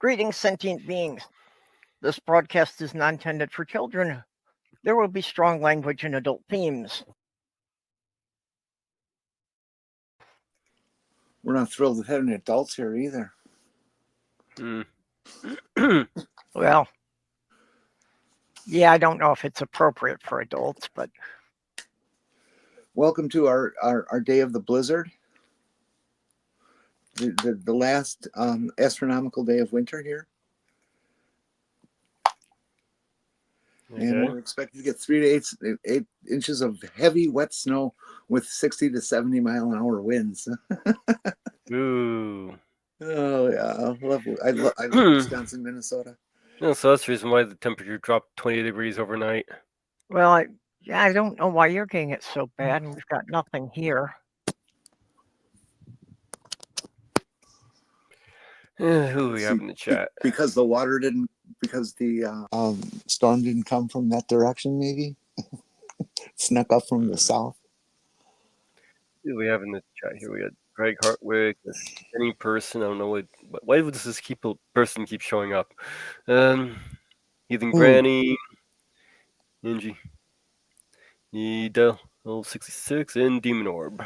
Greetings, sentient beings. This broadcast is not intended for children. There will be strong language and adult themes. We're not thrilled with having adults here either. Well, yeah, I don't know if it's appropriate for adults, but... Welcome to our day of the blizzard. The last astronomical day of winter here. Okay. And we're expected to get 3 to 8 inches of heavy, wet snow with 60 to 70 mile an hour winds. Ooh. Oh, yeah. I love Wisconsin, Minnesota. No, so that's the reason why the temperature dropped 20 degrees overnight. Well, I don't know why you're getting it so bad, and we've got nothing here. Who do we have in the chat? Because the water didn't, because the storm didn't come from that direction, maybe? Snuck up from the south. Who do we have in the chat here? We got Greg Hartwick, any person. I don't know why does this person keep showing up? Heathen Granny, Angie, Edel 66, and Demon Orb.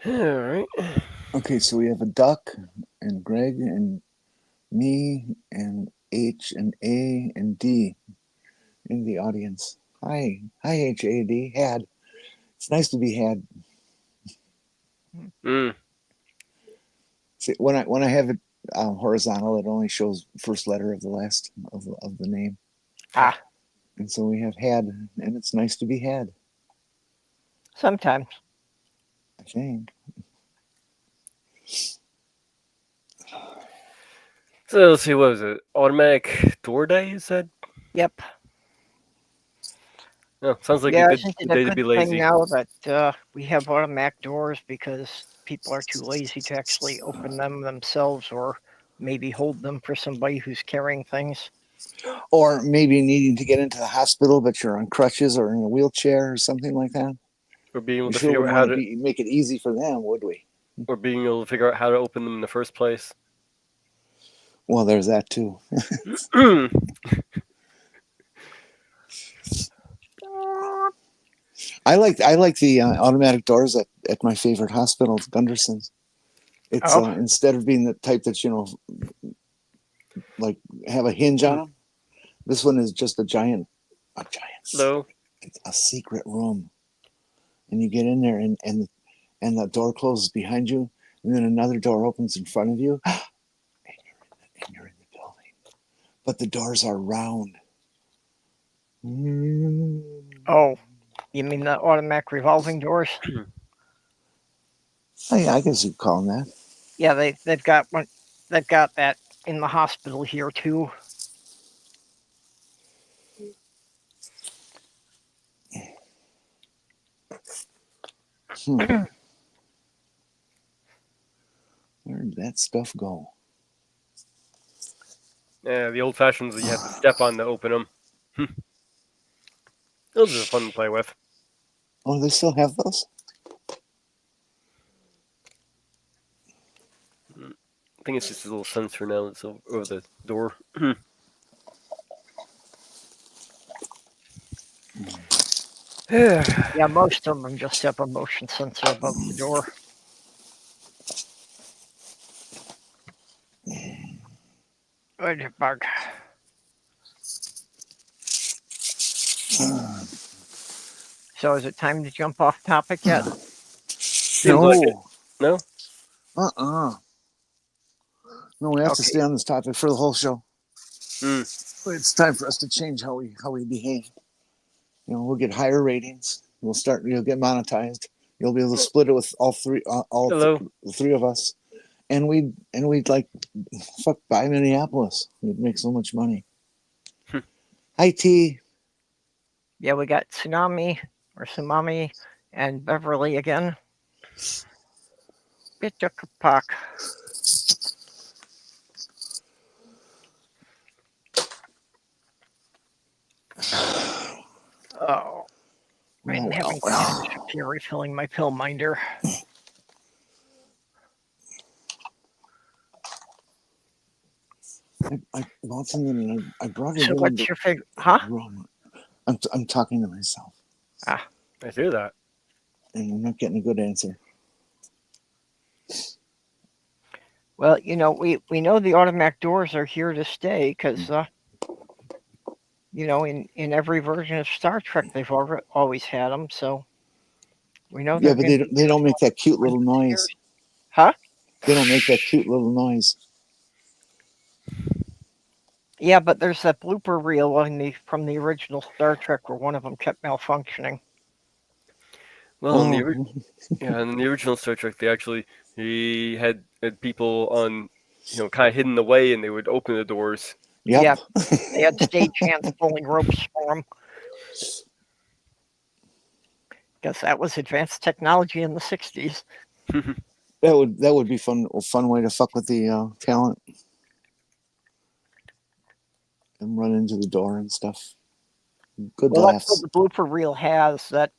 All right. Okay, so we have a Duck and Greg and me and H and A and D in the audience. Hi, H, A, D. Had. It's nice to be had. See, when I have it horizontal, it only shows first letter of the last of the name. And so we have had, and it's nice to be had. Sometimes. I think. So let's see, what was it? Automatic door day, you said? Yep. Oh, sounds like a good day to be lazy. Now that we have automatic doors because people are too lazy to actually open them themselves, or maybe hold them for somebody who's carrying things. Or maybe needing to get into the hospital, but you're on crutches or in a wheelchair or something like that. Or being able to figure out how to make it easy for them, would we? Or being able to figure out how to open them in the first place. Well, there's that too. I like the automatic doors at my favorite hospital, Gunderson's. It's instead of being the type that like have a hinge on them. This one is just a giant. It's a secret room, and you get in there, and the door closes behind you, and then another door opens in front of you, and you're in the building. But the doors are round. Oh, you mean the automatic revolving doors? Oh, yeah, I guess you'd call them that. Yeah, they've got one. They've got that in the hospital here too. Where did that stuff go? Yeah, the old fashions that you have to step on to open them. Those are fun to play with. Oh, they still have those? I think it's just a little sensor now that's over the door. Yeah, most of them just have a motion sensor above the door. Good bug. So is it time to jump off topic yet? No. Like it. No? No, we have to stay on this topic for the whole show. It's time for us to change how we behave. We'll get higher ratings. You'll get monetized. You'll be able to split it with all three of us. And we'd like buy Minneapolis. We'd make so much money. Hi, T. Yeah, we got Tsunami and Beverly again. Bitchakapak. Oh. I'm having difficulty refilling my pill minder. I bought something and I brought it So in what's the your favorite? Huh? room. I'm talking to myself. Ah. I hear that. And I'm not getting a good answer. Well, we know the automatic doors are here to stay because, in every version of Star Trek, they've always had them. So we know Yeah, they're but going to be they don't make that cute little noise. Huh? They don't make that cute little noise. Yeah, but there's that blooper reel from the original Star Trek where one of them kept malfunctioning. Well, in the original Star Trek, he had people on, kind of hidden away, and they would open the doors. Yep. Yeah, they had stagehands pulling ropes for them. Guess that was advanced technology in the '60s. That would be a fun way to fuck with the talent and run into the door and stuff. Good Well, laughs. that's what the blooper reel has. That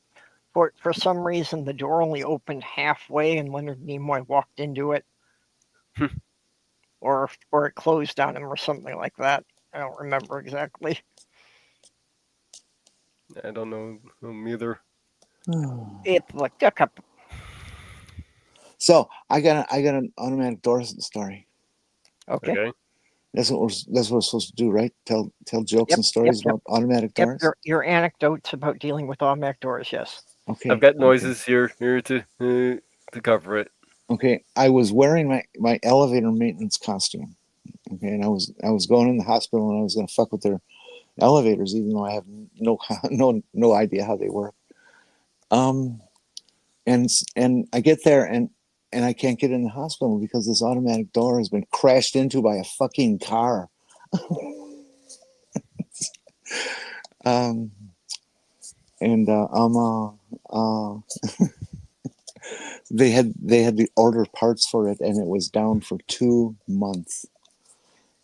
for some reason the door only opened halfway, and Leonard Nimoy walked into it, or it closed on him, or something like that. I don't remember exactly. I don't know either. It's like a couple. So I got an automatic door story. Okay. That's what we're supposed to do, right? Tell jokes and stories about automatic doors. Your anecdotes about dealing with automatic doors. Yes. Okay. I've got noises here to cover it. Okay. I was wearing my elevator maintenance costume. Okay, and I was going in the hospital and I was going to fuck with their elevators, even though I have no idea how they work. And I get there and I can't get in the hospital because this automatic door has been crashed into by a fucking car. They had to order parts for it, and it was down for 2 months.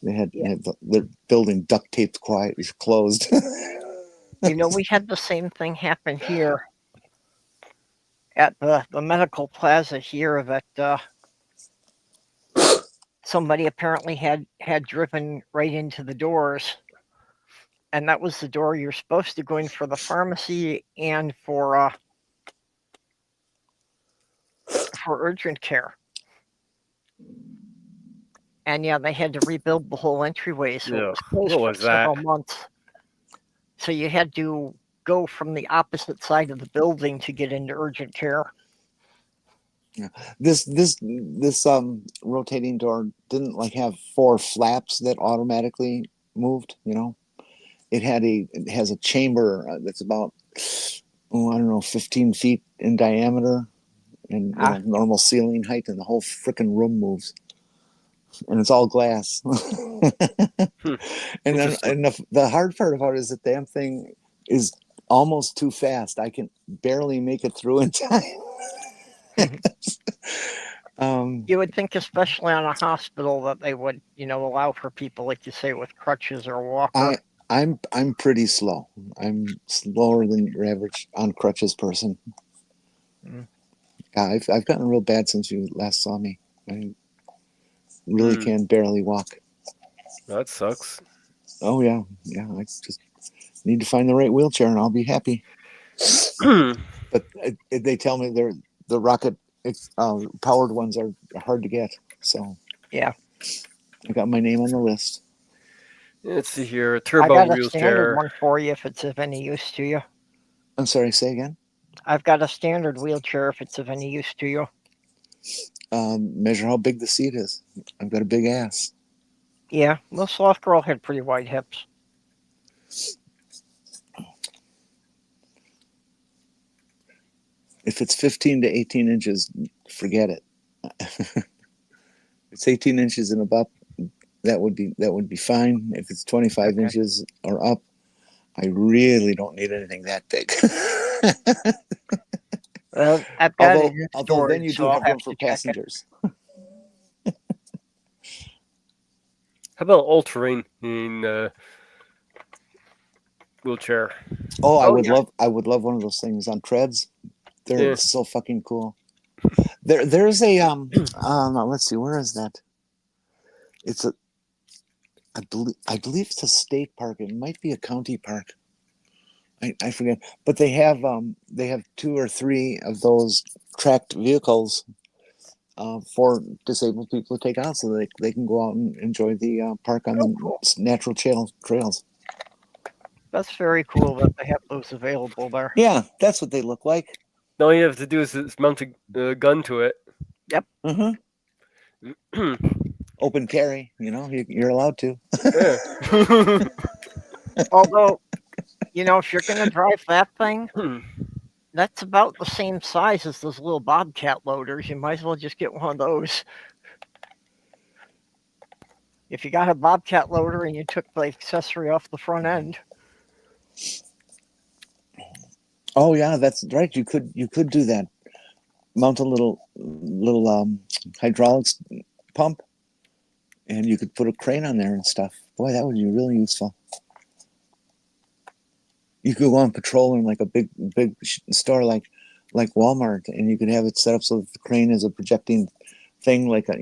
They had the building duct taped closed. We had the same thing happen here at the medical plaza here that somebody apparently had driven right into the doors, and that was the door you're supposed to go in for the pharmacy and for urgent care. And yeah, they had to rebuild the whole entryway, so it was closed for several months. So you had to go from the opposite side of the building to get into urgent care. Yeah. This rotating door didn't have 4 flaps that automatically moved. It has a chamber that's about 15 feet in diameter, and normal ceiling height, and the whole freaking room moves, and it's all glass. And the hard part about it is the damn thing is almost too fast. I can barely make it through in time. You would think, especially on a hospital, that they would, allow for people, like you say, with crutches or a walker. I'm pretty slow. I'm slower than your average on crutches person. Yeah, I've gotten real bad since you last saw me. I really can barely walk. That sucks. Oh yeah. I just need to find the right wheelchair, and I'll be happy. But they tell me the rocket powered ones are hard to get. So yeah, I got my name on the list. Let's see here. A turbo I got a wheelchair. standard one for you if it's of any use to you. I'm sorry, say again? I've got a standard wheelchair if it's of any use to you. Measure how big the seat is. I've got a big ass. Yeah, well, Sloth Girl had pretty wide hips. If it's 15 to 18 inches, forget it. It's 18 inches and above, that would be fine. If it's 25 inches or up, I really don't need anything that big. Well, I've got it in although storage, then you do so have I'll room for passengers. How about all-terrain in wheelchair? Oh, I would love one of those things on treads. They're so fucking cool. There's a let's see, where is that? I believe it's a state park. It might be a county park. I forget, but they have 2 or 3 of those tracked vehicles for disabled people to take out, so they can go out and enjoy the park on the natural trails. That's very cool that they have those available there. Yeah, that's what they look like. All you have to do is mount a gun to it. Yep. Open carry, you're allowed to. Yeah. Although, if you're going to drive that thing, that's about the same size as those little Bobcat loaders. You might as well just get one of those. If you got a Bobcat loader and you took the accessory off the front end. Oh yeah, that's right. You could do that. Mount a little hydraulics pump, and you could put a crane on there and stuff. Boy, that would be really useful. You could go on patrol in like a big store like Walmart, and you could have it set up so that the crane is a projecting thing, like a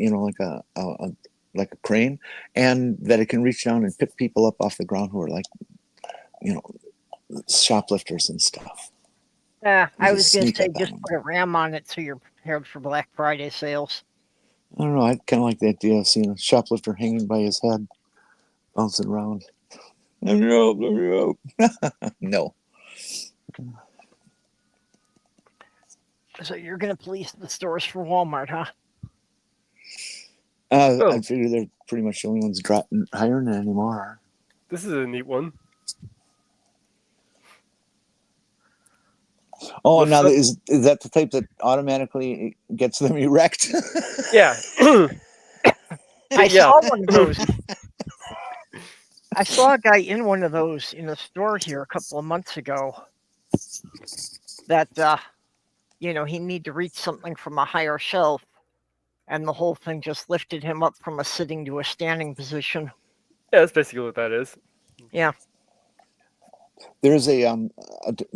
crane, and that it can reach down and pick people up off the ground who are like, shoplifters and stuff. Yeah, I was going to say just put a ram on it so you're prepared for Black Friday sales. I don't know. I kind of like the idea of seeing a shoplifter hanging by his head, bouncing around. No. So you're going to police the stores for Walmart, huh? I figure they're pretty much the only ones hiring it anymore. This is a neat one. Oh, now is that the type that automatically gets them erect? Yeah. I saw one of those. I saw a guy in one of those in a store here a couple of months ago that, he needed to reach something from a higher shelf, and the whole thing just lifted him up from a sitting to a standing position. Yeah, that's basically what that is. Yeah. There's a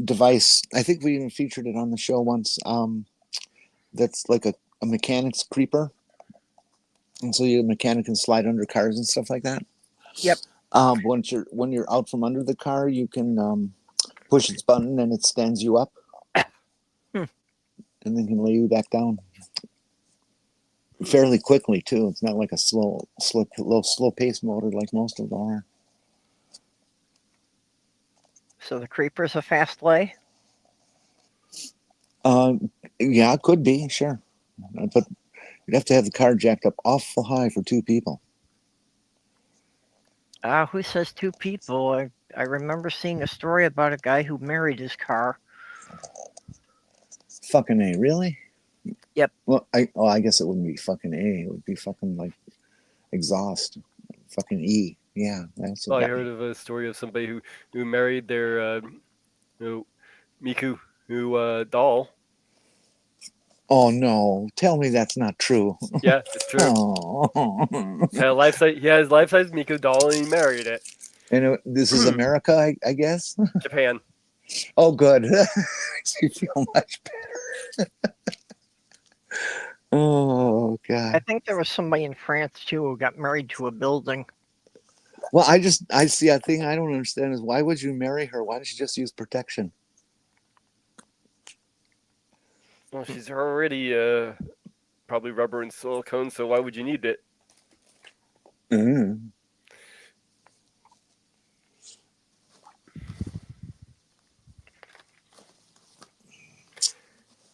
device, I think we even featured it on the show once, that's like a mechanic's creeper. And so your mechanic can slide under cars and stuff like that. Yep. When you're out from under the car, you can push its button and it stands you up. And then can lay you back down. Fairly quickly too. It's not like a slow pace motor like most of them are. So the creeper's a fast lay? Yeah, it could be, sure. But you'd have to have the car jacked up awful high for 2 people. Who says 2 people? I remember seeing a story about a guy who married his car. Fucking A, really? Yep. Well, I guess it wouldn't be fucking A. It would be fucking like exhaust. Fucking E. Yeah. That's I heard of a story of somebody who married their Miku doll. Oh no! Tell me that's not true. Yeah, it's true. He has life-size Miku doll, and he married it. And this is America, I guess. Japan. Oh, good. Makes me feel much better. Oh God. I think there was somebody in France too who got married to a building. Well, I see a thing I don't understand is why would you marry her? Why don't you just use protection? Well, she's already probably rubber and silicone, so why would you need it? Mm.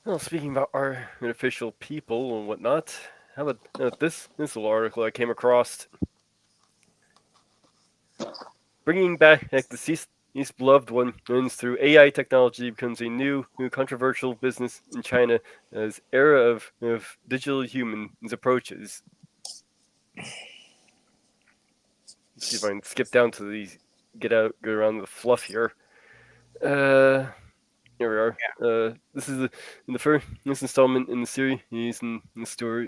Well, speaking about artificial people and whatnot, how about this little article I came across? Bringing back the deceased beloved ones through AI technology becomes a new controversial business in China as era of digital humans approaches. Let's see if I can skip down to these, go around the fluff here. Here we are. Yeah. This is in the first installment in the series. He's in the story.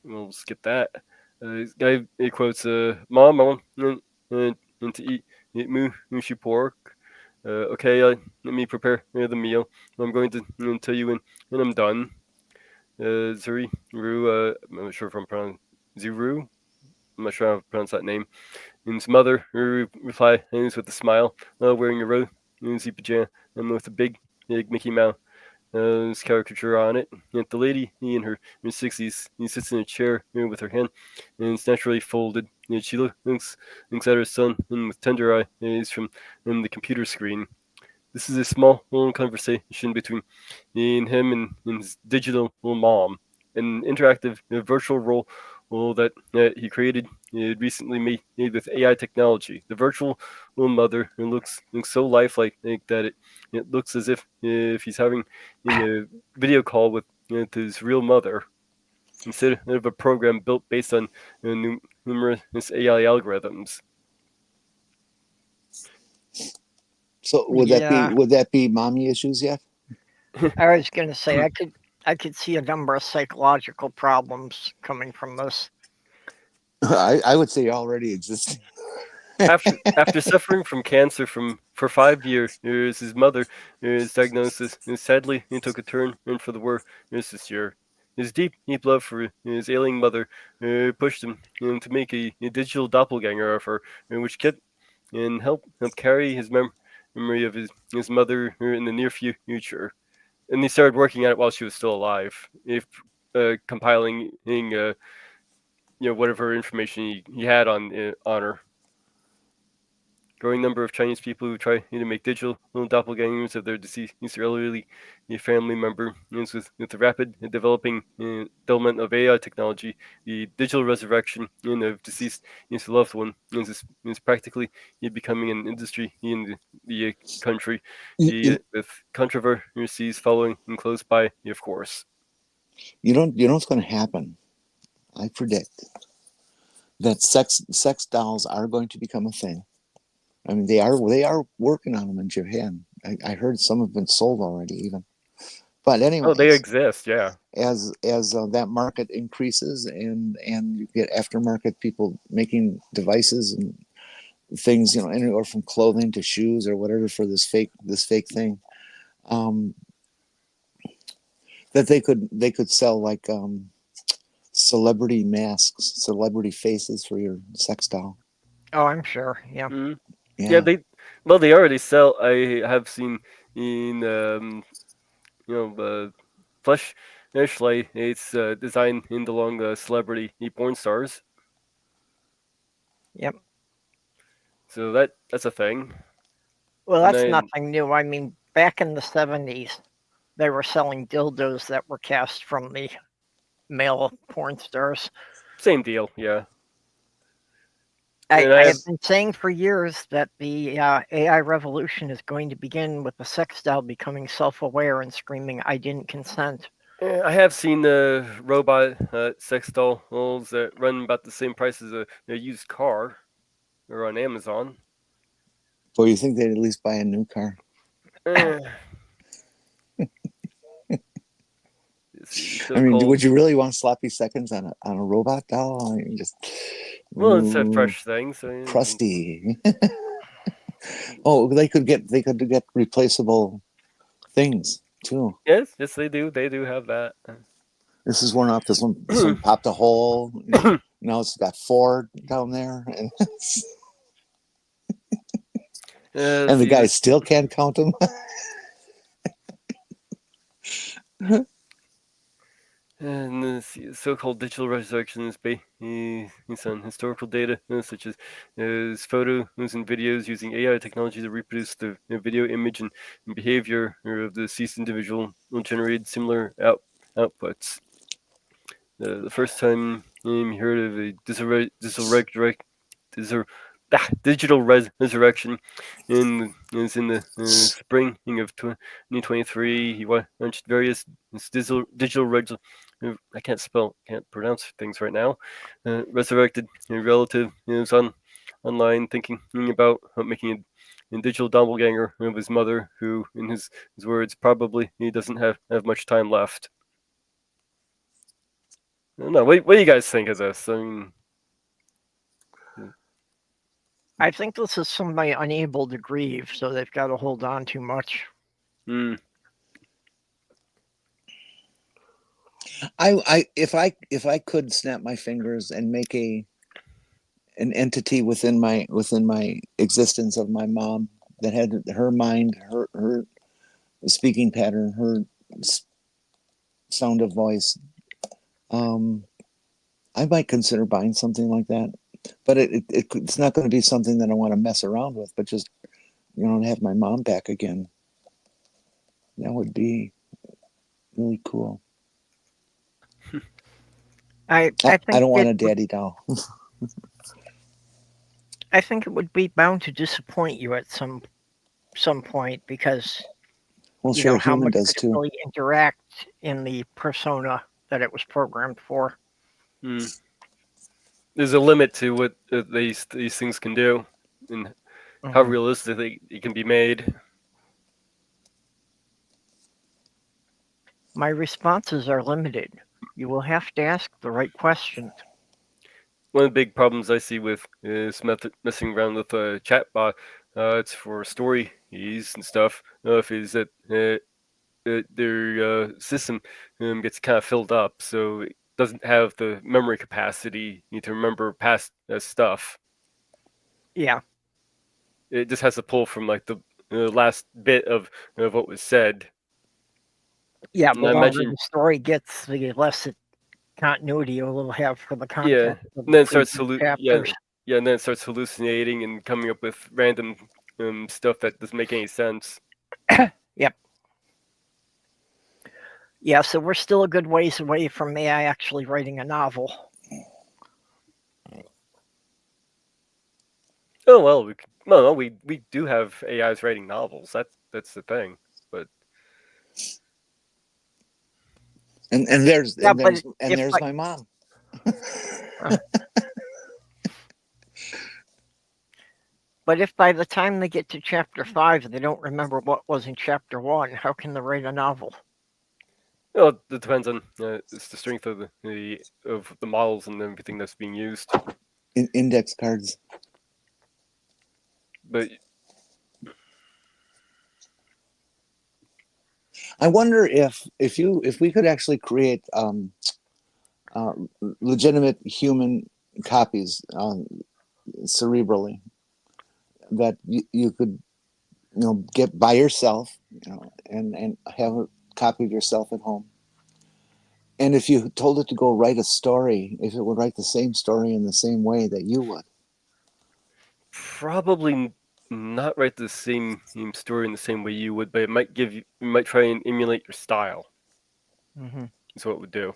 We'll skip that. This guy he quotes, "Mom, I want to eat mushy pork. Okay, let me prepare the meal. I'm going to tell you when I'm done." Zuru, I'm not sure if I'm pronouncing Zuru. I'm not sure how to pronounce that name. his mother reply with a smile, wearing a rosy pajama and with a big Mickey Mouse caricature on it. And the lady, in her 60s, sits in a chair with her hand and it's naturally folded. And she looks at her son and with tender eyes from the computer screen. This is a small little conversation between him and his digital mom, an interactive virtual role that he created recently made with AI technology. The virtual mother looks so lifelike that it looks as if he's having a video call with his real mother instead of a program built based on numerous AI algorithms. So would that be mommy issues yet? I was going to say I could see a number of psychological problems coming from this. I would say already existing. After suffering from cancer for 5 years, his mother's diagnosis sadly took a turn for the worse this year. His deep love for his ailing mother pushed him to make a digital doppelganger of her, which kept and help carry his memory of his mother in the near future. And he started working at it while she was still alive, compiling whatever information he had on her. Growing number of Chinese people who try to make digital doppelgangers of their deceased elderly family member. With the rapid developing development of AI technology, the digital resurrection of deceased loved one is practically becoming an industry in the country, with controversies following close by, of course. You know what's going to happen? I predict that sex dolls are going to become a thing. I mean, they are working on them in Japan. I heard some have been sold already, even. But anyway, they exist, yeah. As that market increases and you get aftermarket people making devices and things, anywhere from clothing to shoes or whatever for this fake thing, that they could sell like celebrity masks, celebrity faces for your sex doll. Oh, I'm sure. Yeah. Mm-hmm. Yeah, they already sell. I have seen in Fleshlight. It's designed in along celebrity porn stars. Yep. So that's a thing. Well, that's nothing new. I mean, back in the 70s, they were selling dildos that were cast from the male porn stars. Same deal, yeah. I have been saying for years that the AI revolution is going to begin with the sex doll becoming self-aware and screaming, "I didn't consent." I have seen robot sex dolls that run about the same price as a used car, or on Amazon. Well, you think they'd at least buy a new car? I mean, would you really want sloppy seconds on a robot doll? I mean, it's a fresh thing, so crusty. Oh, they could get replaceable things too. Yes, they do. They do have that. This is worn off. This one popped a hole. Now it's got 4 down there, and the guy still can't count them. And the so-called digital resurrection is based on historical data, such as photos and videos using AI technology to reproduce the video, image, and behavior of the deceased individual will generate similar outputs. The first time you heard of a digital resurrection is in the spring of 2023. He launched various digital I can't pronounce things right now. Resurrected relative is online thinking about making a digital doppelganger of his mother, who, in his words, probably he doesn't have much time left. I don't know. What do you guys think of this? I think this is somebody unable to grieve, so they've got to hold on too much. If I could snap my fingers and make an entity within my existence of my mom that had her mind, her speaking pattern, her sound of voice. I might consider buying something like that, but it's not going to be something that I want to mess around with, but just, have my mom back again. That would be really cool. I think I don't want a daddy doll. I think it would be bound to disappoint you at some point because Well, sure, how human much does could it too. really interact in the persona that it was programmed for. There's a limit to what these things can do, and how realistic it can be made. My responses are limited. You will have to ask the right questions. One of the big problems I see with is messing around with a chatbot. It's for stories and stuff. Is that their system gets kind of filled up, so it doesn't have the memory capacity you need to remember past stuff. Yeah. It just has to pull from like the last bit of what was said. Yeah, And the I longer imagine, the story gets, the less continuity it will have for the yeah, context of and the then it starts previous chapters. and then it starts hallucinating and coming up with random stuff that doesn't make any sense. Yep. Yeah, so we're still a good ways away from AI actually writing a novel. Oh well, we do have AIs writing novels. That's the thing. But there's if my mom. But if by the time they get to chapter 5 they don't remember what was in chapter 1, how can they write a novel? well, it depends on it's the strength of the models and everything that's being used. Index cards. But I wonder if we could actually create legitimate human copies cerebrally that you could get by yourself, and have a copy of yourself at home. And if you told it to go write a story, if it would write the same story in the same way that you would. probably not write the same story in the same way you would, but it might try and emulate your style. That's what it would do.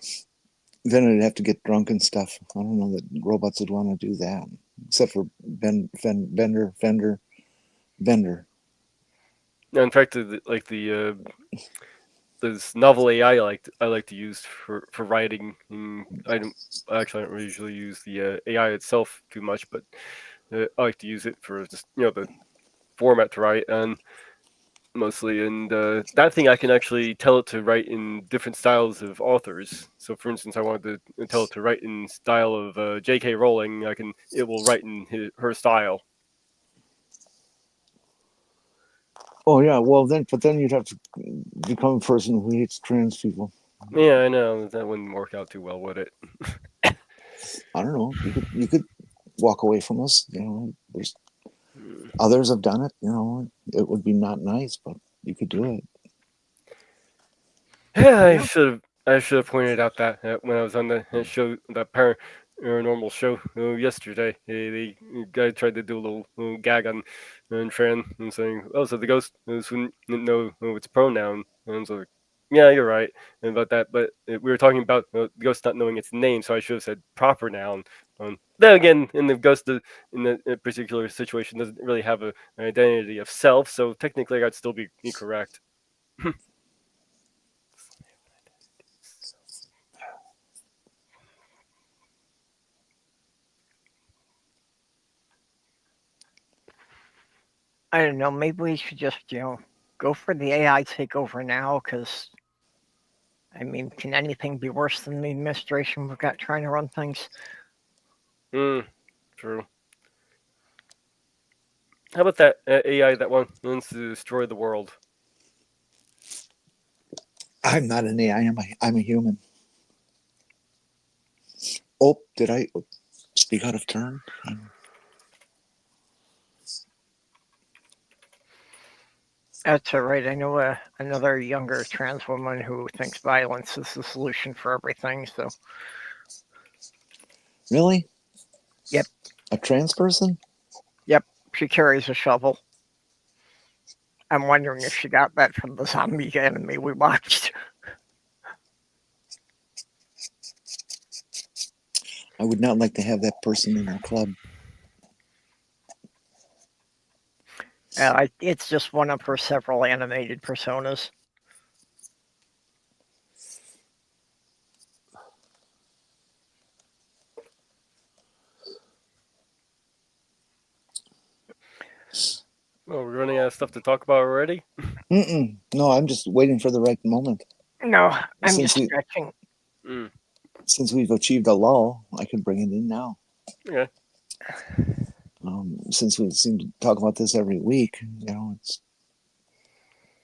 Then it'd have to get drunk and stuff. I don't know that robots would want to do that, except for Bender. Now, in fact, this novel AI I like to use for writing. I don't usually use the AI itself too much, but I like to use it for just the format to write and mostly. And that thing I can actually tell it to write in different styles of authors. So, for instance, I wanted to tell it to write in style of J.K. Rowling. It will write in her style. Oh yeah, well then you'd have to become a person who hates trans people. Yeah, I know that wouldn't work out too well, would it? I don't know. You could walk away from us. There's others have done it. It would be not nice, but you could do it. Yeah, I should have pointed out that when I was on the show, that paranormal show yesterday. The guy tried to do a little gag on Fran and saying, "Oh, so the ghost wouldn't know its pronoun." And I was like, "Yeah, you're right about that." But we were talking about the ghost not knowing its name, so I should have said proper noun. Then again, in the ghost in the particular situation doesn't really have an identity of self, so technically I'd still be incorrect. I don't know, maybe we should just, go for the AI takeover now, because, I mean, can anything be worse than the administration we've got trying to run things? True. How about that AI that wants to destroy the world? I'm not an AI. I'm a human. Oh, did I? speak out of turn. That's all right. I know another younger trans woman who thinks violence is the solution for everything. So, Really? Yep. A trans person? Yep. She carries a shovel. I'm wondering if she got that from the zombie anime we watched. I would not like to have that person in our club. It's just one of her several animated personas. Oh, we're running out of stuff to talk about already? No, I'm just waiting for the right moment. No, I'm just stretching. Since we've achieved a lull, I can bring it in now. Okay. Since we seem to talk about this every week, it's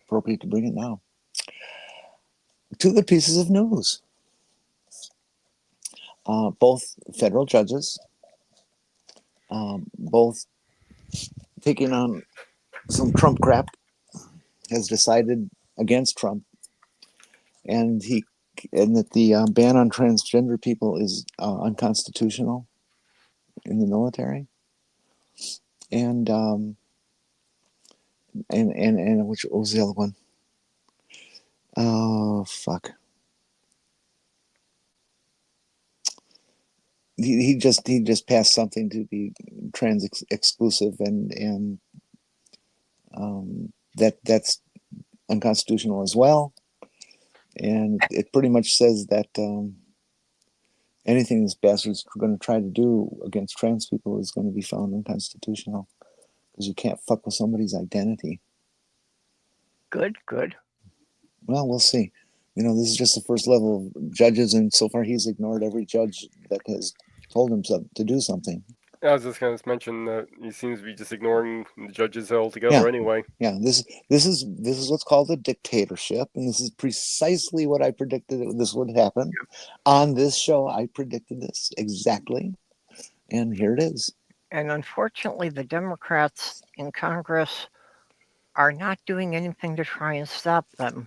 appropriate to bring it now. Two good pieces of news. Both federal judges, both taking on some Trump crap, has decided against Trump, and that the ban on transgender people is unconstitutional in the military, and which what was the other one? Oh fuck! He just passed something to be trans exclusive, and that's unconstitutional as well. And it pretty much says that anything this bastard's going to try to do against trans people is going to be found unconstitutional, because you can't fuck with somebody's identity. Good. Well, we'll see. This is just the first level of judges, and so far he's ignored every judge that has told him to do something. I was just going to mention that he seems to be just ignoring the judges altogether anyway. Yeah, this is what's called a dictatorship, and this is precisely what I predicted this would happen. On this show, I predicted this exactly, and here it is. And unfortunately, the Democrats in Congress are not doing anything to try and stop them.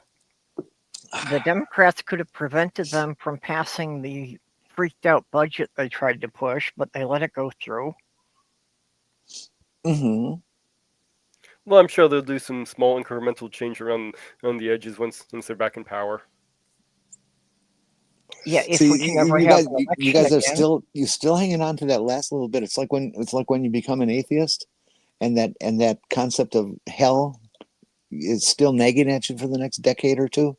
The Democrats could have prevented them from passing the freaked out budget they tried to push, but they let it go through. Mm-hmm. Well, I'm sure they'll do some small incremental change around on the edges once they're back in power. Yeah, if we can ever have an election you guys are again. still hanging on to that last little bit. It's like when you become an atheist, and that concept of hell is still nagging at you for the next decade or two.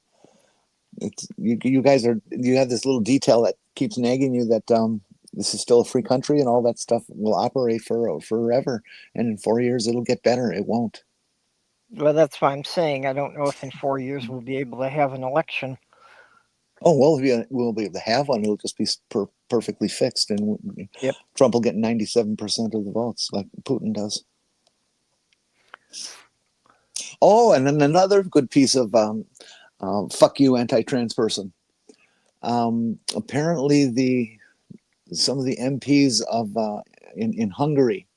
You guys you have this little detail that keeps nagging you that this is still a free country and all that stuff will operate forever, and in 4 years it'll get better. It won't. Well, that's why I'm saying I don't know if in 4 years we'll be able to have an election. Oh, well, we'll be able to have one. It'll just be perfectly fixed, and Trump will get 97% of the votes like Putin does. Oh, and then another good piece of fuck you, anti-trans person. Apparently, some of the MPs in Hungary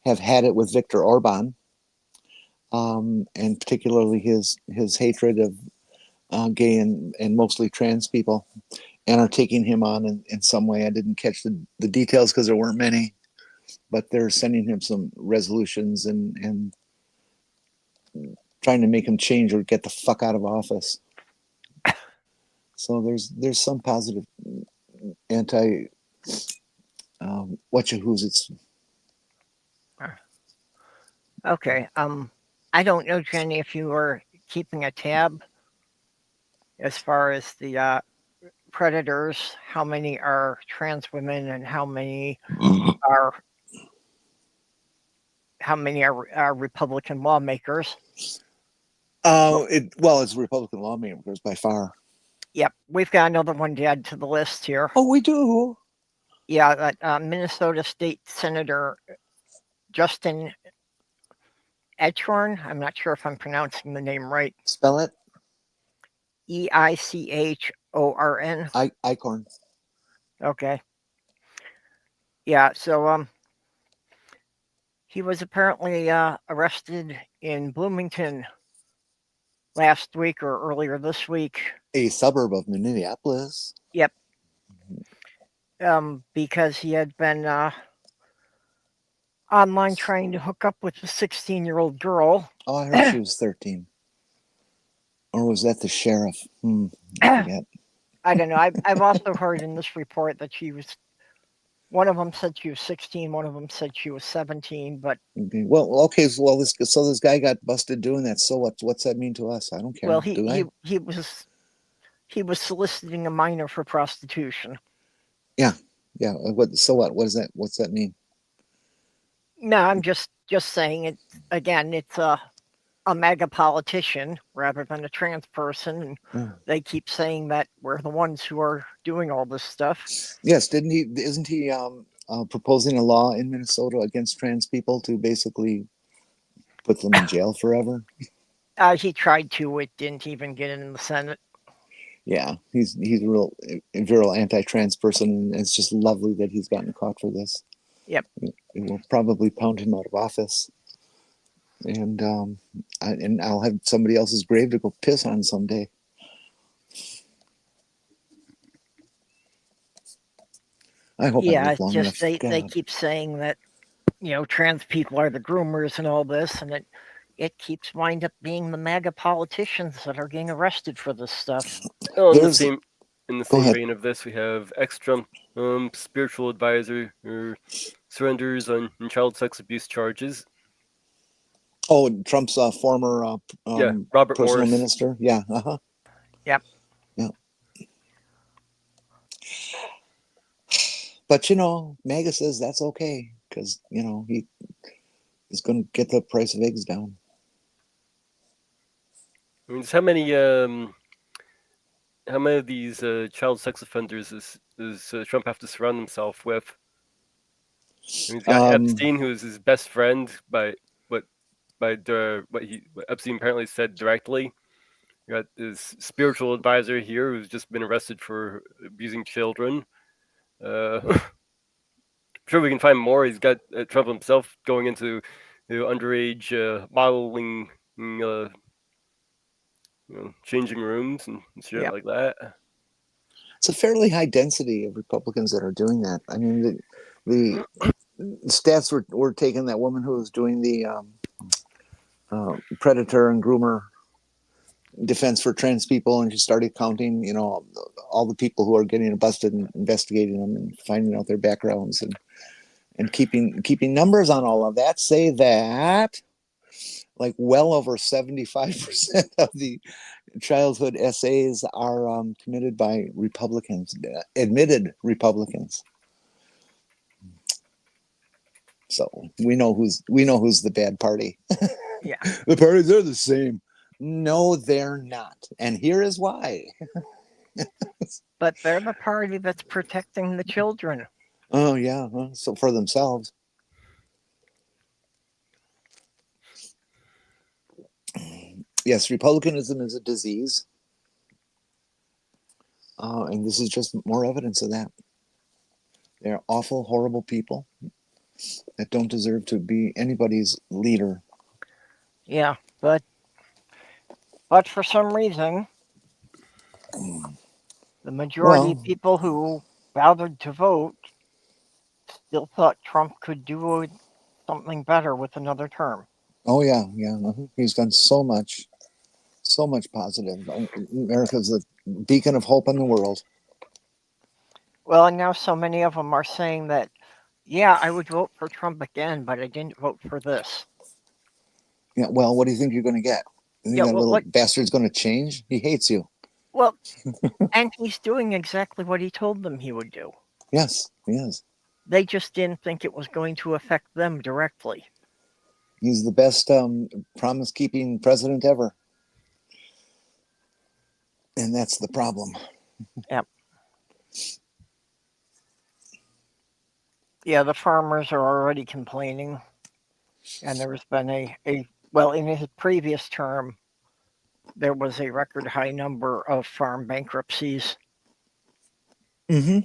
have had it with Viktor Orban, and particularly his hatred of gay and mostly trans people, and are taking him on in some way. I didn't catch the details because there weren't many, but they're sending him some resolutions and trying to make him change or get the fuck out of office. So there's some positive anti whatcha-who's-its. Okay. I don't know, Jenny, if you were keeping a tab as far as the predators, how many are trans women and how many are Republican lawmakers. It's Republican lawmakers by far. Yep, we've got another one to add to the list here. Oh, we do? Yeah, Minnesota State Senator Justin Eichhorn. I'm not sure if I'm pronouncing the name right. Spell it. Eichhorn. Eichhorn. Okay. Yeah, so he was apparently arrested in Bloomington last week or earlier this week. A suburb of Minneapolis. Yep. Because he had been online trying to hook up with a 16-year-old girl. Oh, I heard she was 13. Or was that the sheriff? I forget. I don't know. I've also heard in this report that she was. One of them said she was 16. One of them said she was 17. But okay. Well, okay. So, this guy got busted doing that. So what's that mean to us? I don't care. Well, he was soliciting a minor for prostitution. Yeah. What? So what? What is that? What's that mean? No, I'm just saying it again. It's a MAGA politician rather than a trans person, and they keep saying that we're the ones who are doing all this stuff. Yes, isn't he proposing a law in Minnesota against trans people to basically put them in jail forever? He tried to. It didn't even get in the Senate. Yeah, he's a real anti-trans person, and it's just lovely that he's gotten caught for this. Yep. It will probably pound him out of office, and I'll have somebody else's grave to go piss on someday. I hope I live long enough. They keep saying that trans people are the groomers and all this, and it keeps wind up being the MAGA politicians that are getting arrested for this stuff. Oh, in the same vein of this, we have ex-Trump spiritual advisor who surrenders on child sex abuse charges. Oh, Trump's former Robert personal Morris. minister. Yeah. Yep. Yeah. But MAGA says that's okay because he is going to get the price of eggs down. I mean, how many of these child sex offenders does Trump have to surround himself with? I mean, he's got Epstein, who's his best friend by what Epstein apparently said directly. You got his spiritual advisor here, who's just been arrested for abusing children. I'm sure we can find more. He's got Trump himself going into underage modeling, changing rooms and shit like that. It's a fairly high density of Republicans that are doing that. I mean, the stats were taken that woman who was doing the predator and groomer defense for trans people, and she started counting, all the people who are getting busted and investigating them and finding out their backgrounds and keeping numbers on all of that. Say that like well over 75% of the childhood SAs are committed by Republicans, admitted Republicans. So we know who's the bad party. Yeah. The parties are the same. No, they're not. And here is why. But they're the party that's protecting the children. Oh, yeah. So for themselves. Yes, Republicanism is a disease. And this is just more evidence of that. They're awful, horrible people that don't deserve to be anybody's leader. Yeah, but for some reason, the majority of people who bothered to vote still thought Trump could do something better with another term. Oh, yeah. He's done so much positive. America's a beacon of hope in the world. Well, and now so many of them are saying that, yeah, I would vote for Trump again, but I didn't vote for this. Yeah, well, what do you think you're going to get? You think that little bastard's going to change? He hates you. Well, and he's doing exactly what he told them he would do. Yes, he is. They just didn't think it was going to affect them directly. He's the best promise-keeping president ever. And that's the problem. Yep. Yeah, the farmers are already complaining. And there's been in his previous term, there was a record high number of farm bankruptcies. Mm-hmm.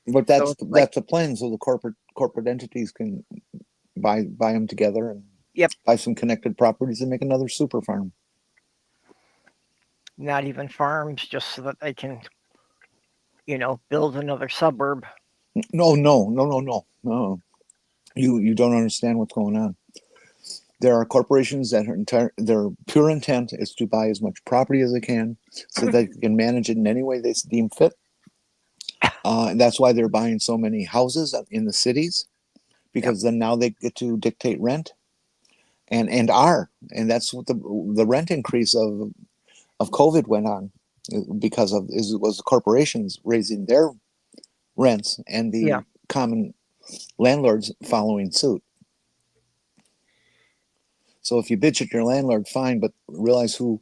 But that's So it's like, the plan, so the corporate entities can buy them together and yep, buy some connected properties and make another super farm. not even farms, just so that they can, build another suburb. No. You don't understand what's going on. There are corporations that their pure intent is to buy as much property as they can so they can manage it in any way they deem fit. And that's why they're buying so many houses in the cities, because then now they get to dictate rent, and that's what the rent increase of COVID went on, because it was the corporations raising their rents and the common landlords following suit. So if you bitch at your landlord, fine, but realize who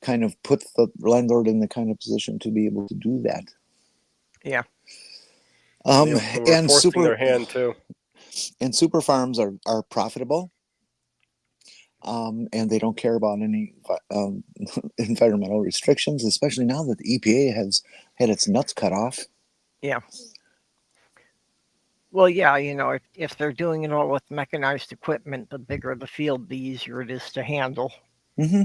kind of put the landlord in the kind of position to be able to do that. Yeah. And forcing their hand too. And super farms are profitable, and they don't care about any environmental restrictions, especially now that the EPA has had its nuts cut off. Yeah. Well, yeah, if they're doing it all with mechanized equipment, the bigger the field, the easier it is to handle. Mm-hmm.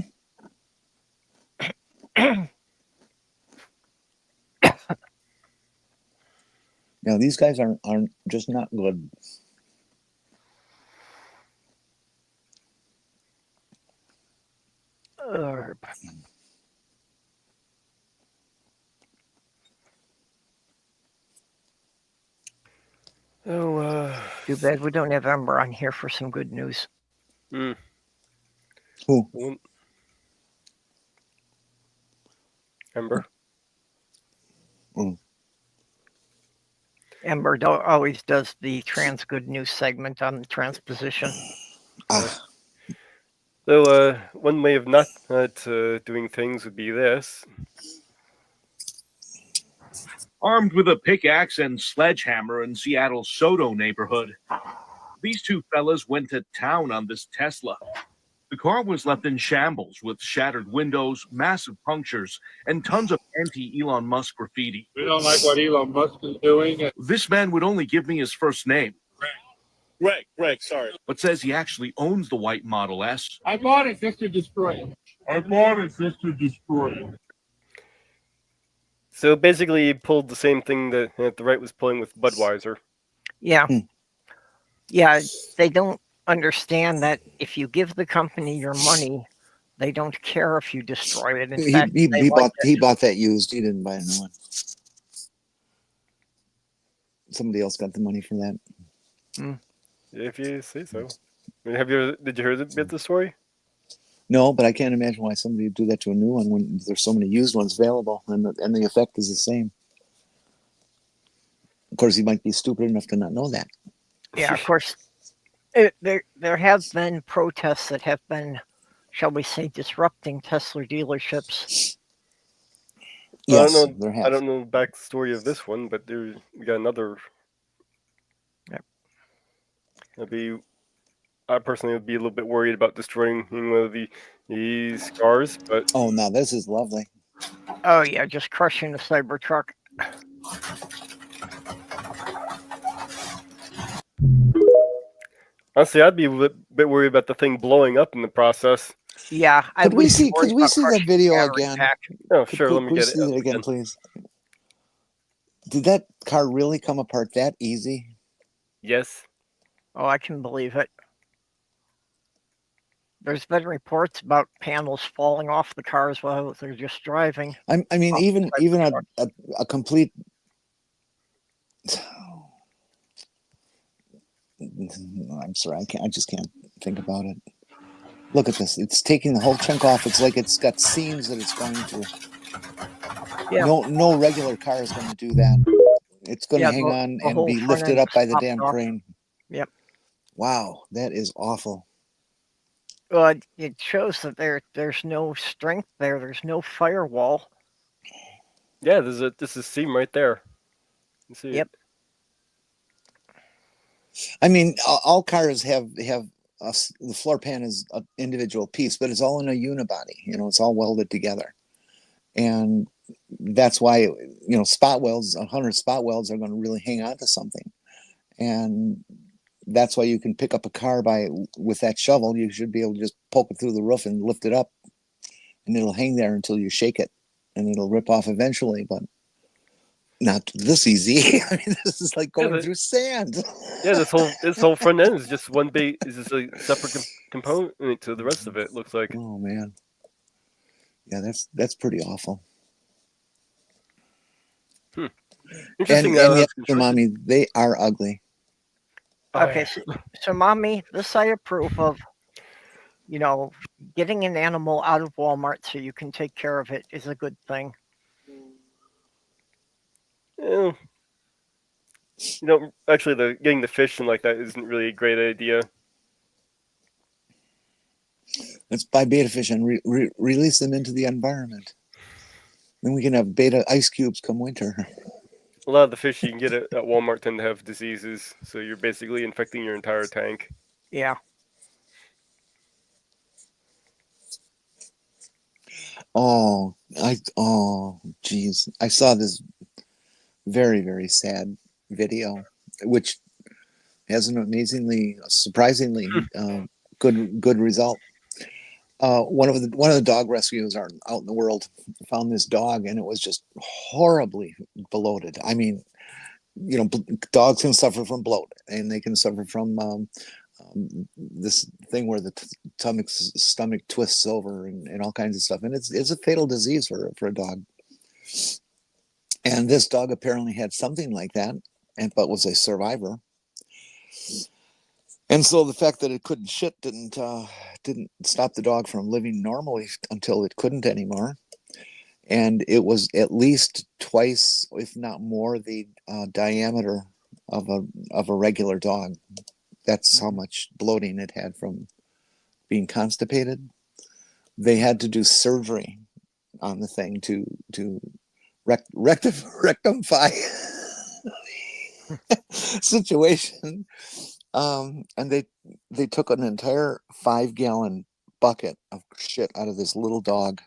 Now, these guys aren't just not good. Too bad we don't have Ember on here for some good news. Who? Ember. Ember always does the trans good news segment on the transposition. So one way of not doing things would be this. Armed with a pickaxe and sledgehammer in Seattle's Soto neighborhood, these two fellas went to town on this Tesla. The car was left in shambles with shattered windows, massive punctures, and tons of anti-Elon Musk graffiti. We don't like what Elon Musk is doing. This man would only give me his first name. Greg, sorry. But says he actually owns the white Model S. I bought it just to destroy it. So basically, he pulled the same thing that the right was pulling with Budweiser. Yeah. Yeah, they don't understand that if you give the company your money, they don't care if you destroy it. In fact, he bought that used. He didn't buy a new one. Somebody else got the money for that. If you say so. Did you hear the story? No, but I can't imagine why somebody would do that to a new one when there's so many used ones available, and the effect is the same. Of course, he might be stupid enough to not know that. Yeah, of course. There have been protests that have been, shall we say, disrupting Tesla dealerships. Yes, I don't know the backstory of this one, but we got another. Yep. I personally would be a little bit worried about destroying one of these cars, but now this is lovely. Oh yeah, just crushing the Cybertruck. Honestly, I'd be a bit worried about the thing blowing up in the process. Yeah, could we see that video again? Oh, sure. Let me get it again, please. Did that car really come apart that easy? Yes. Oh, I can believe it. There's been reports about panels falling off the cars while they're just driving. I mean, even a complete. I'm sorry, I just can't think about it. Look at this; it's taking the whole chunk off. It's like it's got seams that it's going to. Yeah. No regular car is going to do that. It's going to hang on and be lifted up by the damn crane. Yep. Wow, that is awful. Well, it shows that there's no strength there. There's no firewall. Yeah, there's a seam right there. You see yep. It. I mean, all cars have the floor pan is an individual piece, but it's all in a unibody. It's all welded together. And that's why, spot welds, 100 spot welds are going to really hang on to something. And that's why you can pick up a car with that shovel. You should be able to just poke it through the roof and lift it up, and it'll hang there until you shake it, and it'll rip off eventually, but not this easy. I mean, this is like going through sand. Yeah, this whole front end is just just a separate component to the rest of it. Looks like. Oh man, yeah, that's pretty awful. Interesting. And the mommy, they are ugly. Okay, so mommy, this I approve of. Getting an animal out of Walmart so you can take care of it is a good thing. Yeah. Actually, getting the fish and like that isn't really a great idea. Let's buy betta fish and release them into the environment. Then we can have betta ice cubes come winter. A lot of the fish you can get at Walmart tend to have diseases, so you're basically infecting your entire tank. Yeah. Geez. I saw this very, very sad video, which has an surprisingly good result. One of the dog rescuers out in the world found this dog, and it was just horribly bloated. I mean, dogs can suffer from bloat, and they can suffer from this thing where the stomach twists over and all kinds of stuff, and it's a fatal disease for a dog. And this dog apparently had something like that, but was a survivor. And so the fact that it couldn't shit didn't stop the dog from living normally until it couldn't anymore. And it was at least twice, if not more, the diameter of a regular dog. That's how much bloating it had from being constipated. They had to do surgery on the thing to rectify situation. And they took an entire 5-gallon bucket of shit out of this little dog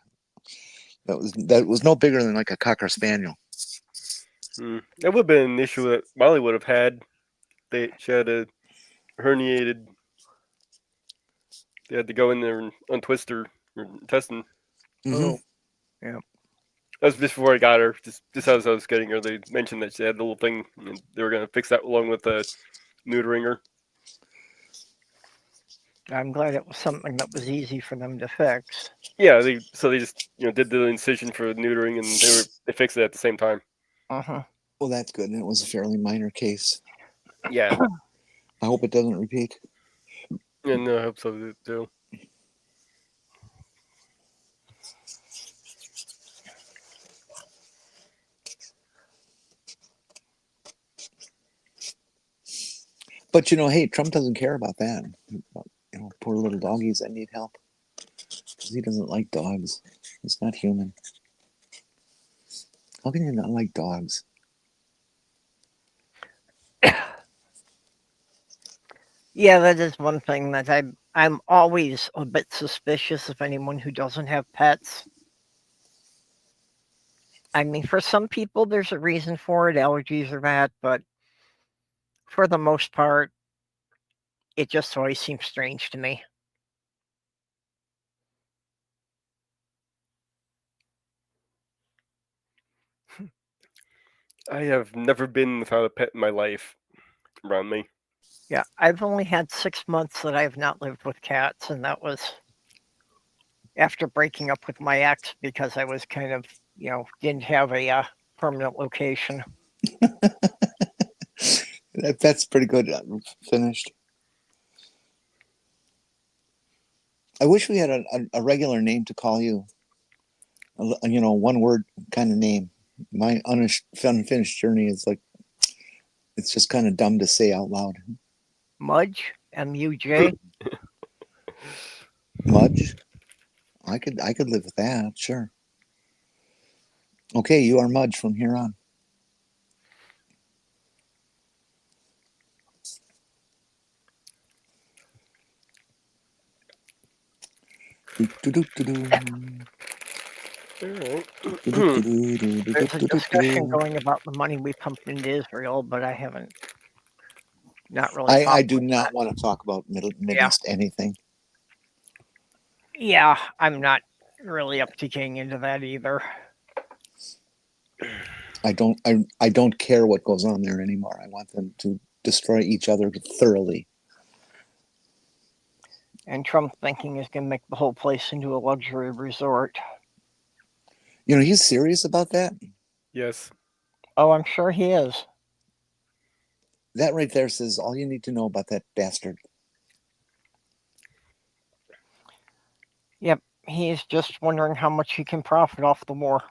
that was no bigger than like a Cocker Spaniel. That would have been an issue that Molly would have had. She had a herniated. They had to go in there and untwist her intestine. Mm-hmm. Oh, yeah. That was just before I got her. Just as I was getting her, they mentioned that she had the little thing, and they were going to fix that along with neutering her. I'm glad it was something that was easy for them to fix. Yeah, they just did the incision for neutering, and they fixed it at the same time. Well, that's good, and it was a fairly minor case. Yeah. I hope it doesn't repeat. Yeah, no, I hope so too. But hey, Trump doesn't care about that. Poor little doggies that need help, because he doesn't like dogs. It's not human. How can you not like dogs? Yeah, that is one thing that I'm always a bit suspicious of anyone who doesn't have pets. I mean, for some people, there's a reason for it, allergies or that, but for the most part, it just always seems strange to me. I have never been without a pet in my life around me. Yeah, I've only had 6 months that I have not lived with cats, and that was after breaking up with my ex because I was kind of, didn't have a permanent location. That's pretty good. Finished. I wish we had a regular name to call you. One word kind of name. My unfinished journey is like, it's just kind of dumb to say out loud. Mudge, M-U-J. Mudge. I could live with that, sure. Okay, you are Mudge from here on. All right. There's a discussion going about the money we pumped into Israel, but I haven't not really I followed do that. not want to talk about Middle East anything. Yeah, I'm not really up to getting into that either. I don't care what goes on there anymore. I want them to destroy each other thoroughly. And Trump thinking is going to make the whole place into a luxury resort. You know, he's serious about that. Yes. Oh, I'm sure he is. That right there says all you need to know about that bastard. Yep, he's just wondering how much he can profit off the war.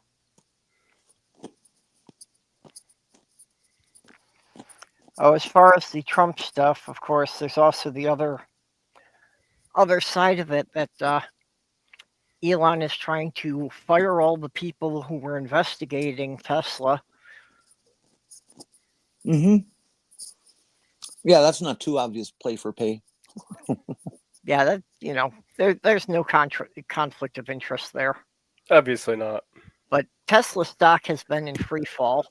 Oh, as far as the Trump stuff, of course, there's also the other side of it that Elon is trying to fire all the people who were investigating Tesla. Mm-hmm. Yeah, that's not too obvious play for pay. Yeah, that there's no conflict of interest there. Obviously not. But Tesla stock has been in free fall.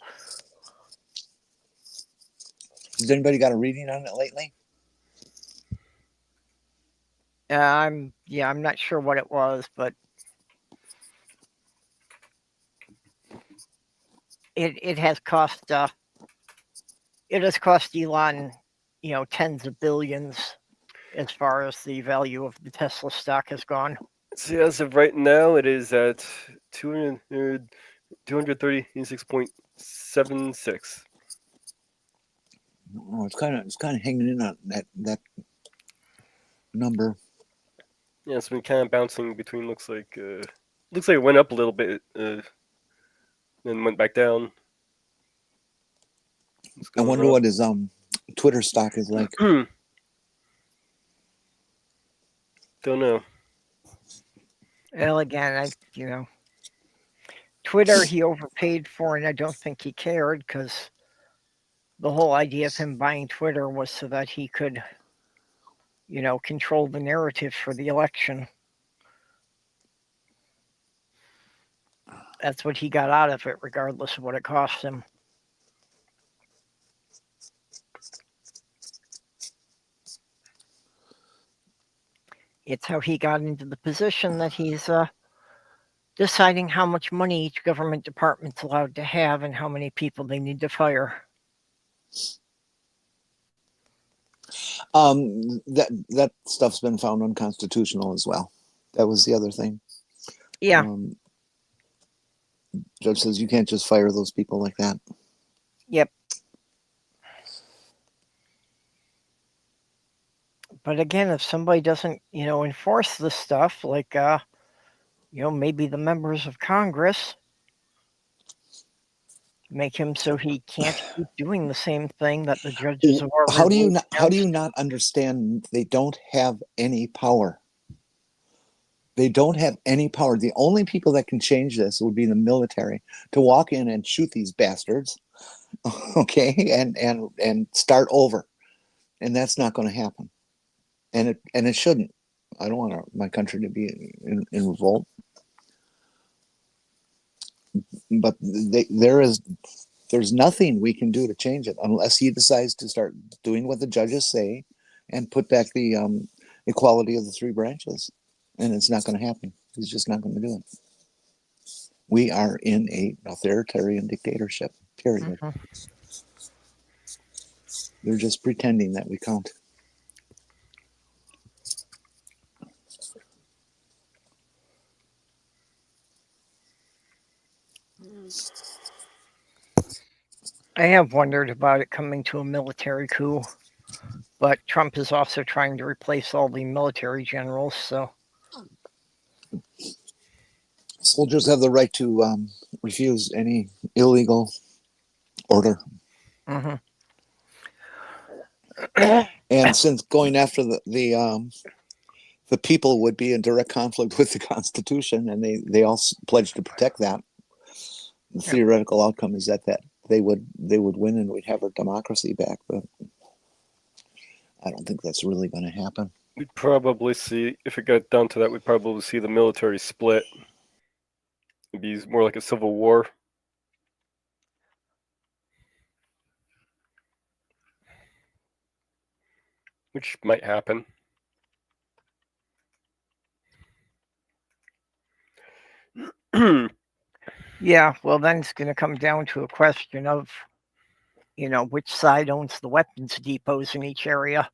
Has anybody got a reading on it lately? I'm not sure what it was, but it has cost Elon, tens of billions as far as the value of the Tesla stock has gone. See, as of right now, it is at 236.76. Oh, it's kind of hanging in on that number. Yeah, it's been kind of bouncing between. Looks like it went up a little bit, then went back down. I wonder what his Twitter stock is like. Don't know. Well, again, Twitter he overpaid for, and I don't think he cared, because the whole idea of him buying Twitter was so that he could, control the narrative for the election. That's what he got out of it, regardless of what it cost him. It's how he got into the position that he's deciding how much money each government department's allowed to have and how many people they need to fire. That stuff's been found unconstitutional as well. That was the other thing. Yeah. Judge says you can't just fire those people like that. Yep. But again, if somebody doesn't, enforce this stuff, like, maybe the members of Congress make him so he can't keep doing the same thing that the judges have already. How do you not understand? They don't have any power. They don't have any power. The only people that can change this would be the military to walk in and shoot these bastards, okay, and start over, and that's not going to happen, and it shouldn't. I don't want my country to be in revolt, but there's nothing we can do to change it unless he decides to start doing what the judges say and put back the equality of the three branches. And it's not going to happen. He's just not going to do it. We are in an authoritarian dictatorship, period. Mm-hmm. They're just pretending that we count. I have wondered about it coming to a military coup, but Trump is also trying to replace all the military generals, so. Soldiers have the right to refuse any illegal order. Mm-hmm. And since going after the people would be in direct conflict with the Constitution, and they all pledged to protect that, the theoretical outcome is that they would win and we'd have our democracy back. But I don't think that's really going to happen. We'd probably see, if it got down to that, we'd probably see the military split. It'd be more like a civil war. Which might happen. Yeah, well, then it's going to come down to a question of, which side owns the weapons depots in each area.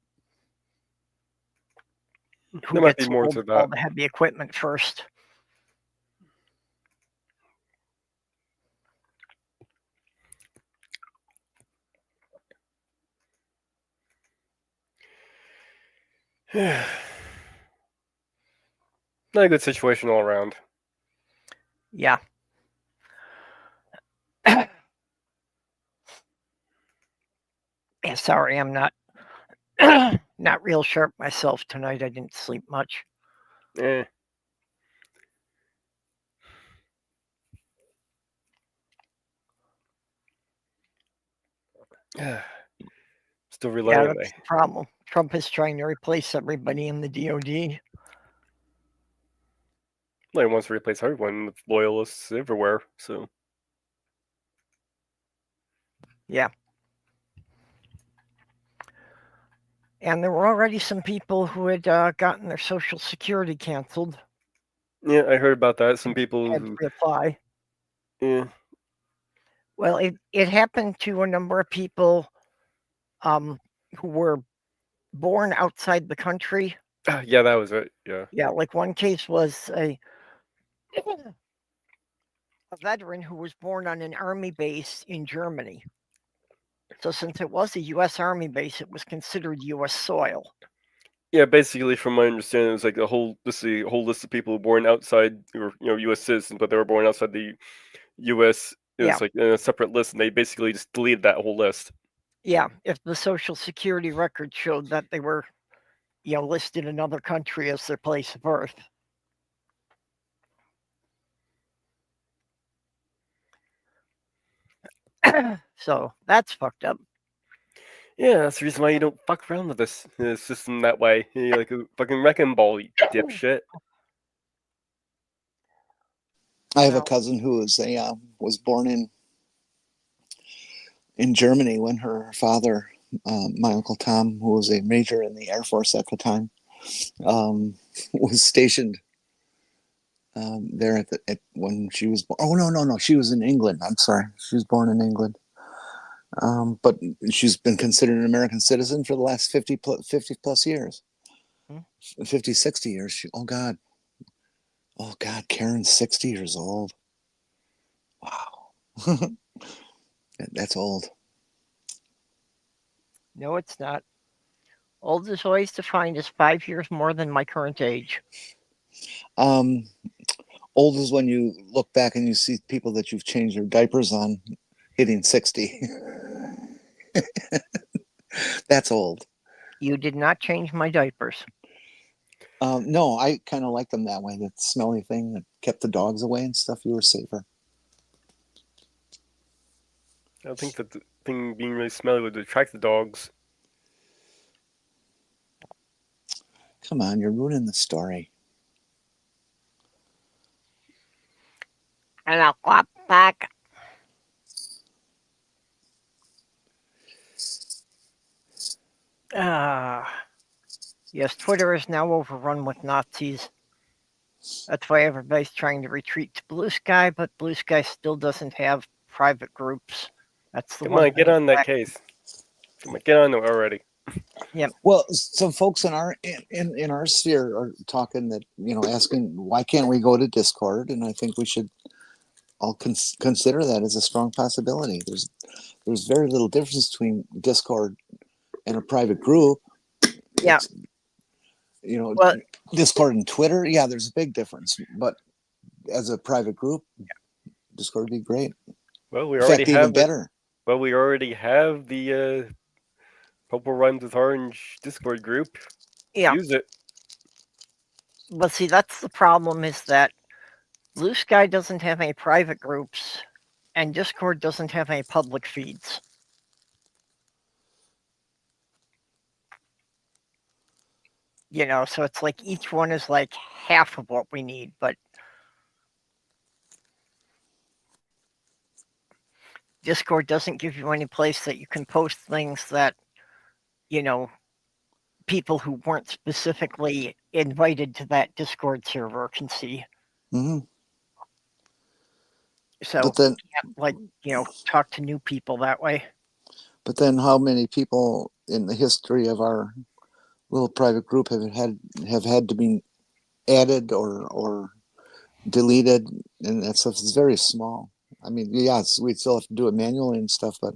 Who There might be gets more all to that. the heavy equipment first? Not a good situation all around. Yeah. Yeah, sorry, I'm not not real sharp myself tonight. I didn't sleep much. Still Yeah, relaying that's the problem. Trump is trying to replace everybody in the DOD. Well, he wants to replace everyone with loyalists everywhere, so. Yeah. And there were already some people who had gotten their Social Security canceled. Yeah, I heard about that. Some people Had to reapply. Yeah. Well, it happened to a number of people who were born outside the country. Yeah, that was it. Yeah. Yeah, like one case was a veteran who was born on an army base in Germany. So since it was a U.S. Army base, it was considered U.S. soil. Yeah, basically, from my understanding, it was like a whole list of people who were born outside, or U.S. citizens, but they were born outside the U.S. It was like in a separate list, and they basically just deleted that whole list. Yeah, if the Social Security record showed that they were, listed in another country as their place of birth. So that's fucked up. Yeah, that's the reason why you don't fuck around with this system that way. You're like a fucking wrecking ball, you dipshit. I have a cousin who was born in Germany when her father, my Uncle Tom, who was a major in the Air Force at the time, was stationed there when she was born. Oh, no. She was in England. I'm sorry. She was born in England. But she's been considered an American citizen for the last 50 plus years. 50, 60 years. Oh, God, Karen's 60 years old. Wow. That's old. No, it's not. Old is always defined as 5 years more than my current age. Old is when you look back and you see people that you've changed your diapers on hitting 60. That's old. You did not change my diapers. No, I kind of like them that way. That smelly thing that kept the dogs away and stuff. You were safer. I think that the thing being really smelly would attract the dogs. Come on, you're ruining the story. And I'll clap back. Yes, Twitter is now overrun with Nazis. That's why everybody's trying to retreat to Blue Sky, but Blue Sky still doesn't have private groups. That's the Come one. on, get on that case. Come on, get on it already. Yeah. Well, some folks in our sphere are talking that, asking why can't we go to Discord, and I think we should all consider that as a strong possibility. There's very little difference between Discord and a private group. Yeah. Well, Discord and Twitter, yeah, there's a big difference. But as a private group, Discord would be great. Well, we already have even better. Well, we already have the PurpleRhymesWithOrange Discord group. Yeah. Use it. But see, that's the problem, is that Blue Sky doesn't have any private groups, and Discord doesn't have any public feeds. So it's like each one is like half of what we need, but Discord doesn't give you any place that you can post things that, people who weren't specifically invited to that Discord server can see. Mm-hmm. So but then, you can't, talk to new people that way. But then, how many people in the history of our little private group have had to be added or deleted, and that stuff is very small. I mean, yes, we still have to do it manually and stuff, but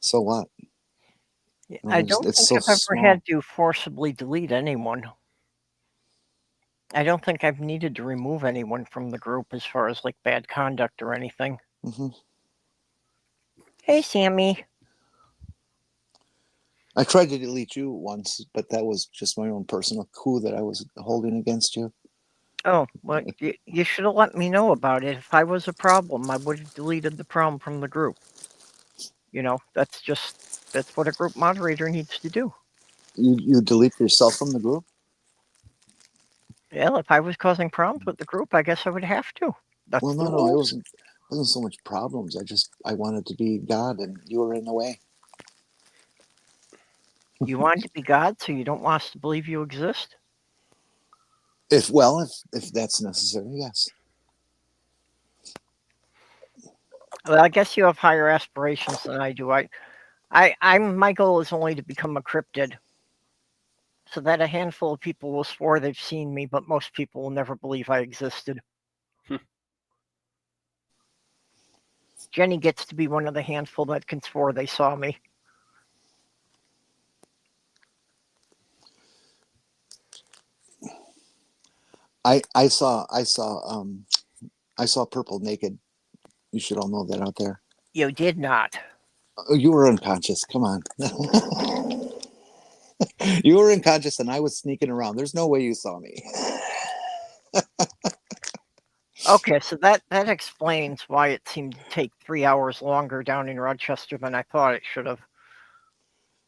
so what? I don't think so I've ever small. had to forcibly delete anyone. I don't think I've needed to remove anyone from the group as far as like bad conduct or anything. Mm-hmm. Hey, Sammy. I tried to delete you once, but that was just my own personal coup that I was holding against you. Oh, well, you should have let me know about it. If I was a problem, I would have deleted the problem from the group. That's what a group moderator needs to do. You delete yourself from the group? Well, if I was causing problems with the group, I guess I would have to. That's Well, the no, rules. it wasn't so much problems. I wanted to be God, and you were in the way. You wanted to be God, so you don't want us to believe you exist? If that's necessary, yes. Well, I guess you have higher aspirations than I do. My goal is only to become a cryptid, so that a handful of people will swear they've seen me, but most people will never believe I existed. Jenny gets to be one of the handful that can swear they saw me. I saw Purple naked. You should all know that out there. You did not. Oh, you were unconscious. Come on. You were unconscious and I was sneaking around. There's no way you saw me. Okay, so that explains why it seemed to take 3 hours longer down in Rochester than I thought it should have.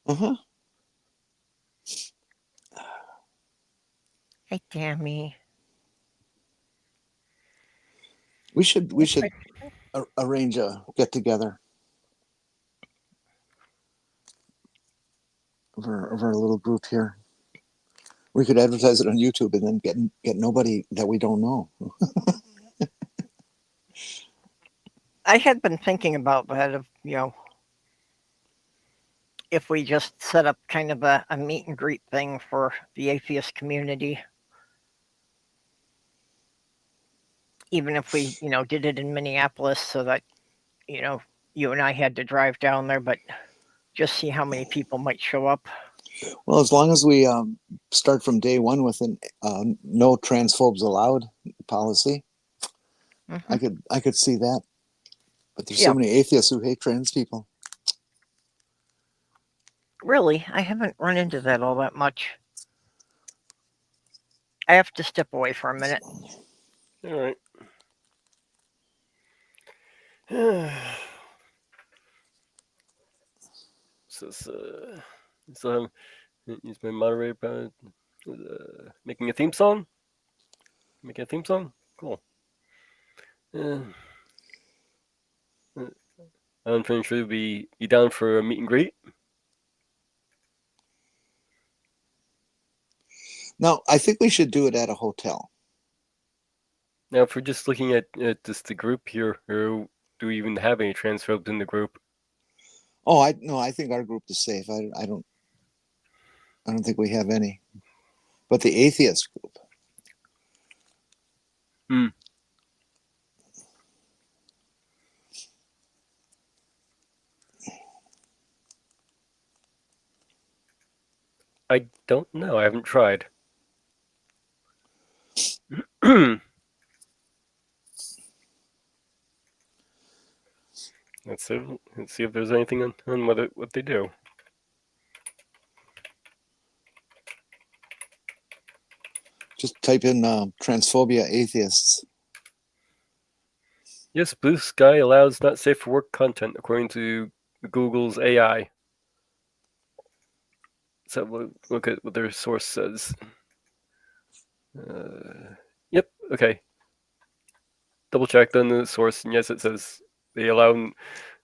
Uh-huh. Hey, Tammy. We should arrange a get together of our little group here. We could advertise it on YouTube and then get nobody that we don't know. I had been thinking about that if we just set up kind of a meet and greet thing for the atheist community. Even if we, did it in Minneapolis so that, you and I had to drive down there, but just see how many people might show up. Well, as long as we start from day one with an no transphobes allowed policy, Mm-hmm. I could see that. But there's so many atheists who hate trans people. Really, I haven't run into that all that much. I have to step away for a minute. All right. So use my moderator making a theme song. Making a theme song. Cool. I'm pretty sure you'll be down for a meet and greet. No, I think we should do it at a hotel. Now, if we're just looking at just the group here, or do we even have any transphobes in the group? Oh, I think our group is safe. I don't think we have any. But the atheist group. I don't know. I haven't tried. Let's see if there's anything on what they do. Just type in transphobia atheists. Yes, Blue Sky allows not safe for work content according to Google's AI. So look at what their source says. Yep. Okay. Double checked on the source, and yes, it says they allow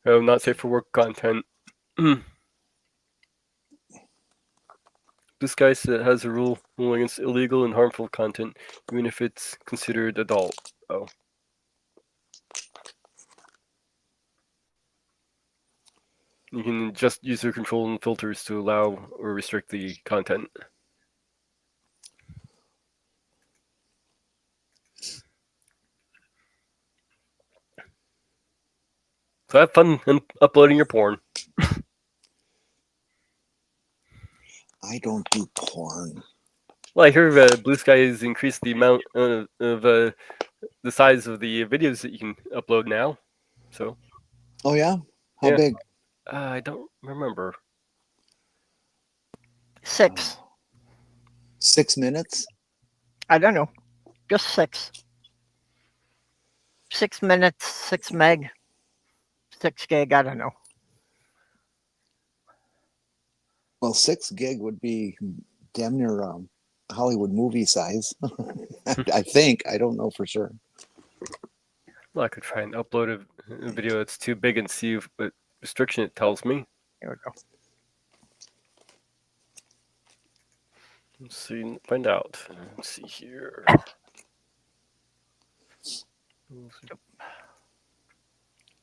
Not safe for work content. This guy has a rule against illegal and harmful content, even if it's considered adult. Oh. You can just user control and filters to allow or restrict the content. So have fun uploading your porn. I don't do porn. Well, I hear Blue Sky has increased the amount of the size of the videos that you can upload now. So. Oh yeah, how Yeah. big? I don't remember. 6. 6 minutes. I don't know. Just 6. 6 minutes, 6 meg, 6 gig. I don't know. Well, 6 gig would be damn near Hollywood movie size. I think. I don't know for sure. Well, I could try and upload a video that's too big and see what restriction it tells me. Here we go. Let's see, find out. Let's see here.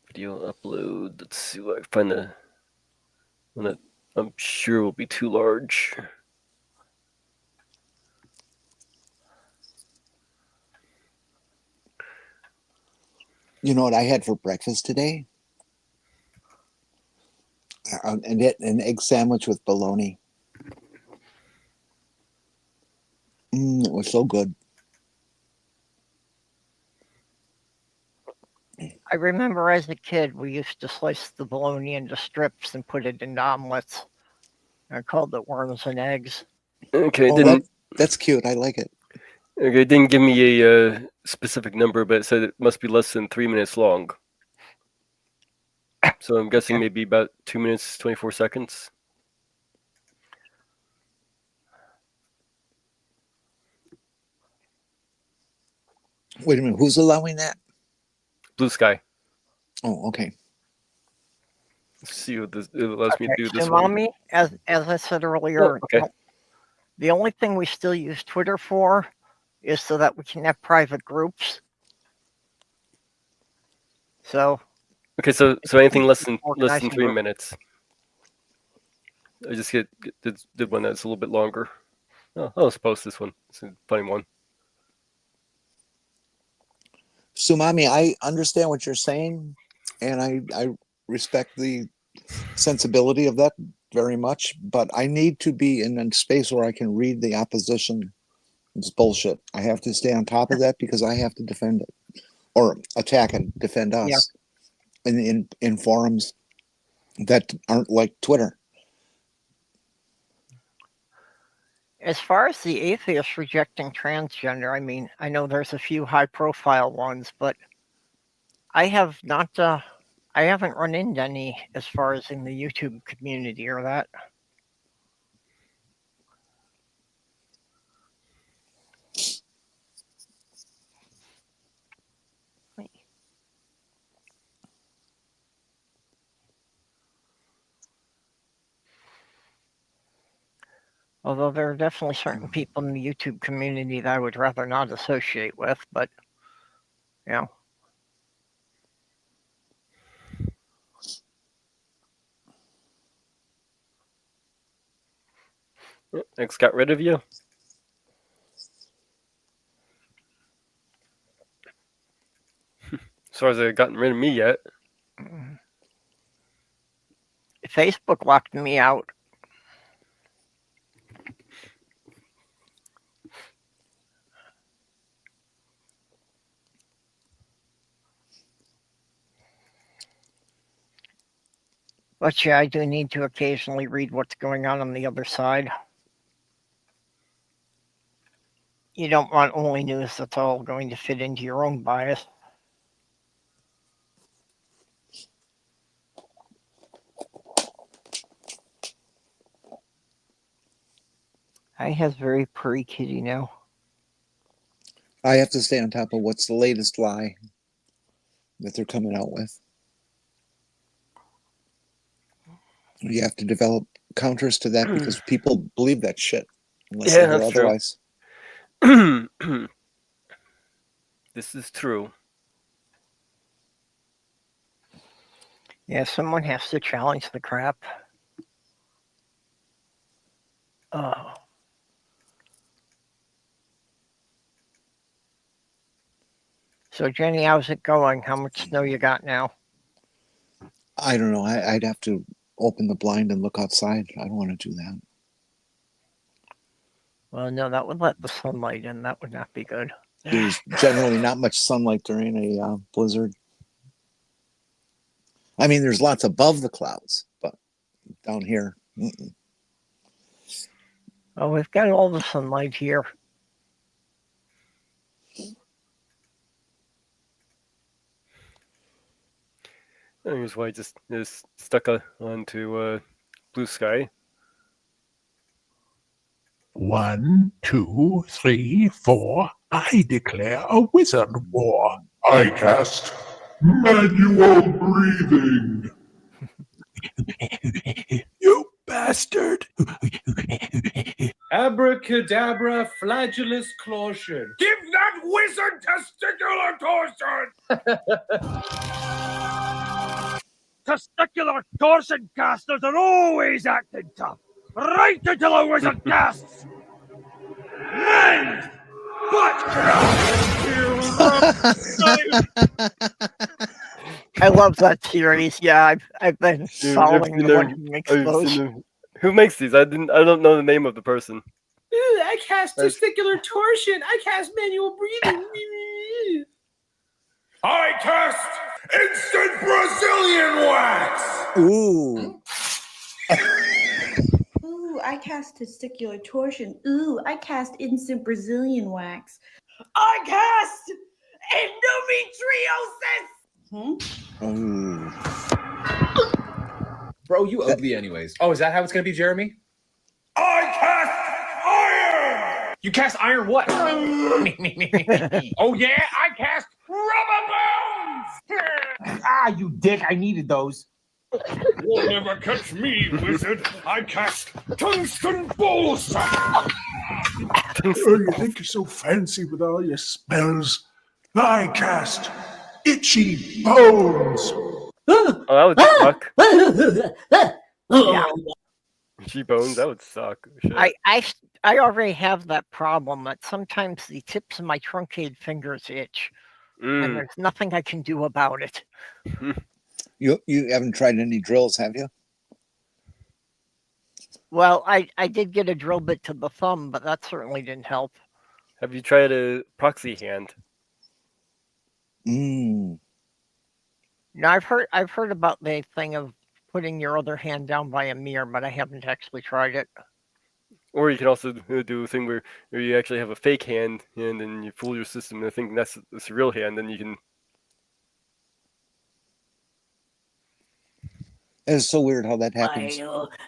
Video upload. Let's see what I find the one that I'm sure will be too large. You know what I had for breakfast today? An egg sandwich with bologna. It was so good. I remember as a kid, we used to slice the bologna into strips and put it into omelets. I called it worms and eggs. Okay, that's cute. I like it. Okay, it didn't give me a specific number, but it said it must be less than 3 minutes long. So I'm guessing maybe about 2 minutes, 24 seconds. Wait a minute. Who's allowing that? Blue Sky. Oh, okay. Let's see what it allows me to do this Tsunami, as I said earlier, the only thing we still use Twitter for is so that we can have private groups. So. Okay, so anything less than 3 minutes. I just did one that's a little bit longer. Oh, I'll just post this one. It's a funny one. Sumami, I understand what you're saying, and I respect the sensibility of that very much, but I need to be in a space where I can read the opposition. It's bullshit. I have to stay on top of that because I have to defend it or attack and defend us in forums that aren't like Twitter. As far as the atheists rejecting transgender, I mean, I know there's a few high-profile ones, but I have not. I haven't run into any as far as in the YouTube community or that. Although there are definitely certain people in the YouTube community that I would rather not associate with, but, you know. X got rid of you? As far as they've gotten rid of me yet. Facebook locked me out. But yeah, I do need to occasionally read what's going on the other side. You don't want only news that's all going to fit into your own bias. I have very purry kitty now. I have to stay on top of what's the latest lie that they're coming out with. You have to develop counters to that because people believe that shit unless Yeah, they hear that's true. otherwise. This is true. Yeah, someone has to challenge the crap. Oh. So, Jenny, how's it going? How much snow you got now? I don't know. I'd have to open the blind and look outside. I don't want to do that. Well, no, that would let the sunlight in. That would not be good. There's generally not much sunlight during a blizzard. I mean, there's lots above the clouds, but down here, Oh, we've got all the sunlight here. Here's why I just stuck onto blue sky. 1, 2, 3, 4. I declare a wizard war. I cast manual breathing. You bastard! Abracadabra flagellus clotion. Give that wizard testicular torsion! Testicular torsion casters are always acting tough, right until a wizard casts. Mind! I love that series. Yeah, I've been following the one who makes those. Who makes these? I don't know the name of the person. Ooh, I cast testicular torsion. I cast manual breathing. I cast instant Brazilian wax! Ooh. Ooh, I cast testicular torsion. Ooh, I cast instant Brazilian wax. I cast endometriosis! Bro, you ugly anyways. Oh, is that how it's gonna be, Jeremy? I cast iron! You cast iron what? Oh yeah, I cast rubber bones! Ah, you dick, I needed those. You'll never catch me, wizard. I cast tungsten bullsack! Oh, you think you're so fancy with all your spells? I cast itchy bones. Oh, that would suck. Yeah. Itchy bones, that would suck. Shit. I already have that problem that sometimes the tips of my truncated fingers itch, and there's nothing I can do about it. You haven't tried any drills, have you? Well, I did get a drill bit to the thumb, but that certainly didn't help. Have you tried a proxy hand? Mm. No, I've heard about the thing of putting your other hand down by a mirror, but I haven't actually tried it. Or you can also do a thing where you actually have a fake hand and then you fool your system and think that's a real hand, then you can. It's so weird how that happens.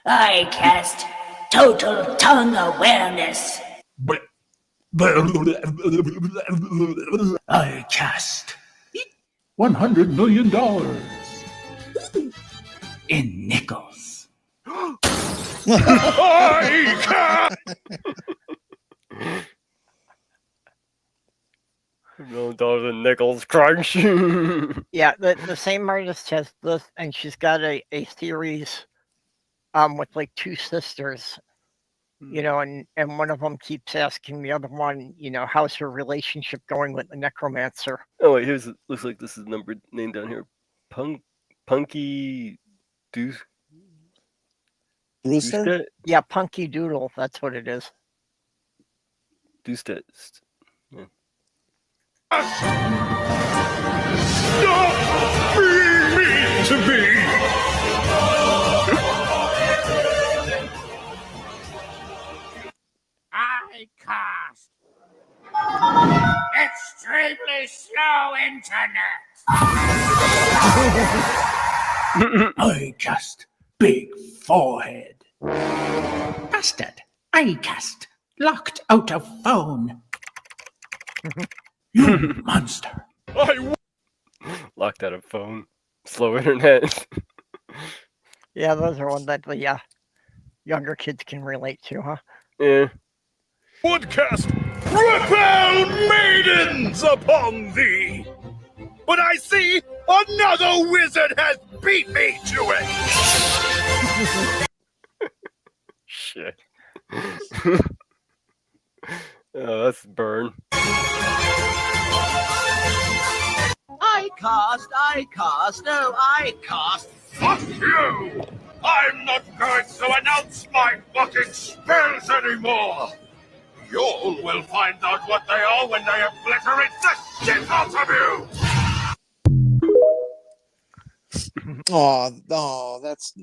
I cast total tongue awareness. I cast $100 million in nickels. $1 in nickels crunch. Yeah, the same artist has this, and she's got a series with like two sisters, and one of them keeps asking the other one, how's her relationship going with the necromancer? Oh wait, looks like this is numbered name down here. Punky Deuce. Brewster? Yeah, Punky Doodle, that's what it is. Deuce. Yeah. Stop being mean to me! I cast extremely slow internet. I cast big forehead. Bastard. I cast locked out of phone. You monster. Locked out of phone. Slow internet. Yeah, those are ones that the younger kids can relate to, huh? Yeah. Would cast repel maidens upon thee. But I see another wizard has beat me to it. Shit. Oh, that's burn. I cast, no, I cast. Fuck you! I'm not going to announce my fucking spells anymore! You will find out what they are when they obliterate the shit out of you! Oh, that's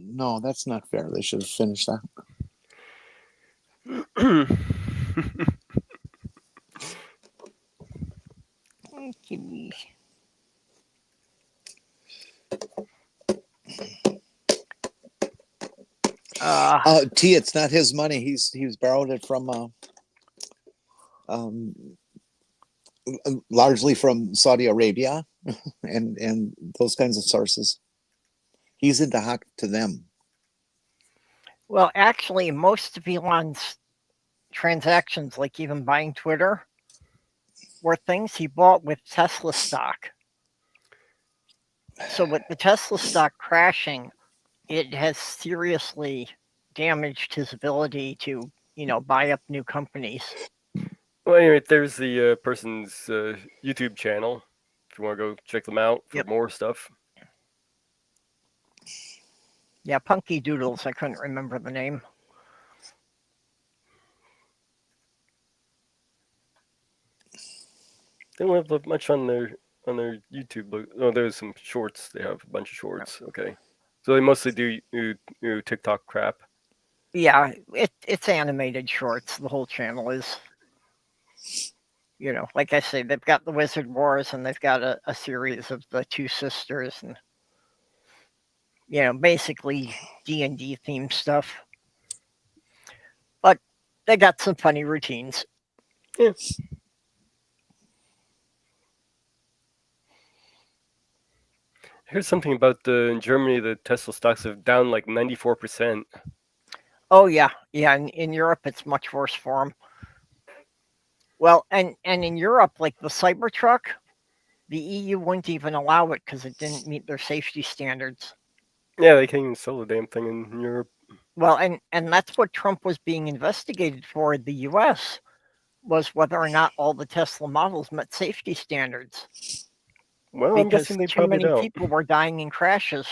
not fair. They should have finished that. T, it's not his money. He's borrowed it from largely from Saudi Arabia and those kinds of sources. He's into hock to them. Well, actually, most of Elon's transactions, like even buying Twitter, were things he bought with Tesla stock. So with the Tesla stock crashing, it has seriously damaged his ability to, buy up new companies. Well, anyway, there's the person's YouTube channel. If you want to go check them out for more stuff. Yeah, Punky Doodles. I couldn't remember the name. They don't have much on their YouTube. Oh, there's some shorts. They have a bunch of shorts. Okay, so they mostly do TikTok crap. Yeah, it's animated shorts. The whole channel is. Like I say, they've got the Wizard Wars, and they've got a series of the Two Sisters, and basically D&D themed stuff. But they got some funny routines. Yeah. Here's something about in Germany, the Tesla stocks are down like 94%. Oh yeah. In Europe, it's much worse for them. Well, and in Europe, like the Cybertruck, the EU wouldn't even allow it because it didn't meet their safety standards. Yeah, they can't even sell the damn thing in Europe. Well, and that's what Trump was being investigated for in the U.S. was whether or not all the Tesla models met safety standards. Well, because I'm guessing they too probably many don't. people were dying in crashes.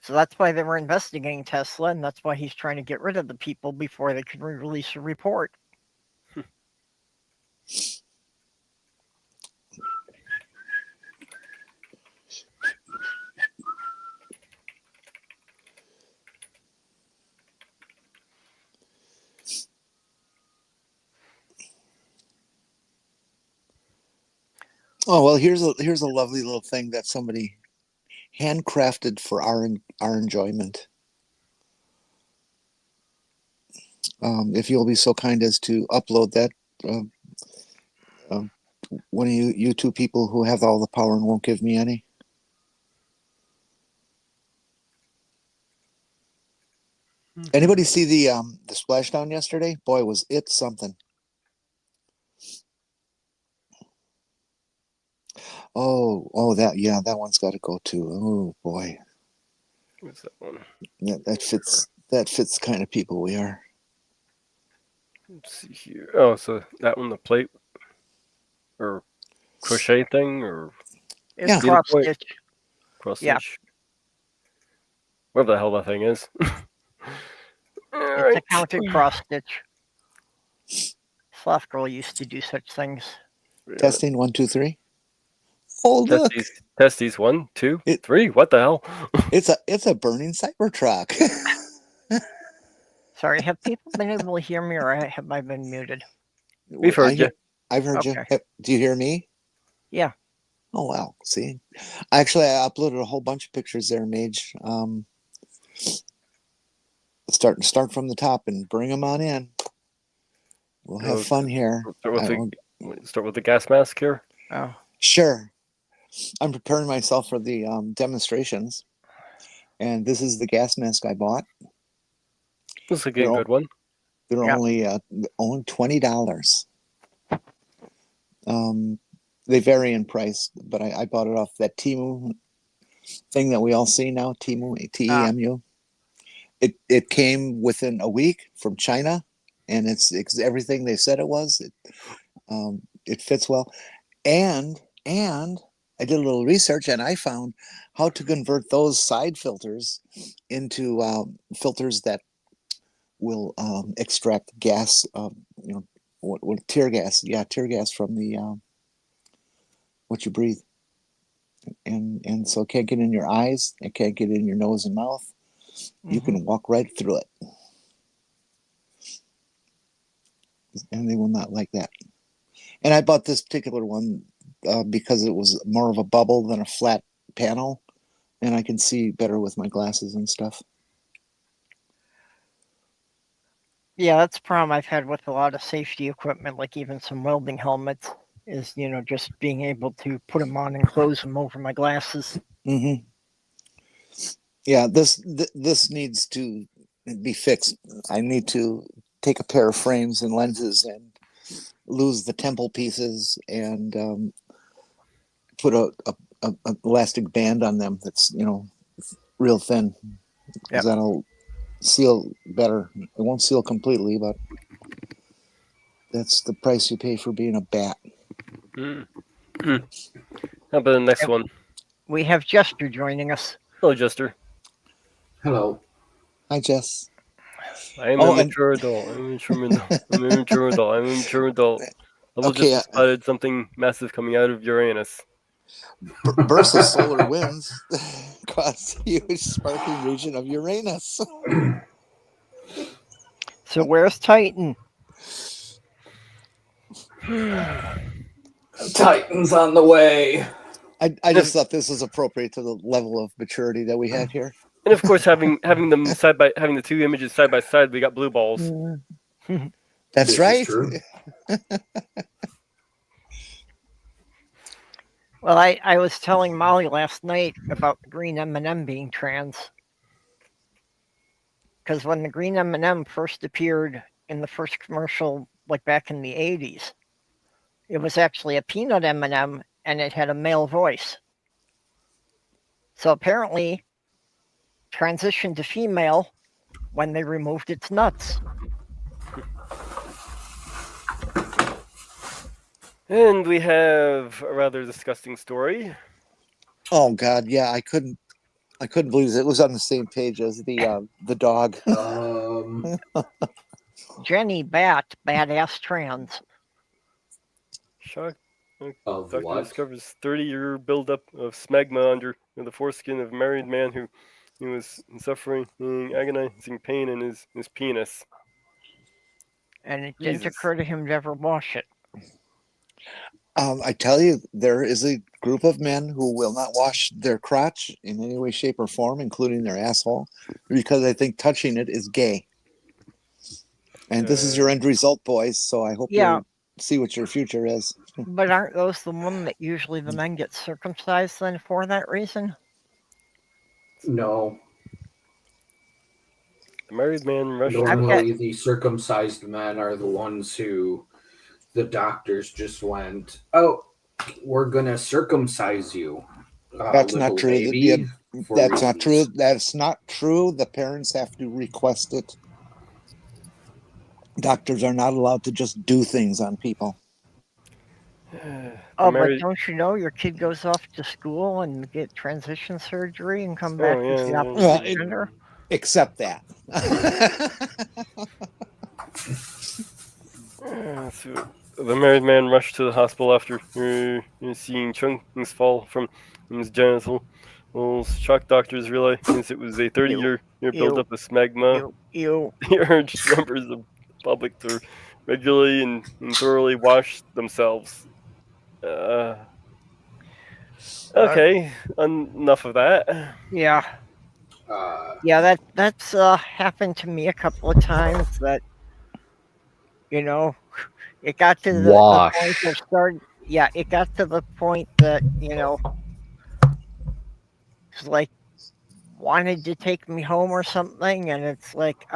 So that's why they were investigating Tesla, and that's why he's trying to get rid of the people before they could release a report. Oh well, here's a lovely little thing that somebody handcrafted for our enjoyment. If you'll be so kind as to upload that, one of you two people who have all the power and won't give me any. Anybody see the splashdown yesterday? Boy, was it something. Oh, that one's got to go too. Oh boy, what's that one? Yeah, that fits the kind of people we are. Let's see here. Oh, so that one, the plate or crochet thing, or it's cross stitch. Cross stitch. Whatever the hell that thing is. It's a counted cross stitch. Slothgirl used to do such things. Testing 1, 2, 3. Oh, look. Testes 1, 2, 3. What the hell? It's a burning Cybertruck. Sorry, have people been able to hear me, or have I been muted? We've heard you. I've heard you. Do you hear me? Yeah. Oh wow. See, actually, I uploaded a whole bunch of pictures there, Mage. Start from the top and bring them on in. We'll have fun here. Start with the gas mask here. Oh, sure. I'm preparing myself for the demonstrations, and this is the gas mask I bought. Looks like a good one. They're only $20. They vary in price, but I bought it off that Temu thing that we all see now. Temu, Temu. It came within a week from China, and it's everything they said it was. It fits well, and I did a little research, and I found how to convert those side filters into filters that will extract gas. What tear gas? Yeah, tear gas from the what you breathe, and so it can't get in your eyes. It can't get in your nose and mouth. You can walk right through it, and they will not like that. And I bought this particular one because it was more of a bubble than a flat panel, and I can see better with my glasses and stuff. Yeah, that's a problem I've had with a lot of safety equipment, like even some welding helmets, is, just being able to put them on and close them over my glasses. Mm-hmm. Yeah, this needs to be fixed. I need to take a pair of frames and lenses and lose the temple pieces and put a elastic band on them that's real thin. Because that'll seal better. It won't seal completely, but that's the price you pay for being a bat. How about the next one? We have Jester joining us. Hello, Jester. Hello. Hi, Jess. I'm a mature adult. I'm a mature adult. I will just spotted something massive coming out of Uranus. Bursts of solar winds across the huge sparking region of Uranus. So where's Titan? Titan's on the way. I just thought this was appropriate to the level of maturity that we had here. And of course, having having the two images side by side, we got blue balls. That's right. Well, I was telling Molly last night about the green M&M being trans. Because when the green M&M first appeared in the first commercial, like back in the 80s, it was actually a peanut M&M, and it had a male voice. So apparently, transitioned to female when they removed its nuts. And we have a rather disgusting story. Oh God, yeah, I couldn't believe it was on the same page as the dog. Jenny Bat, badass trans. Shock. Doctor discovers 30-year buildup of smegma under the foreskin of a married man who was suffering agonizing pain in his penis. And it didn't occur to him to ever wash it. I tell you, there is a group of men who will not wash their crotch in any way, shape, or form, including their asshole, because they think touching it is gay. And this is your end result, boys. So I hope you see what your future is. But aren't those the one that usually the men get circumcised then for that reason? No. The married man rushed. Normally, the circumcised men are the ones who the doctors just went, "Oh, we're gonna circumcise you." That's not true. That's not true. That's not true. The parents have to request it. Doctors are not allowed to just do things on people. Oh, but don't you know your kid goes off to school and get transition surgery and come back with the opposite gender? Except that. So the married man rushed to the hospital after seeing chunks fall from his genitals. Shocked doctors realized it was a 30-year buildup of smegma. He urged members of the public to regularly and thoroughly wash themselves. Okay, enough of that. Yeah. Yeah, that's happened to me a couple of times. That it got to the point of start. Yeah, it got to the point that like wanted to take me home or something, and it's like,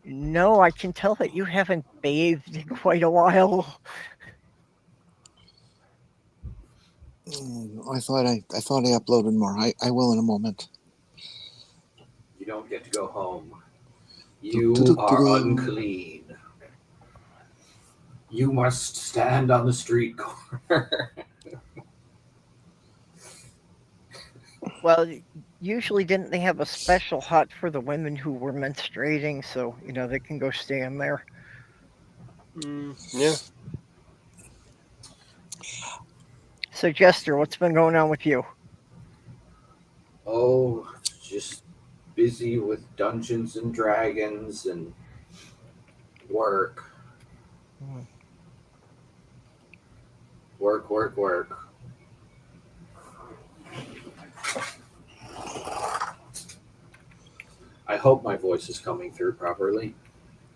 no, I can tell that you haven't bathed in quite a while. I thought I uploaded more. I will in a moment. You don't get to go home. You are unclean. You must stand on the street corner. Well, usually didn't they have a special hut for the women who were menstruating, so they can go stay in there. Yeah. So Jester, what's been going on with you? Oh, just busy with Dungeons and Dragons and work. Work. I hope my voice is coming through properly.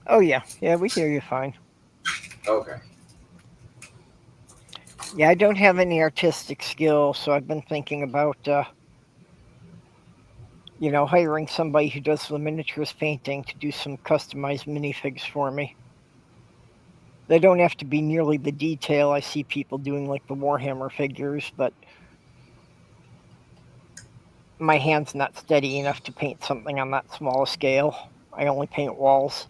Oh yeah, we hear you fine. Okay. Yeah, I don't have any artistic skill, so I've been thinking about, hiring somebody who does the miniatures painting to do some customized minifigs for me. They don't have to be nearly the detail I see people doing, like the Warhammer figures, but my hand's not steady enough to paint something on that small a scale. I only paint walls.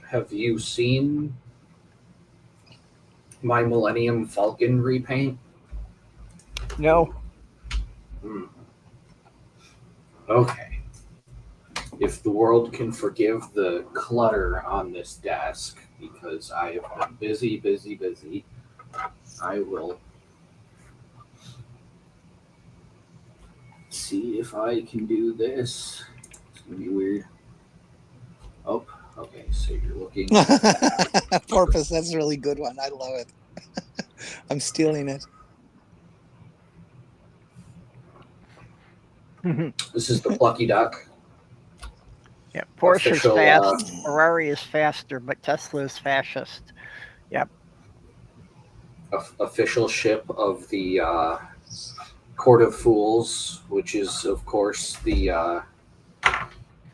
Have you seen my Millennium Falcon repaint? No. Okay. If the world can forgive the clutter on this desk, because I have been busy, I will see if I can do this. It's going to be weird. Oh, okay, so you're looking... Porpoise, that's a really good one. I love it. I'm stealing it. This is the Plucky Duck. Yeah, Porsche's fast. Ferrari is faster, but Tesla is fascist. Yep. Official ship of the Court of Fools, which is, of course, the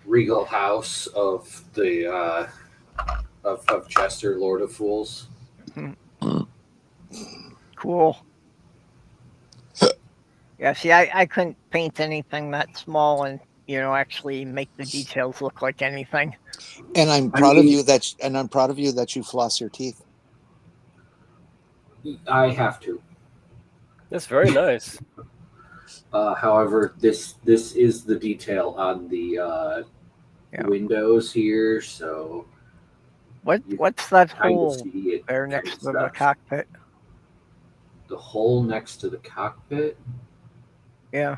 regal house of the of Chester, Lord of Fools. Cool. Yeah, see, I couldn't paint anything that small and actually make the details look like anything. And I'm proud of you that you floss your teeth. I have to. That's very nice. However, this is the detail on the windows here. So, what's that hole there next to the cockpit? The hole next to the cockpit? Yeah.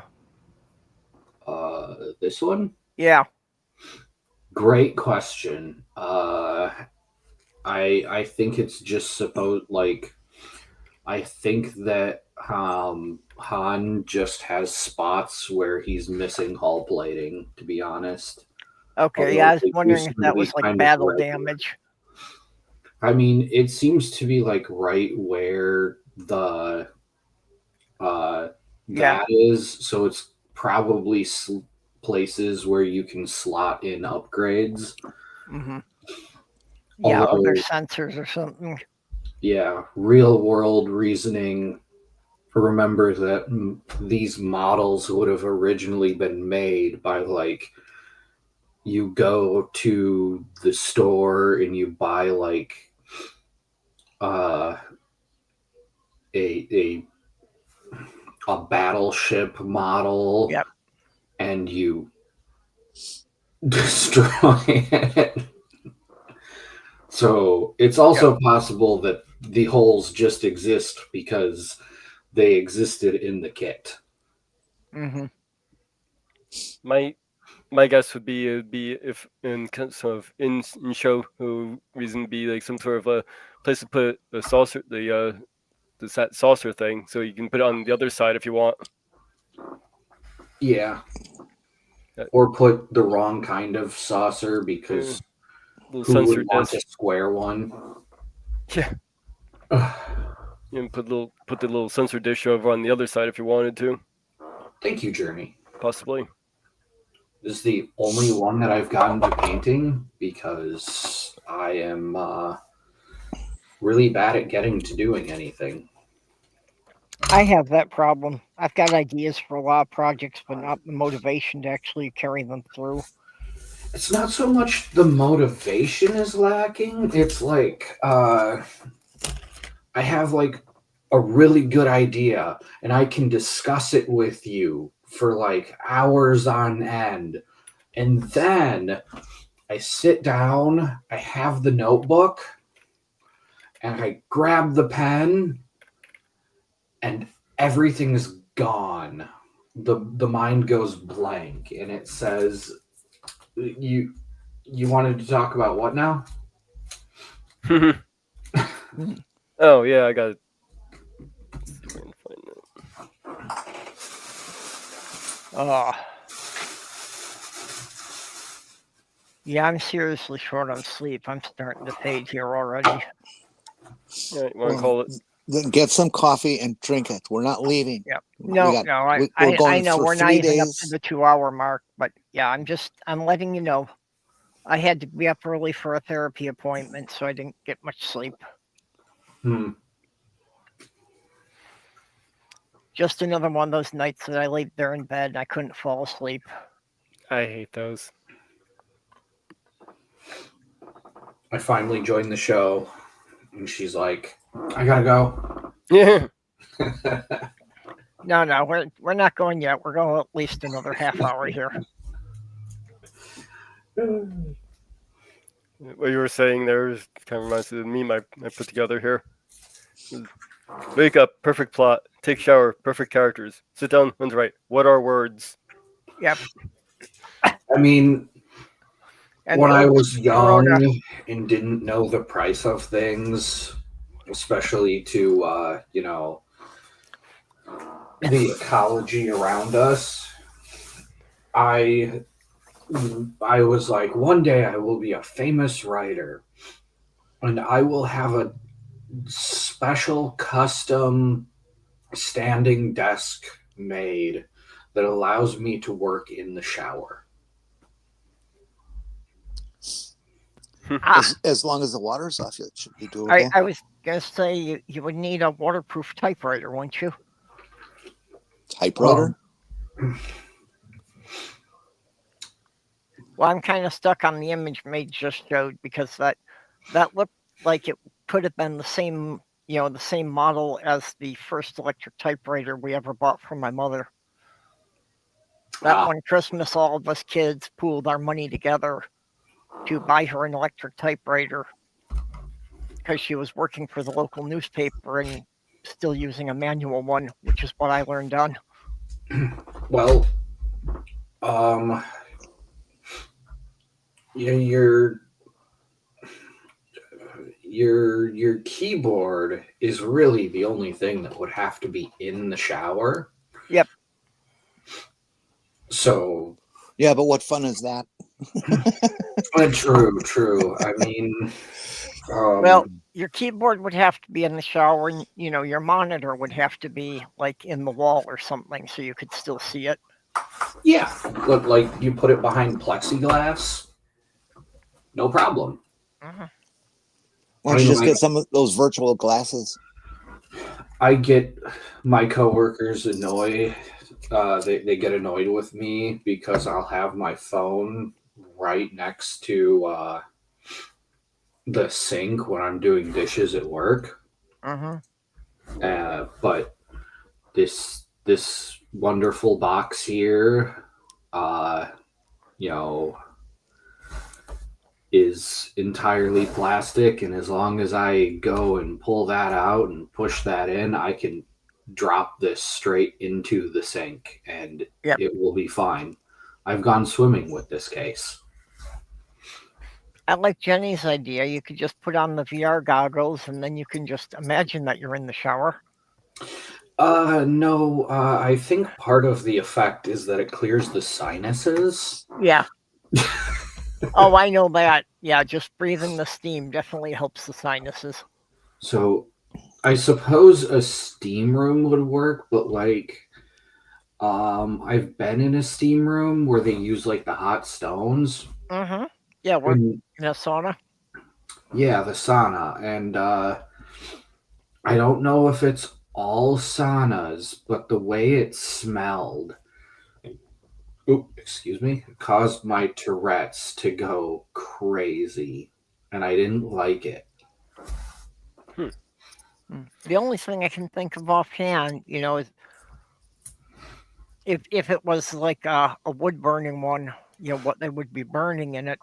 This one? Yeah. Great question. I think it's just I think that Han just has spots where he's missing hull plating, to be honest. Okay, I was wondering if that was like battle damage. I mean, it seems to be like right where the that is, so it's probably places where you can slot in upgrades. Mm-hmm. Yeah, other sensors or something. Yeah, real world reasoning. Remember that these models would have originally been made by you go to the store and you buy a battleship model. Yep. And you destroy it. So it's also possible that the holes just exist because they existed in the kit. Mm-hmm. My guess would be it'd be if in sort of in show reason be like some sort of a place to put the saucer, the saucer thing, so you can put it on the other side if you want. Yeah. Or put the wrong kind of saucer because who would want a square one? Yeah. You can put the little sensor dish over on the other side if you wanted to. Thank you, Jeremy. Possibly. This is the only one that I've gotten to painting because I am really bad at getting to doing anything. I have that problem. I've got ideas for a lot of projects, but not the motivation to actually carry them through. It's not so much the motivation is lacking. It's like I have like a really good idea and I can discuss it with you for like hours on end. And then I sit down, I have the notebook, and I grab the pen and everything is gone. The mind goes blank and it says, you wanted to talk about what now? Oh yeah, I got it. Yeah, I'm seriously short on sleep. I'm starting to fade here already. Yeah, you want to call it? Then get some coffee and drink it. We're not leaving. Yep. No, I know we're not even up to the 2-hour mark, but yeah, I'm letting you know. I had to be up early for a therapy appointment, so I didn't get much sleep. Just another one of those nights that I laid there in bed and I couldn't fall asleep. I hate those. I finally joined the show, and she's like, I gotta go. Yeah. No, we're not going yet. We're going at least another half hour here. What you were saying there kind of reminds me of the meme I put together here. Wake up, perfect plot. Take shower, perfect characters. Sit down and write. What are words? Yep. I mean, and when I was young and didn't know the price of things, especially to, the ecology around us, I was like, one day I will be a famous writer and I will have a special custom standing desk made that allows me to work in the shower. As long as the water's off, it should be doable. I was going to say you would need a waterproof typewriter, wouldn't you? Typewriter? Well, I'm kind of stuck on the image May just showed because that looked like it could have been the same model as the first electric typewriter we ever bought from my mother. That one Christmas, all of us kids pooled our money together to buy her an electric typewriter because she was working for the local newspaper and still using a manual one, which is what I learned on. Well, your keyboard is really the only thing that would have to be in the shower. Yep. So. Yeah, but what fun is that? True. I mean, well, your keyboard would have to be in the shower, and your monitor would have to be like in the wall or something, so you could still see it. Yeah, look, like you put it behind plexiglass, no problem. Uh-huh. Why don't you just get some of those virtual glasses? I get my coworkers annoyed. They get annoyed with me because I'll have my phone right next to the sink when I'm doing dishes at work. Uh-huh. But this wonderful box here, is entirely plastic, and as long as I go and pull that out and push that in, I can drop this straight into the sink and It will be fine. I've gone swimming with this case. I like Jenny's idea. You could just put on the VR goggles and then you can just imagine that you're in the shower. No, I think part of the effect is that it clears the sinuses. Yeah. Oh, I know that. Yeah, just breathing the steam definitely helps the sinuses. So I suppose a steam room would work, but like, I've been in a steam room where they use like the hot stones. Mm-hmm. Yeah, we're in a sauna. Yeah, the sauna, and I don't know if it's all saunas, but the way it smelled, excuse me, caused my Tourette's to go crazy, and I didn't like it. The only thing I can think of offhand, is if it was like a wood burning one, what they would be burning in it.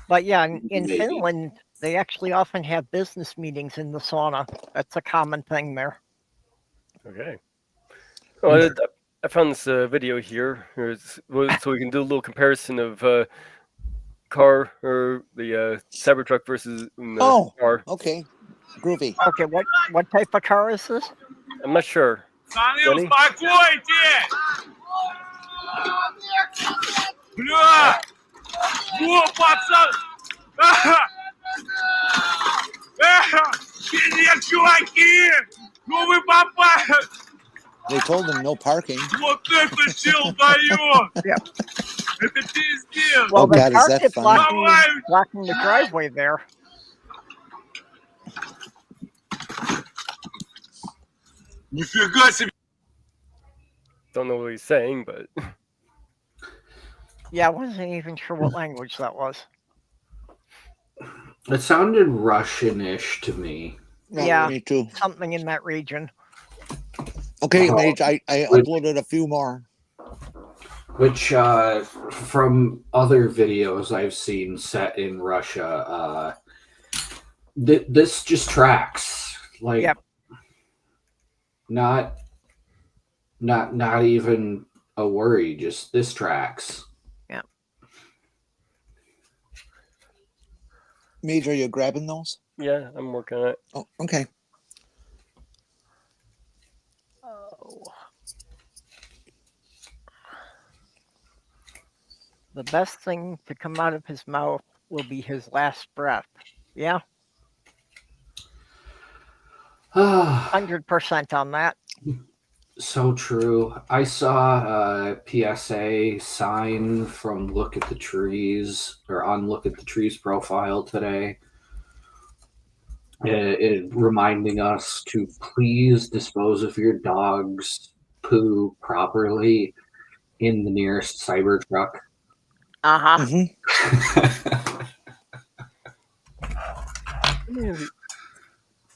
But yeah, in Finland, they actually often have business meetings in the sauna. That's a common thing there. Okay. Well, I found this video here, so we can do a little comparison of car or the Cybertruck versus the car. Okay, groovy. Okay, what type of car is this? I'm not sure. Jenny? They told him no parking. Well, Oh, the God, is car that kept funny? blocking the driveway there. Don't know what he's saying, but Yeah, I wasn't even sure what language that was. It sounded Russian-ish to me. Yeah, me too. Something in that region. Okay, Mage, I uploaded a few more. Which, from other videos I've seen set in Russia, this just tracks. Like, Yep. not even a worry. Just this tracks. Yeah. Mage, are you grabbing those? yeah, I'm working on it. Oh, okay. The best thing to come out of his mouth will be his last breath. Yeah, 100% on that. So true. I saw a PSA sign from Look at the Trees, or on Look at the Trees profile today, it reminding us to please dispose of your dog's poo properly in the nearest Cybertruck. Uh-huh. Mm-hmm.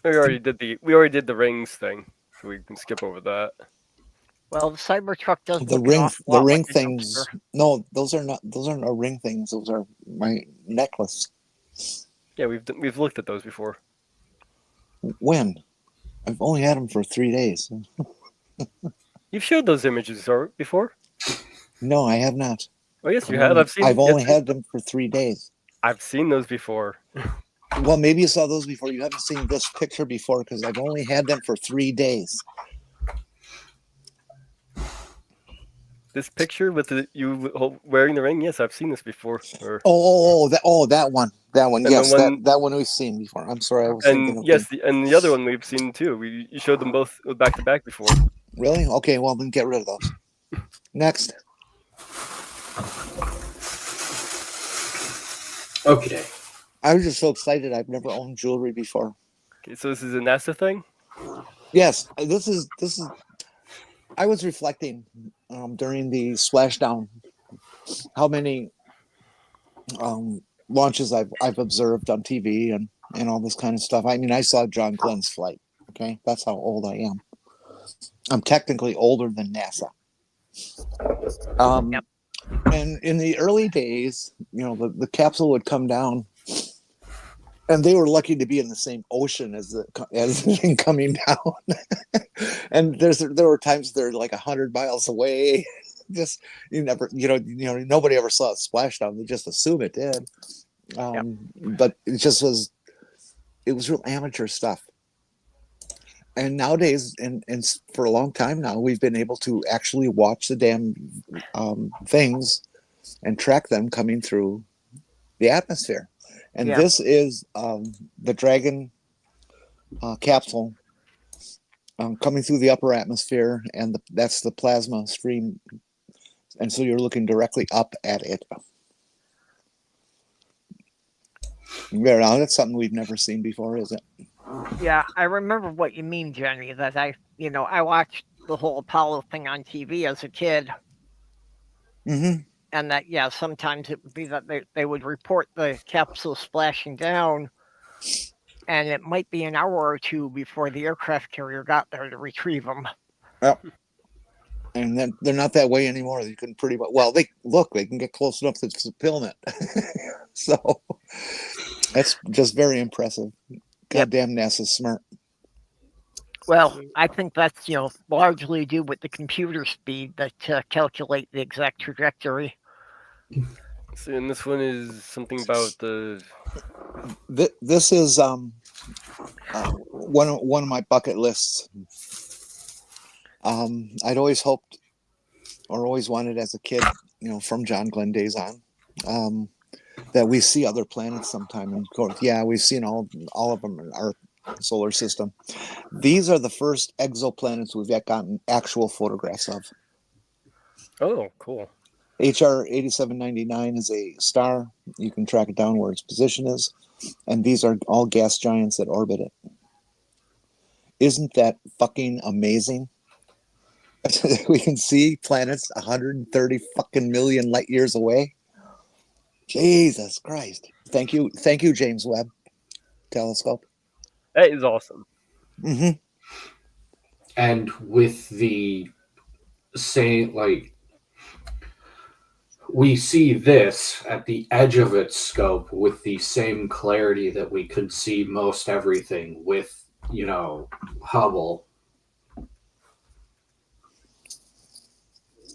We already did the rings thing, so we can skip over that. Well, the Cybertruck does The look an ring, awful the lot ring like a things. dumpster. No, those are not ring things. Those are my necklace. Yeah, we've looked at those before. When? I've only had them for 3 days. You've showed those images before. No, I have not. Oh yes, you have. I've only had them for 3 days. I've seen those before. Well, maybe you saw those before. You haven't seen this picture before because I've only had them for 3 days. This picture with you wearing the ring, yes, I've seen this before. That one. And Yes, the one- that one we've seen before. I'm sorry, I was thinking And of yes, and the other one we've seen too. You showed them both back to back before. Really? Okay, well then get rid of those. Next. Okay. I was just so excited. I've never owned jewelry before. Okay, so this is a NASA thing. Yes, this is. I was reflecting during the splashdown how many launches I've observed on TV and all this kind of stuff. I mean, I saw John Glenn's flight. Okay, that's how old I am. I'm technically older than NASA. Yep. And in the early days, the capsule would come down, and they were lucky to be in the same ocean as the thing coming down. And there were times they're like 100 miles away. Just nobody ever saw a splashdown. They just assume it did. But it was real amateur stuff. And nowadays, and for a long time now, we've been able to actually watch the damn things and track them coming through the atmosphere. And this is the Dragon capsule coming through the upper atmosphere, and that's the plasma stream. And so you're looking directly up at it. Now, that's something we've never seen before, is it? Yeah, I remember what you mean, Jenny, that I watched the whole Apollo thing on TV as a kid. Mm-hmm. And that, yeah, sometimes it would be that they would report the capsule splashing down, and it might be an hour or two before the aircraft carrier got there to retrieve them. Yep. And then they're not that way anymore. You can pretty well, they can get close enough to film it. So that's just very impressive. Goddamn, NASA's smart. Well, I think that's, largely due with the computer speed that calculate the exact trajectory. So, and this one is something about the. This is one of my bucket lists. I'd always hoped, or always wanted as a kid, from John Glenn days on, that we see other planets sometime. And of course, yeah, we've seen all of them in our solar system. These are the first exoplanets we've gotten actual photographs of. Oh, cool. HR 8799 is a star. You can track it down where its position is. And these are all gas giants that orbit it. Isn't that fucking amazing? We can see planets 130 fucking million light years away. Jesus Christ. Thank you, James Webb Telescope. That is awesome. Mm-hmm. And with the same, we see this at the edge of its scope with the same clarity that we could see most everything with, Hubble.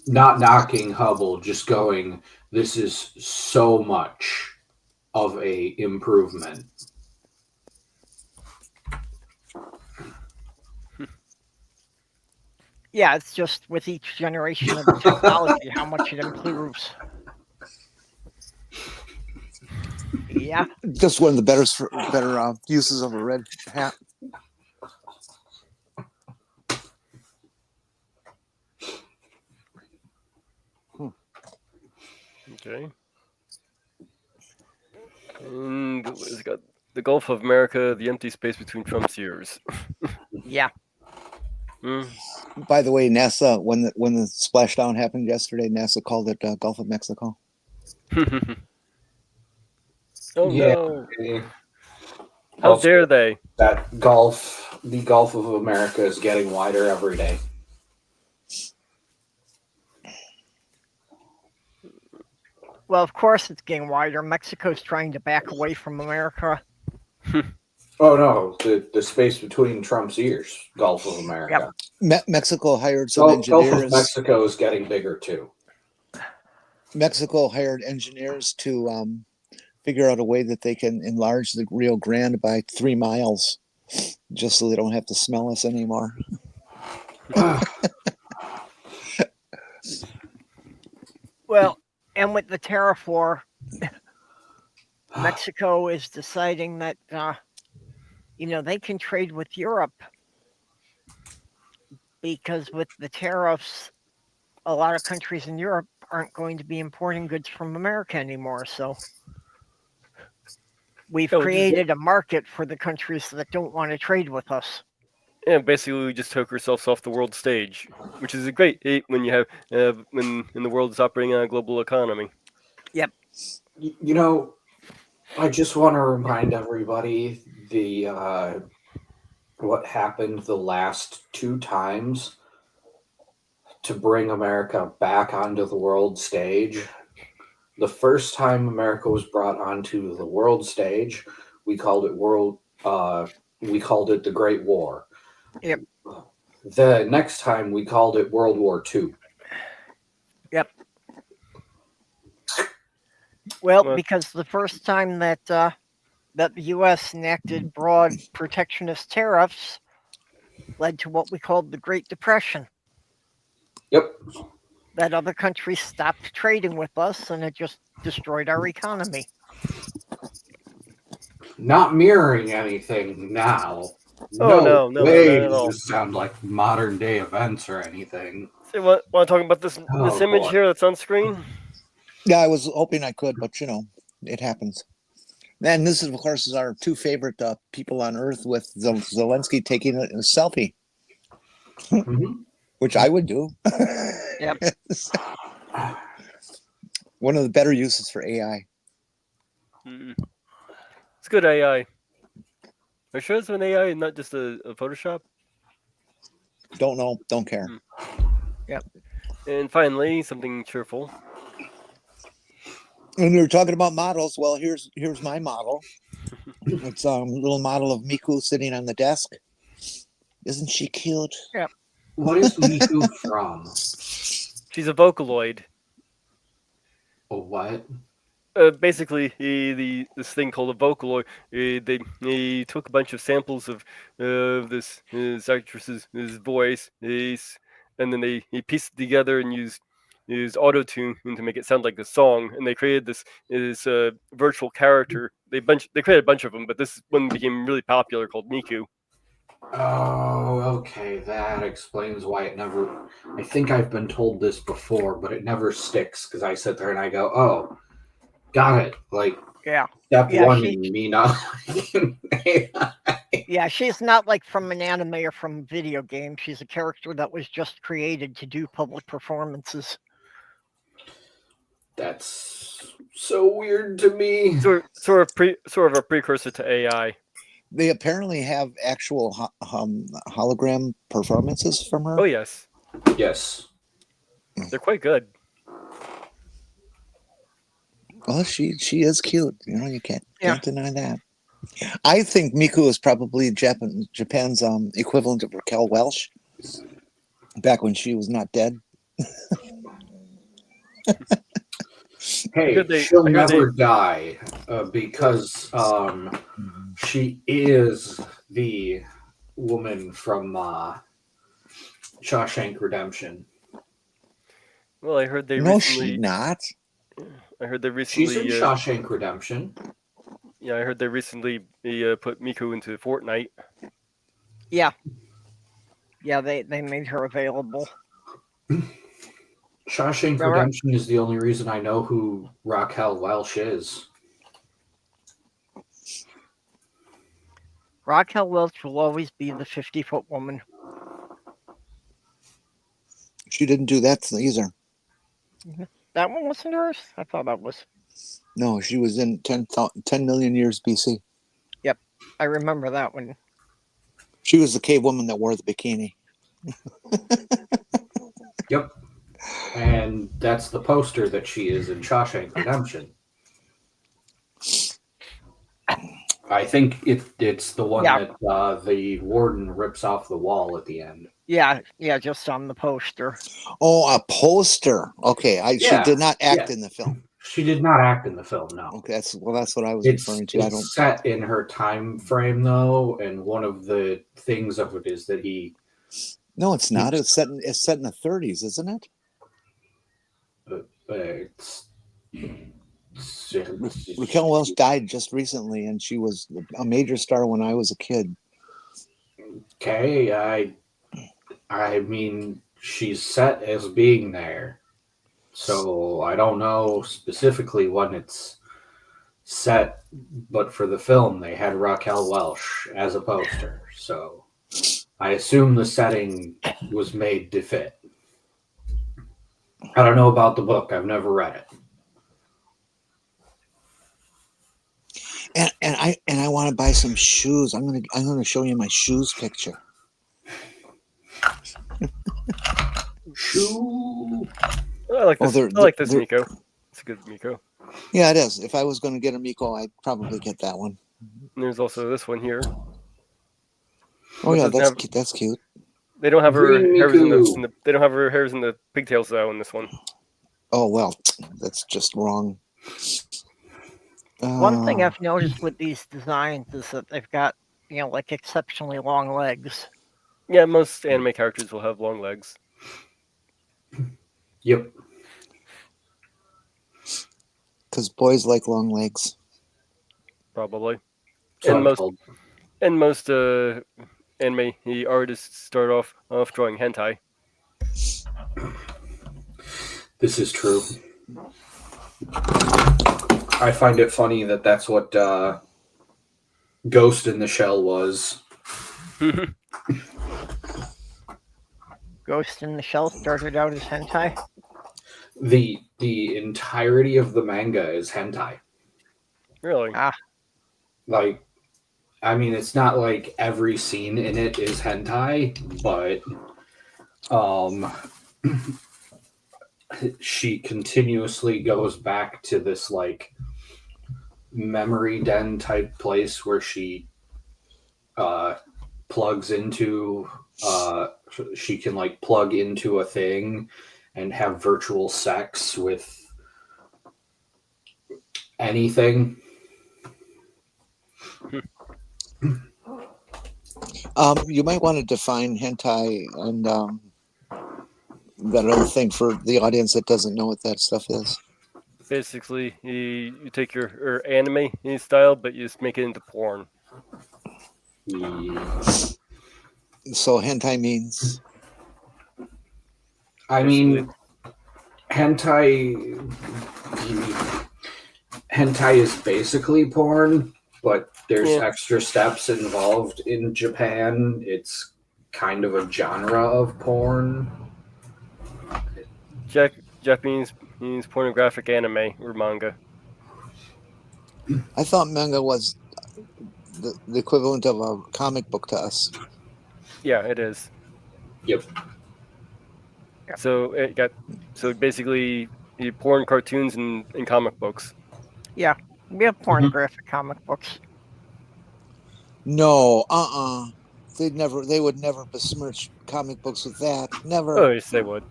Not knocking Hubble, just going, this is so much of a improvement. Yeah, it's just with each generation of the technology, how much it improves. Yeah. Just one of the better uses of a red hat. Okay. And it's got the Gulf of America, the empty space between Trump's ears. Yeah. By the way, NASA, when the splashdown happened yesterday, NASA called it Gulf of Mexico. Oh yeah. No! How dare they? That the Gulf of America is getting wider every day. Well, of course it's getting wider. Mexico's trying to back away from America. Oh no, the space between Trump's ears, Gulf of America. Yep. Mexico hired some engineers. Gulf of Mexico is getting bigger too. Mexico hired engineers to figure out a way that they can enlarge the Rio Grande by 3 miles, just so they don't have to smell us anymore. Well, and with the tariff war, Mexico is deciding that, they can trade with Europe, because with the tariffs, a lot of countries in Europe aren't going to be importing goods from America anymore. So we've created a market for the countries that don't want to trade with us. Yeah, basically we just took ourselves off the world stage, which is a great when you have when the world is operating on a global economy. Yep. I just want to remind everybody what happened the last 2 times to bring America back onto the world stage. The first time America was brought onto the world stage, we called it the Great War. Yep. The next time we called it World War II. Yep. Well, because the first time that the U.S. enacted broad protectionist tariffs led to what we called the Great Depression. Yep. That other countries stopped trading with us, and it just destroyed our economy. Not mirroring anything now, Oh, no, not at all. These sound like modern day events or anything. So want to talk about this image boy. here that's on screen? Yeah, I was hoping I could, but it happens. And this is, of course, our two favorite people on Earth, with Zelensky taking a selfie, which I would do. Yep. One of the better uses for AI. It's good AI. Are you sure it's an AI and not just a Photoshop? Don't know. Don't care. Yep. And finally, something cheerful. When we were talking about models, well, here's my model. It's a little model of Miku sitting on the desk. Isn't she cute? Yep. What is Miku from? She's a Vocaloid. A what? Basically, this thing called a Vocaloid. They took a bunch of samples of this actress's voice, and then they pieced it together and used auto-tune to make it sound like a song. And they created this virtual character. They created a bunch of them, but this one became really popular, called Miku. Oh, okay. That explains why it never... I think I've been told this before, but it never sticks, because I sit there and I go, oh, got it. Like, Yeah. step Yeah, one, she- me not... Yeah, she's not like from an anime or from a video game. She's a character that was just created to do public performances. That's so weird to me. Sort of a precursor to AI. They apparently have actual hologram performances from her. Oh yes, yes, they're quite good. Well, she is cute. You can't deny that. I think Miku is probably Japan's equivalent of Raquel Welch, back when she was not dead. Hey, she'll never die because she is the woman from Shawshank Redemption. Well, I heard they No, recently... she's not. I heard they recently... She's in Shawshank Redemption. Yeah, I heard they recently put Miku into Fortnite. Yeah. Yeah, they made her available. Shawshank Redemption is the only reason I know who Raquel Welch is. Raquel Welch will always be the 50-foot woman. She didn't do that either. That one wasn't hers? I thought that was. No, she was in 10 million years BC. Yep, I remember that one. She was the cave woman that wore the bikini. Yep. And that's the poster that she is in Shawshank Redemption. I think it's the one that the warden rips off the wall at the end. Yeah, just on the poster. Oh, a poster. Okay, she did not act in the film. She did not act in the film, no. Okay, that's what I was referring to. It's set in her time frame, though, and one of the things of it is that he... No, it's not. It's set in the 30s, isn't it? Raquel Welch died just recently, and she was a major star when I was a kid. Okay, I mean, she's set as being there. So I don't know specifically when it's set, but for the film, they had Raquel Welch as a poster. So I assume the setting was made to fit. I don't know about the book. I've never read And it. I want to buy some shoes. I'm gonna show you my shoes picture. Shoe. I like this. I like this Miko. It's a good Miko. Yeah, it is. If I was going to get a Miko, I'd probably get that one. And there's also this one here. Oh yeah, that's cute. They don't have her hairs they don't have her hairs in the pigtails though in this one. Oh well, that's just wrong. One thing I've noticed with these designs is that they've got like exceptionally long legs. Yeah, most anime characters will have long legs. Yep. Because boys like long legs. Probably. So And And most anime the artists start off drawing hentai. This is true. I find it funny that that's what Ghost in the Shell was. Ghost in the Shell started out as hentai. The entirety of the manga is hentai. Really? Like, I mean, it's not like every scene in it is hentai, but she continuously goes back to this like memory den type place where she plugs into she can like plug into a thing and have virtual sex with anything. You might want to define hentai and that other thing for the audience that doesn't know what that stuff is. Basically, you take your anime style, but you just make it into porn. So hentai means? I mean, hentai is basically porn, but there's extra steps involved in Japan. It's kind of a genre of porn. Japanese means pornographic anime or manga. I thought manga was the equivalent of a comic book to us. Yeah, it is. Yep. So basically porn cartoons and comic books. Yeah, we have pornographic comic books. No, they would never besmirch comic books with that. Never. Oh, yes, they would.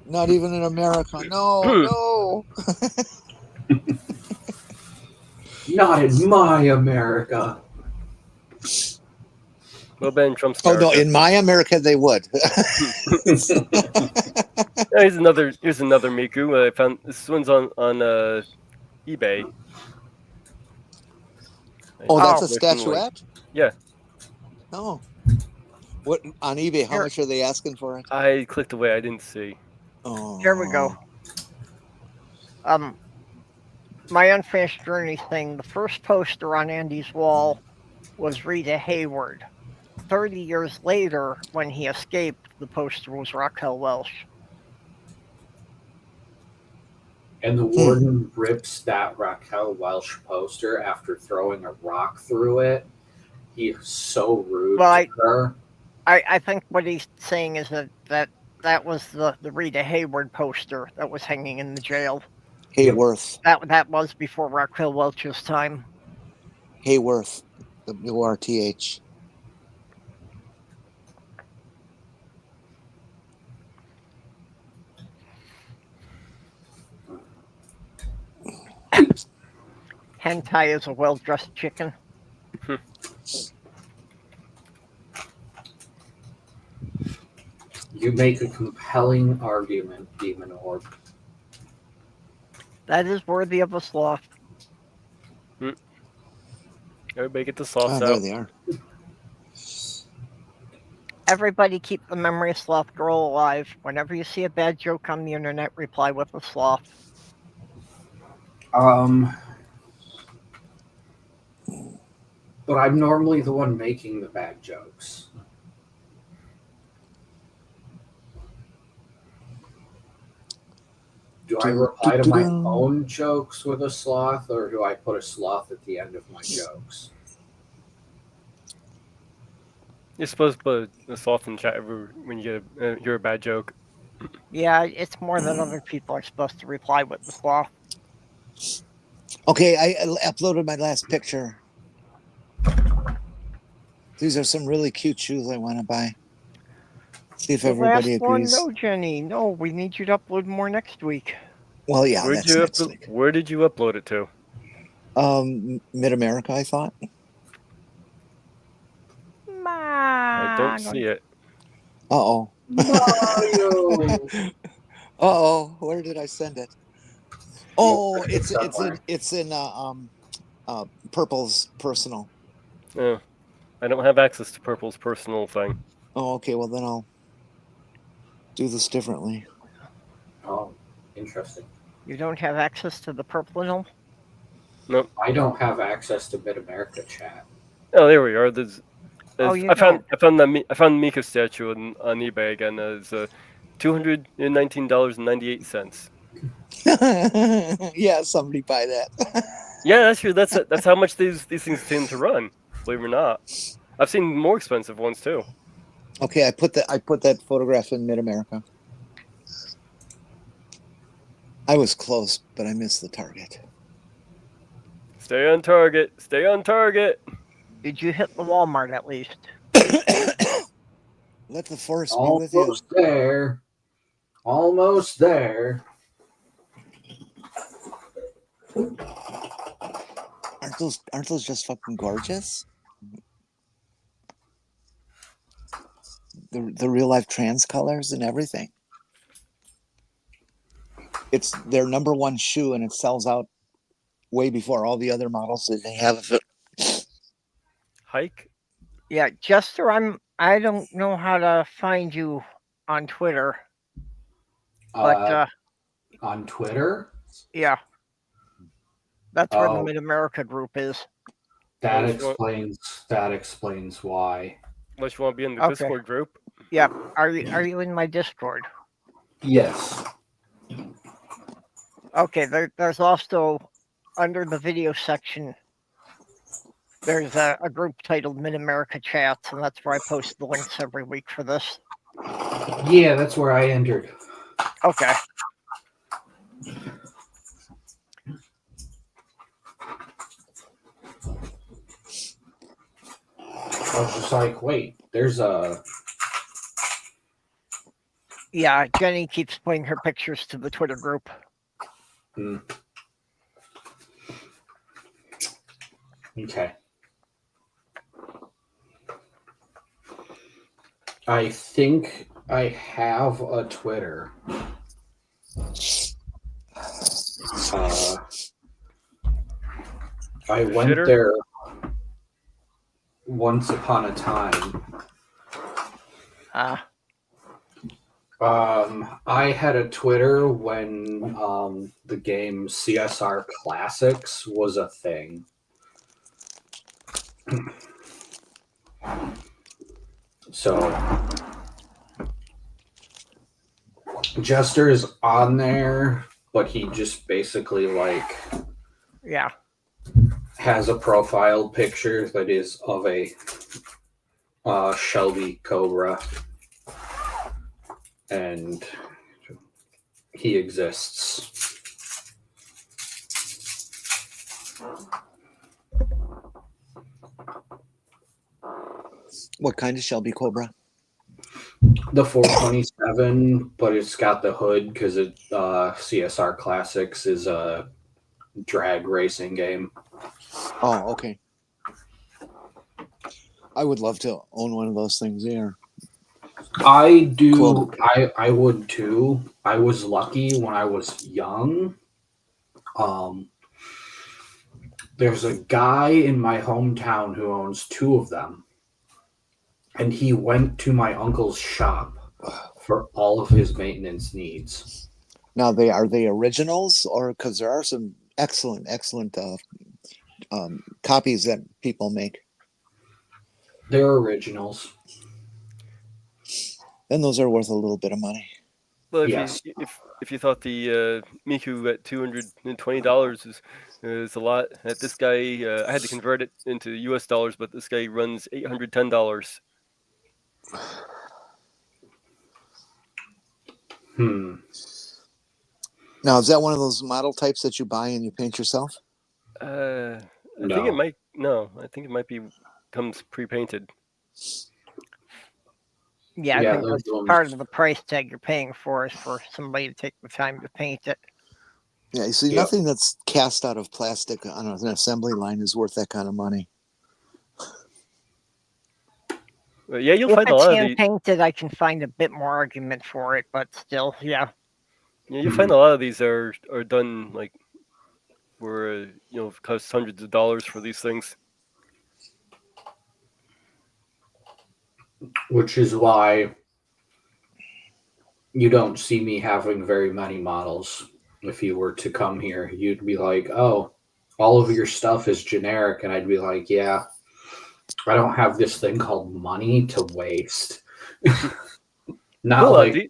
Not even in America. No. Not in my America. Well, Ben Trump's America. Oh no, in my America they would. Here's another Miku. I found this one's on eBay. Oh, that's a statuette? Yeah. Oh. What on eBay? How much are they asking for it? I clicked away. I didn't see. Oh. Here we go. My Unfinished Journey thing. The first poster on Andy's wall was Rita Hayward. 30 years later, when he escaped, the poster was Raquel Welch. And the warden rips that Raquel Welch poster after throwing a rock through it. He's so rude to her. I think what he's saying is that was the Rita Hayward poster that was hanging in the jail. Hayworth. That was before Raquel Welch's time. Hayworth. WRTH. Hentai is a well-dressed chicken. You make a compelling argument, Demon Orb. That is worthy of a sloth. Everybody get the sloths out. There they are. Everybody keep the memory of Sloth Girl alive. Whenever you see a bad joke on the internet, reply with a sloth. But I'm normally the one making the bad jokes. Do I reply to my own jokes with a sloth, or do I put a sloth at the end of my jokes? You're supposed to put a sloth in chat when you get hear a bad joke. Yeah, it's more that other people are supposed to reply with the sloth. Okay, I uploaded my last picture. These are some really cute shoes I want to buy. See if everybody agrees. No, Jenny. No, we need you to upload more next week. Well, yeah, that's next week. Where did you upload it to? MidAmerica, I thought. I don't see it. Uh-oh. Mario! Uh-oh, where did I send it? Oh, it's in Purple's personal. Oh, I don't have access to Purple's personal thing. Oh, okay. Well, then I'll do this differently. Oh, interesting. You don't have access to the Purple? Nope. I don't have access to MidAmerica chat. Oh, there we are. There's you I found the Mika statue on eBay again. It's $219.98. Yeah, somebody buy that. Yeah, that's true. That's how much these things tend to run. Believe it or not, I've seen more expensive ones too. Okay, I put that photograph in MidAmerica. I was close, but I missed the target. Stay on target. Stay on target. Did you hit the Walmart at least? Let the force be with you. Almost there. Almost there. Aren't those just fucking gorgeous? The real life trans colors and everything. It's their number one shoe, and it sells out way before all the other models that they have. Hike? Yeah, Jester, I don't know how to find you on Twitter. But on Twitter? Yeah. That's where the MidAmerica group is. That explains why. Unless you want to be in the Discord group. Yeah. Are you in my Discord? Yes. Okay, there's also under the video section, there's a group titled MidAmerica Chats, and that's where I post the links every week for this. Yeah, that's where I entered. Okay. I was just like, wait, there's a... Yeah, Jenny keeps putting her pictures to the Twitter group. Okay. I think I have a Twitter. I went there once upon a time. I had a Twitter when the game CSR Classics was a thing. So Jester is on there, but he just basically has a profile picture that is of a Shelby Cobra, and he exists. What kind of Shelby Cobra? The 427, but it's got the hood because CSR Classics is a drag racing game. Oh, okay. I would love to own one of those things here. I do. Cool. I would too. I was lucky when I was young. There's a guy in my hometown who owns two of them. And he went to my uncle's shop for all of his maintenance needs. Now, are they originals, or because there are some excellent copies that people make? They're originals. Then those are worth a little bit of money. Well, yes. If you thought the Miku at $220 is a lot, at this guy I had to convert it into US dollars, but this guy runs $810. Now, is that one of those model types that you buy and you paint yourself? I think it might. No, I think it might be comes pre-painted. Yeah, I think that's part of the price tag you're paying for is for somebody to take the time to paint it. Yeah, you see, nothing that's cast out of plastic on an assembly line is worth that kind of money. Yeah, you'll find a lot of these. If it's hand-painted, I can find a bit more argument for it, but still, yeah. Yeah, you'll find a lot of these are done like where it costs hundreds of dollars for these things. Which is why you don't see me having very many models. If you were to come here, you'd be like, oh, all of your stuff is generic. And I'd be like, yeah, I don't have this thing called money to waste. Not Cool, like...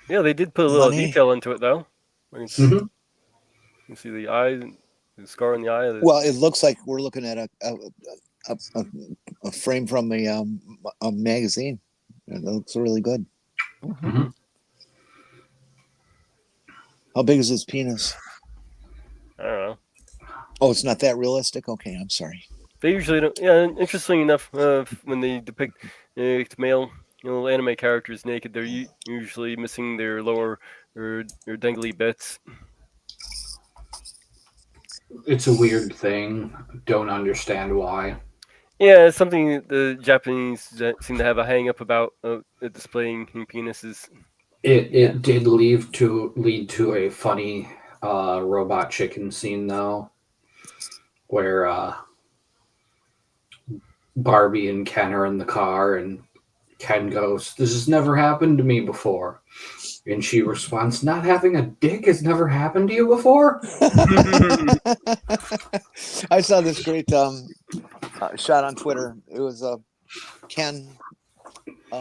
yeah, they did put a little detail into it, though. You can see the eye, the scar on the eye. Well, it looks like we're looking at a frame from a magazine. It looks really good. Mm-hmm. How big is his penis? I don't know. Oh, it's not that realistic? Okay, I'm sorry. They usually don't. Yeah, interestingly enough, when they depict male, anime characters naked, they're usually missing their lower or dangly bits. It's a weird thing. Don't understand why. Yeah, it's something the Japanese seem to have a hang up about displaying penises. It did lead to a funny robot chicken scene, though, where Barbie and Ken are in the car, and Ken goes, "This has never happened to me before." And she responds, "Not having a dick has never happened to you before?" I saw this great shot on Twitter. It was Ken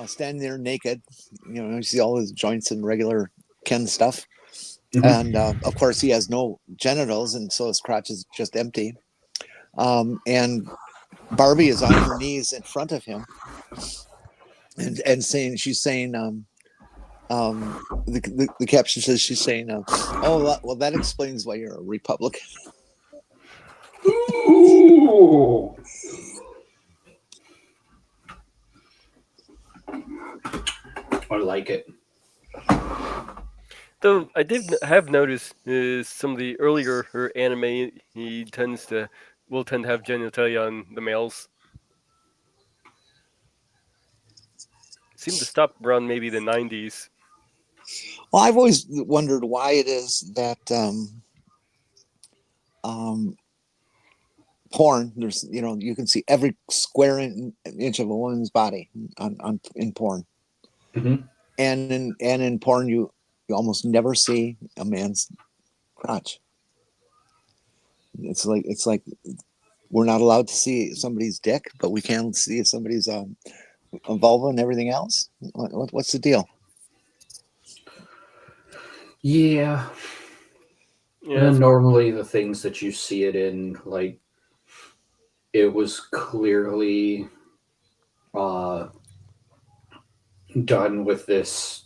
standing there naked. You see all his joints and regular Ken stuff. Mm-hmm. And of course, he has no genitals, and so his crotch is just empty. And Barbie is on her knees in front of him, and she's saying, the caption says she's saying, "Oh, well, that explains why you're a Republican." Ooh. I like it. Though I did have noticed some of the earlier anime, he will tend to have genitalia on the males. Seemed to stop around maybe the 90s. Well, I've always wondered why it is that porn, there's you can see every square inch of a woman's body in porn. Mm-hmm. And in porn you almost never see a man's crotch. It's like we're not allowed to see somebody's dick, but we can see somebody's vulva and everything else. What's the deal? Yeah. And normally the things that you see it in, like, it was clearly done with this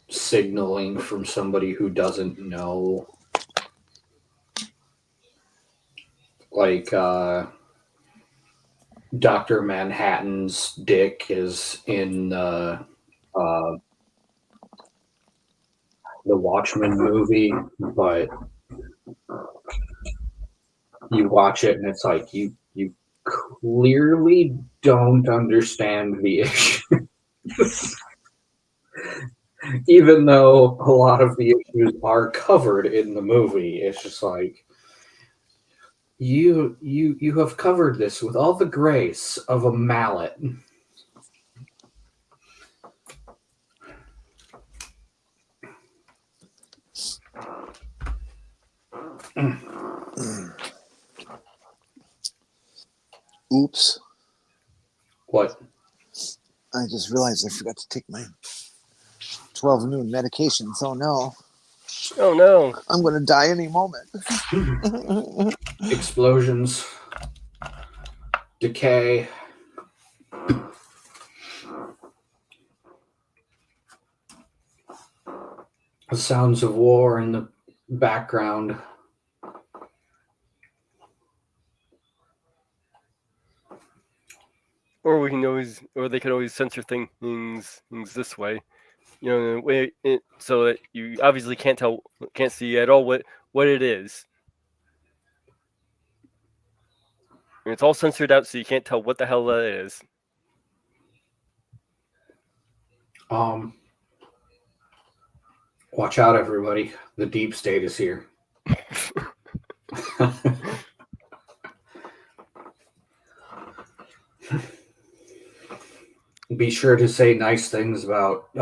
signaling from somebody who doesn't know. Like, Dr. Manhattan's dick is in the Watchmen movie, but you watch it and it's like you clearly don't understand the issue. Even though a lot of the issues are covered in the movie, it's just like you have covered this with all the grace of a mallet. Oops. What? I just realized I forgot to take my 12 noon medications. Oh no. Oh no. I'm going to die any moment. Explosions. Decay. The sounds of war in the background. Or they can always censor things this way, so that you obviously can't see at all what it is. And it's all censored out, so you can't tell what the hell that is. Watch out, everybody! The deep state is here. be sure to say nice things about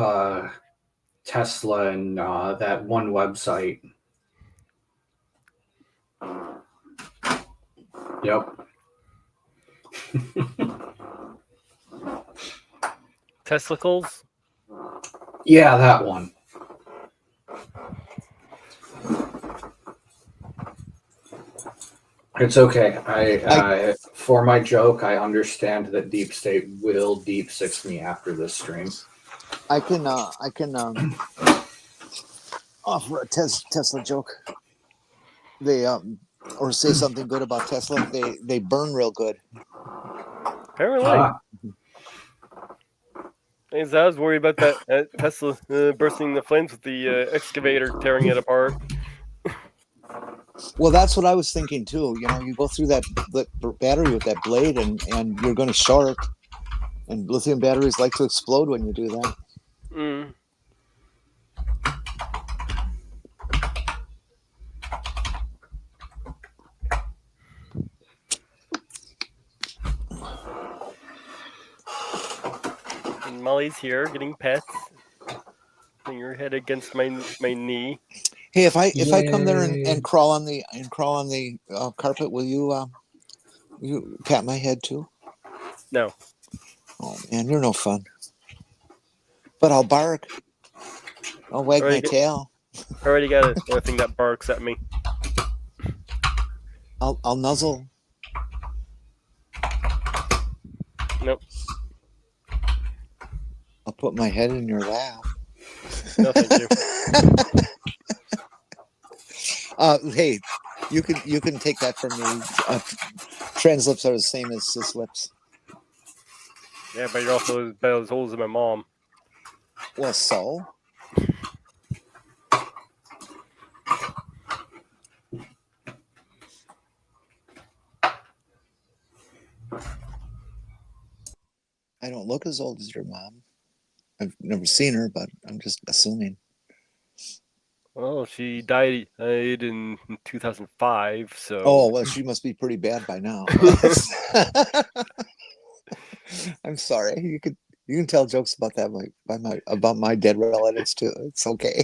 Tesla and that one website. Yep. Testicles? Yeah, that one. It's okay. I for my joke, I understand that Deep State will deep six me after this stream. I can offer a Tesla joke. They or say something good about Tesla. They burn real good. Apparently. I was worried about that Tesla bursting the flames with the excavator tearing it apart. Well, that's what I was thinking too. You know, you go through that battery with that blade, and you're going to short. And lithium batteries like to explode when you do that. Mm. And Molly's here getting pets. Putting her head against my knee. Hey, if I come there and crawl on the carpet, will you pat my head too? No. Oh man, you're no fun. But I'll bark. I'll wag my tail. I already got a thing that barks at me. I'll nuzzle. Nope. I'll put my head in your lap. No, thank you. Hey, you can take that from me. Trans lips are the same as cis lips. Yeah, but you're also about as old as my mom. Well, so? I don't look as old as your mom. I've never seen her, but I'm just assuming. Well, she died in 2005, so... Oh, well, she must be pretty bad by now. I'm sorry. You can tell jokes about that about my dead relatives too. It's okay.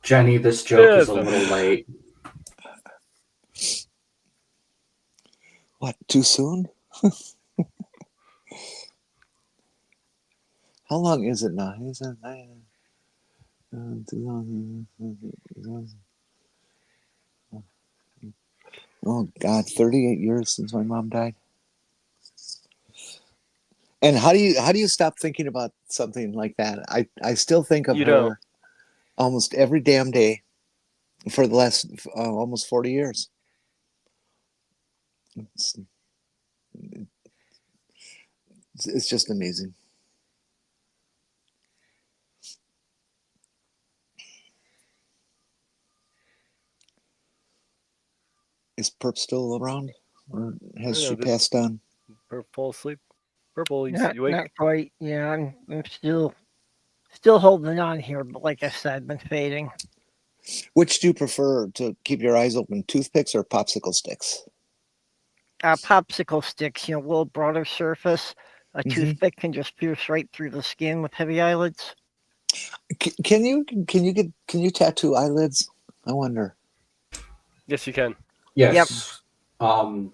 Jenny, this joke is a little late. What, too soon? How long is it now? Is it oh God, 38 years since my mom died. And how do you stop thinking about something like that? I still think of her almost every damn day for the last almost 40 years. It's just amazing. Is Perp still around, or has she passed on? Perp fall asleep. Purple, you wake? Not quite. Yeah, I'm still holding on here, but like I said, I've been fading. Which do you prefer to keep your eyes open, toothpicks or popsicle sticks? Popsicle sticks, a little broader surface. A toothpick can just pierce right through the skin with heavy eyelids. Can you tattoo eyelids? I wonder. Yes, you can. Yes. Yep.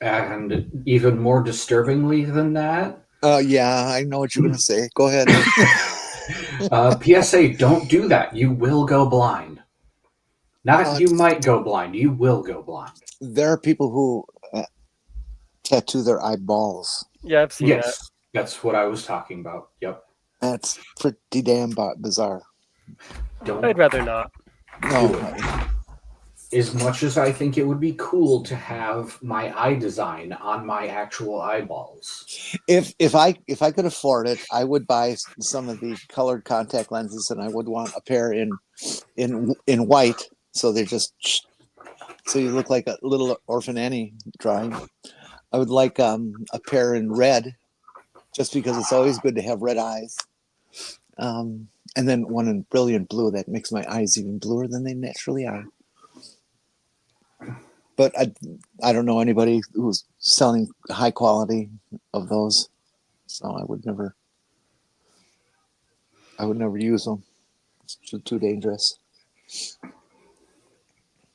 And even more disturbingly than that. Yeah, I know what you're going to say. Go ahead. PSA, don't do that. You will go blind. Not you might go blind. You will go blind. There are people who tattoo their eyeballs. Yeah, I've seen that. That's what I was talking about. Yep. That's pretty damn bizarre. I'd rather not. No. As much as I think it would be cool to have my eye design on my actual eyeballs. If I could afford it, I would buy some of the colored contact lenses, and I would want a pair in white, so they're just so you look like a little Orphan Annie drawing. I would like a pair in red, just because it's always good to have red eyes. And then one in brilliant blue that makes my eyes even bluer than they naturally are. But I don't know anybody who's selling high quality of those. so I would never use them. It's too dangerous.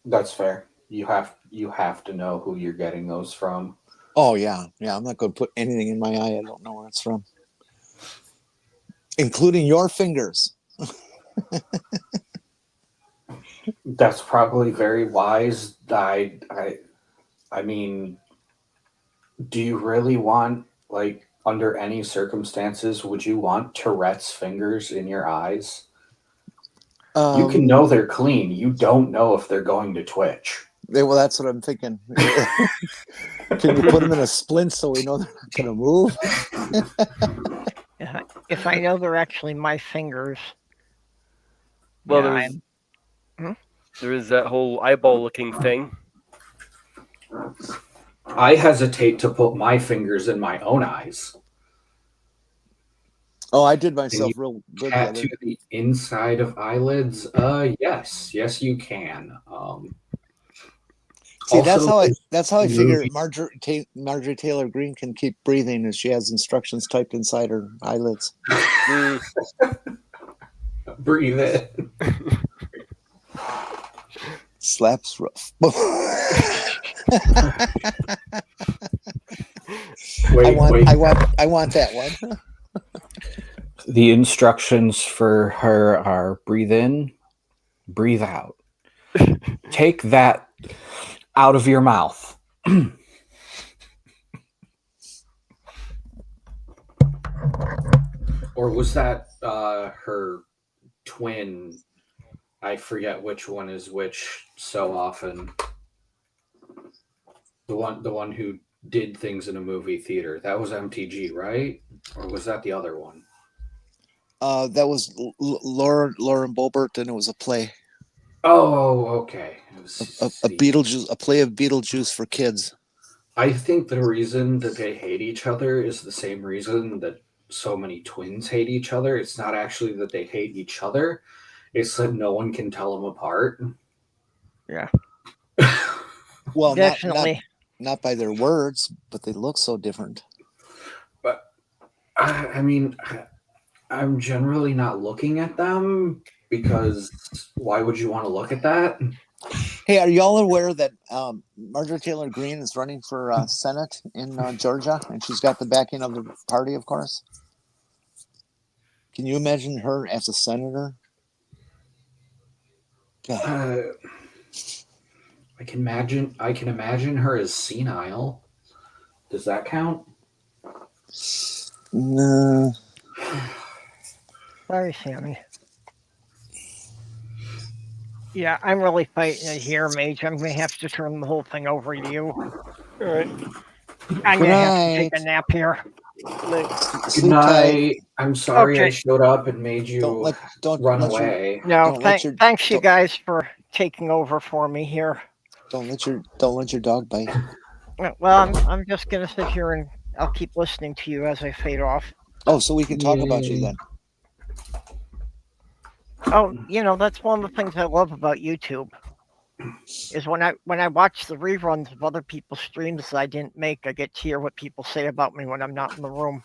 That's fair. You have to know who you're getting those from. Oh yeah. I'm not going to put anything in my eye I don't know where it's from, including your fingers. That's probably very wise. I mean, do you really want, like, under any circumstances, would you want Tourette's fingers in your eyes? You can know they're clean. You don't know if they're going to twitch. Well, that's what I'm thinking. Can you put them in a splint so we know they're not going to move? If I know they're actually my fingers. Well, there is that whole eyeball-looking thing. I hesitate to put my fingers in my own eyes. Oh, I did myself real good. Tattoo the inside of eyelids? Yes, you can. See, that's how I figure Marjorie Taylor Greene can keep breathing, as she has instructions typed inside her eyelids. Breathe in. Slaps rough. I want that one. The instructions for her are breathe in, breathe out. Take that out of your mouth. Or was that her twin? I forget which one is which so often. The one who did things in a movie theater. That was MTG, right? Or was that the other one? That was Lauren Boebert, and it was a play. Oh, okay. A play of Beetlejuice for kids. I think the reason that they hate each other is the same reason that so many twins hate each other. It's not actually that they hate each other. It's that no one can tell them apart. Yeah. Well, definitely. Not by their words, but they look so different. But I mean, I'm generally not looking at them because why would you want to look at that? Hey, are y'all aware that Marjorie Taylor Greene is running for Senate in Georgia, and she's got the backing of the party, of course? Can you imagine her as a senator? I can imagine her as senile. Does that count? No. Sorry, Sammy. Yeah, I'm really fighting it here, Mage. I'm going to have to turn the whole thing over to you. All right. I'm going to have to take a nap here. Good night. I'm sorry I showed up and made you run away. No, thanks you guys for taking over for me here. Don't let your dog bite. Well, I'm just going to sit here and I'll keep listening to you as I fade off. Oh, so we can talk about you then. Oh, that's one of the things I love about YouTube. Is when I watch the reruns of other people's streams that I didn't make, I get to hear what people say about me when I'm not in the room.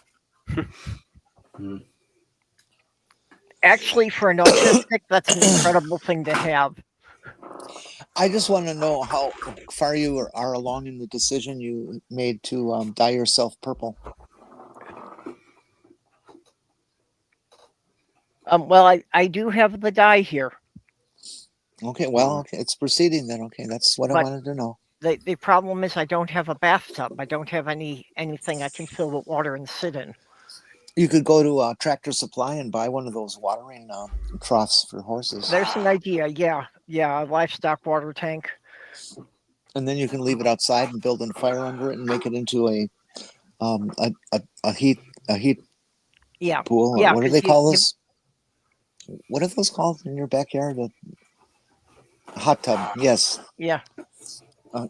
Actually, for an autistic, that's an incredible thing to have. I just want to know how far you are along in the decision you made to dye yourself purple. Well, I do have the dye here. Okay, well, it's proceeding then. Okay, that's what I wanted to know. The problem is I don't have a bathtub. I don't have anything I can fill with water and sit in. You could go to Tractor Supply and buy one of those watering troughs for horses. There's an idea, yeah, a livestock water tank. And then you can leave it outside and build a fire under it and make it into a heat pool. Yeah, what do they call this? What are those called in your backyard? A hot tub. Yes. Yeah. A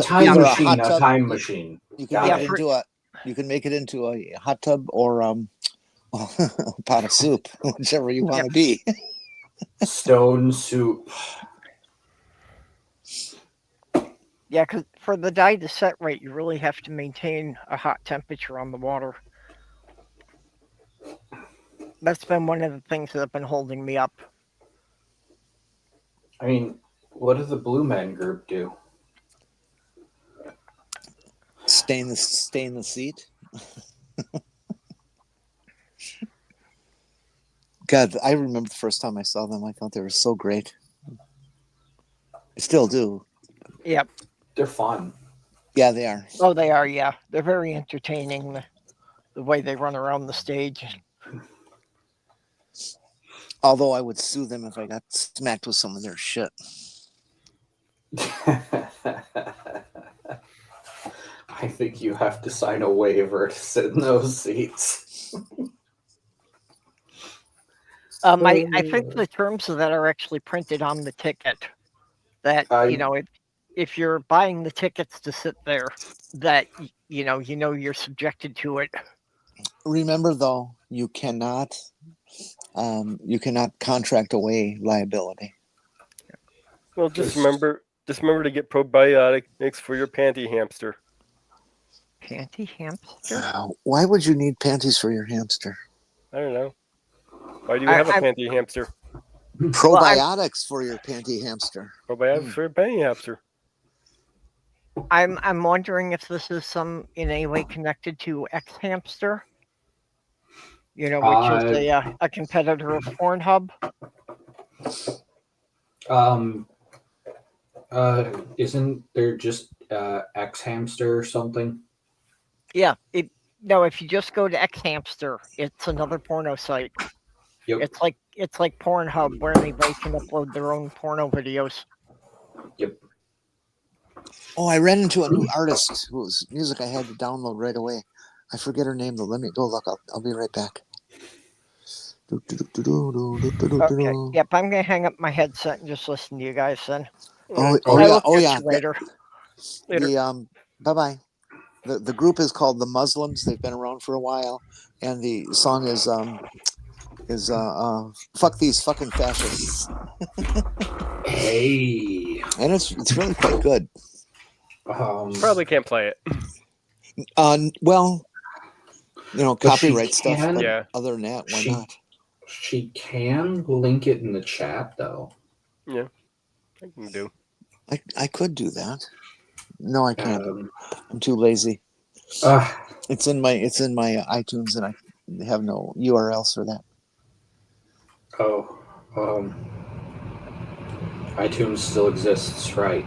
time machine. A time machine. You can make it into you can make it into a hot tub or a pot of soup, whichever you want to be. Stone soup. Yeah, because for the dye to set right, you really have to maintain a hot temperature on the water. That's been one of the things that have been holding me up. I mean, what does the Blue Men group do? Stay in the seat. God, I remember the first time I saw them. I thought they were so great. I still do. Yep. They're fun. Yeah, they are. Oh, they are. Yeah, they're very entertaining. The way they run around the stage. Although I would sue them if I got smacked with some of their shit. I think you have to sign a waiver to sit in those seats. I think the terms of that are actually printed on the ticket. That if you're buying the tickets to sit there, that you're subjected to it. Remember, though, you cannot contract away liability. Well, just remember to get probiotics for your panty hamster. Panty hamster? Why would you need panties for your hamster? I don't know. Why do you have a panty hamster? Probiotics for your panty hamster. Probiotics for your panty hamster. I'm wondering if this is in any way connected to X Hamster. Which is a competitor of Pornhub. Isn't there just X Hamster or something? Yeah. If you just go to X Hamster, it's another porno site. Yep. It's like Pornhub, where anybody can upload their own porno videos. Yep. Oh, I ran into a new artist whose music I had to download right away. I forget her name though. Let me go look. I'll be right back. Okay. Yep. I'm gonna hang up my headset and just listen to you guys then. Oh yeah. Later. Bye bye. The group is called the Muslims. They've been around for a while, and the song is "Fuck These Fucking Fascists." Hey. And it's really quite good. Probably can't play it. Well, copyright stuff. Can, but yeah. Other than that, why not? She can link it in the chat, though. Yeah, I can do. I could do that. No, I can't. I'm too lazy. It's in my iTunes, and I have no URLs for that. Oh, iTunes still exists, right?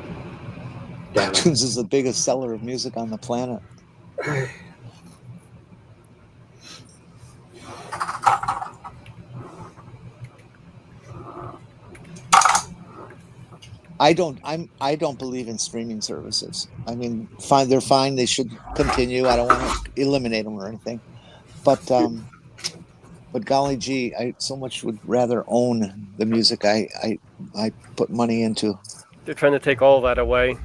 Damn iTunes is the biggest seller of music on the planet. I don't believe in streaming services. I mean, fine, they're fine. They should continue. I don't want to eliminate them or anything, but golly gee, I so much would rather own the music I put money into. They're trying to take all that away.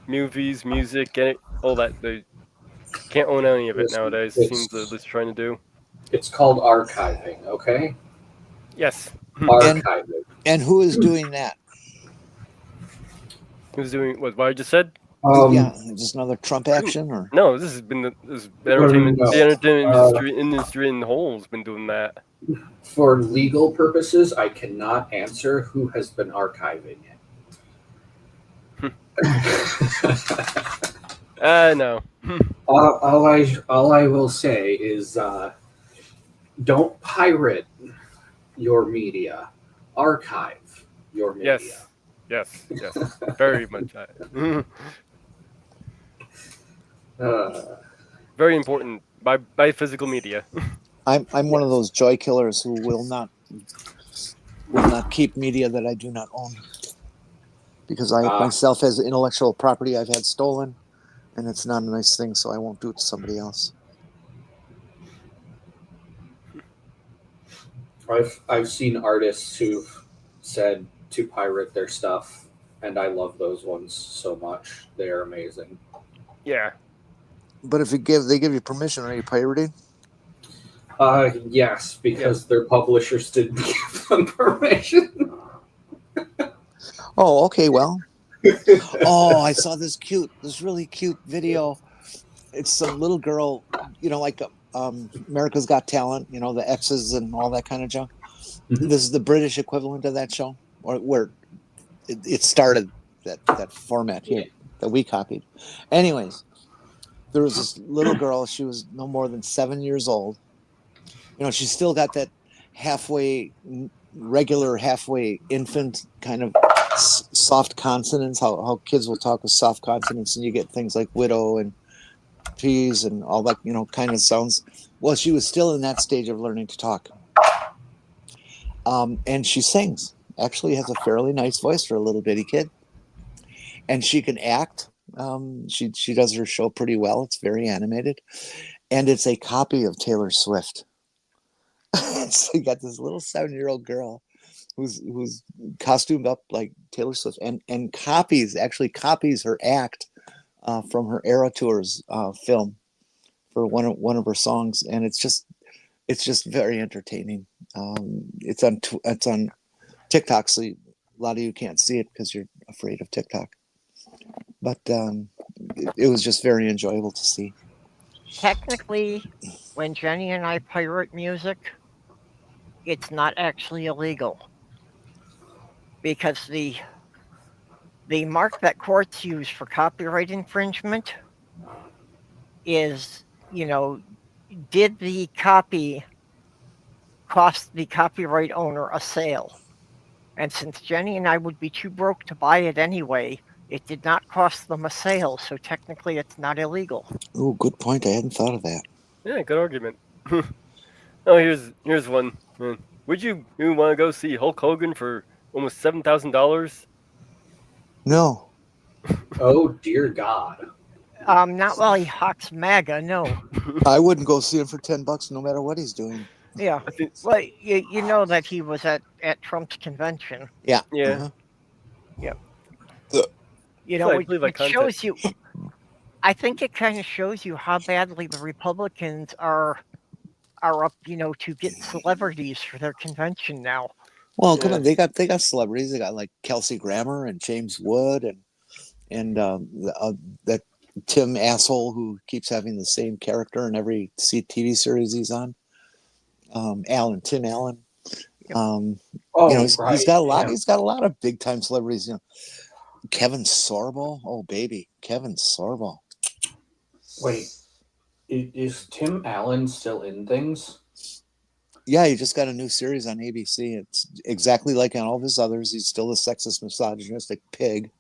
Movies, music, all that. They can't own any of it nowadays. It seems that they're trying to do. It's called archiving, okay? Yes. Archiving. And who is doing that? Who's doing what I just said? Yeah, just another Trump action, or no? This has been the entertainment industry in the whole has been doing that. For legal purposes, I cannot answer who has been archiving it. No. All I will say is, don't pirate your media. Archive your media. Yes, very much. Very important. Buy physical media. I'm one of those joy killers who will not keep media that I do not own, because I myself has intellectual property I've had stolen, and it's not a nice thing. So I won't do it to somebody else. I've seen artists who've said to pirate their stuff, and I love those ones so much. They are amazing. Yeah. But if they give you permission, are you pirating? Yes, because their publishers didn't give them permission. Oh, okay. Well, I saw this really cute video. It's some little girl, like America's Got Talent, you know, the X's and all that kind of junk. This is the British equivalent of that show, or where it started that format here that we copied. Anyways, there was this little girl. She was no more than 7 years old. You know, she's still got that halfway regular, halfway infant kind of soft consonants. How kids will talk with soft consonants, and you get things like widow and peas and all that, you know, kind of sounds. Well, she was still in that stage of learning to talk. And she sings. Actually has a fairly nice voice for a little bitty kid. And she can act. She does her show pretty well. It's very animated. And it's a copy of Taylor Swift. So you got this little 7-year-old girl who's costumed up like Taylor Swift and copies her act from her Era Tours film for one of her songs, and it's just very entertaining. It's on TikTok, so a lot of you can't see it because you're afraid of TikTok. But it was just very enjoyable to see. Technically, when Jenny and I pirate music, it's not actually illegal because the mark that courts use for copyright infringement is, you know, did the copy cost the copyright owner a sale? And since Jenny and I would be too broke to buy it anyway, it did not cost them a sale, so technically it's not illegal. Oh, good point. I hadn't thought of that. Yeah, good argument. Oh, here's one. Would you want to go see Hulk Hogan for almost $7,000? No. Oh dear God. Not while he hawks MAGA, no. I wouldn't go see him for $10 no matter what he's doing. Yeah. Well, you know that he was at Trump's convention. Yeah. Yeah. Uh-huh. Yep. You know, it shows you. I think it kind of shows you how badly the Republicans are up, you know, to get celebrities for their convention now. Well, come on, they got celebrities. They got like Kelsey Grammer and James Wood and that Tim asshole who keeps having the same character in every TV series he's on. Tim Allen. You know, he's got a lot. Yeah. He's got a lot of big time celebrities. You know, Kevin Sorbo. Oh baby, Kevin Sorbo. Wait, is Tim Allen still in things? Yeah, he just got a new series on ABC. It's exactly like on all of his others. He's still a sexist, misogynistic pig.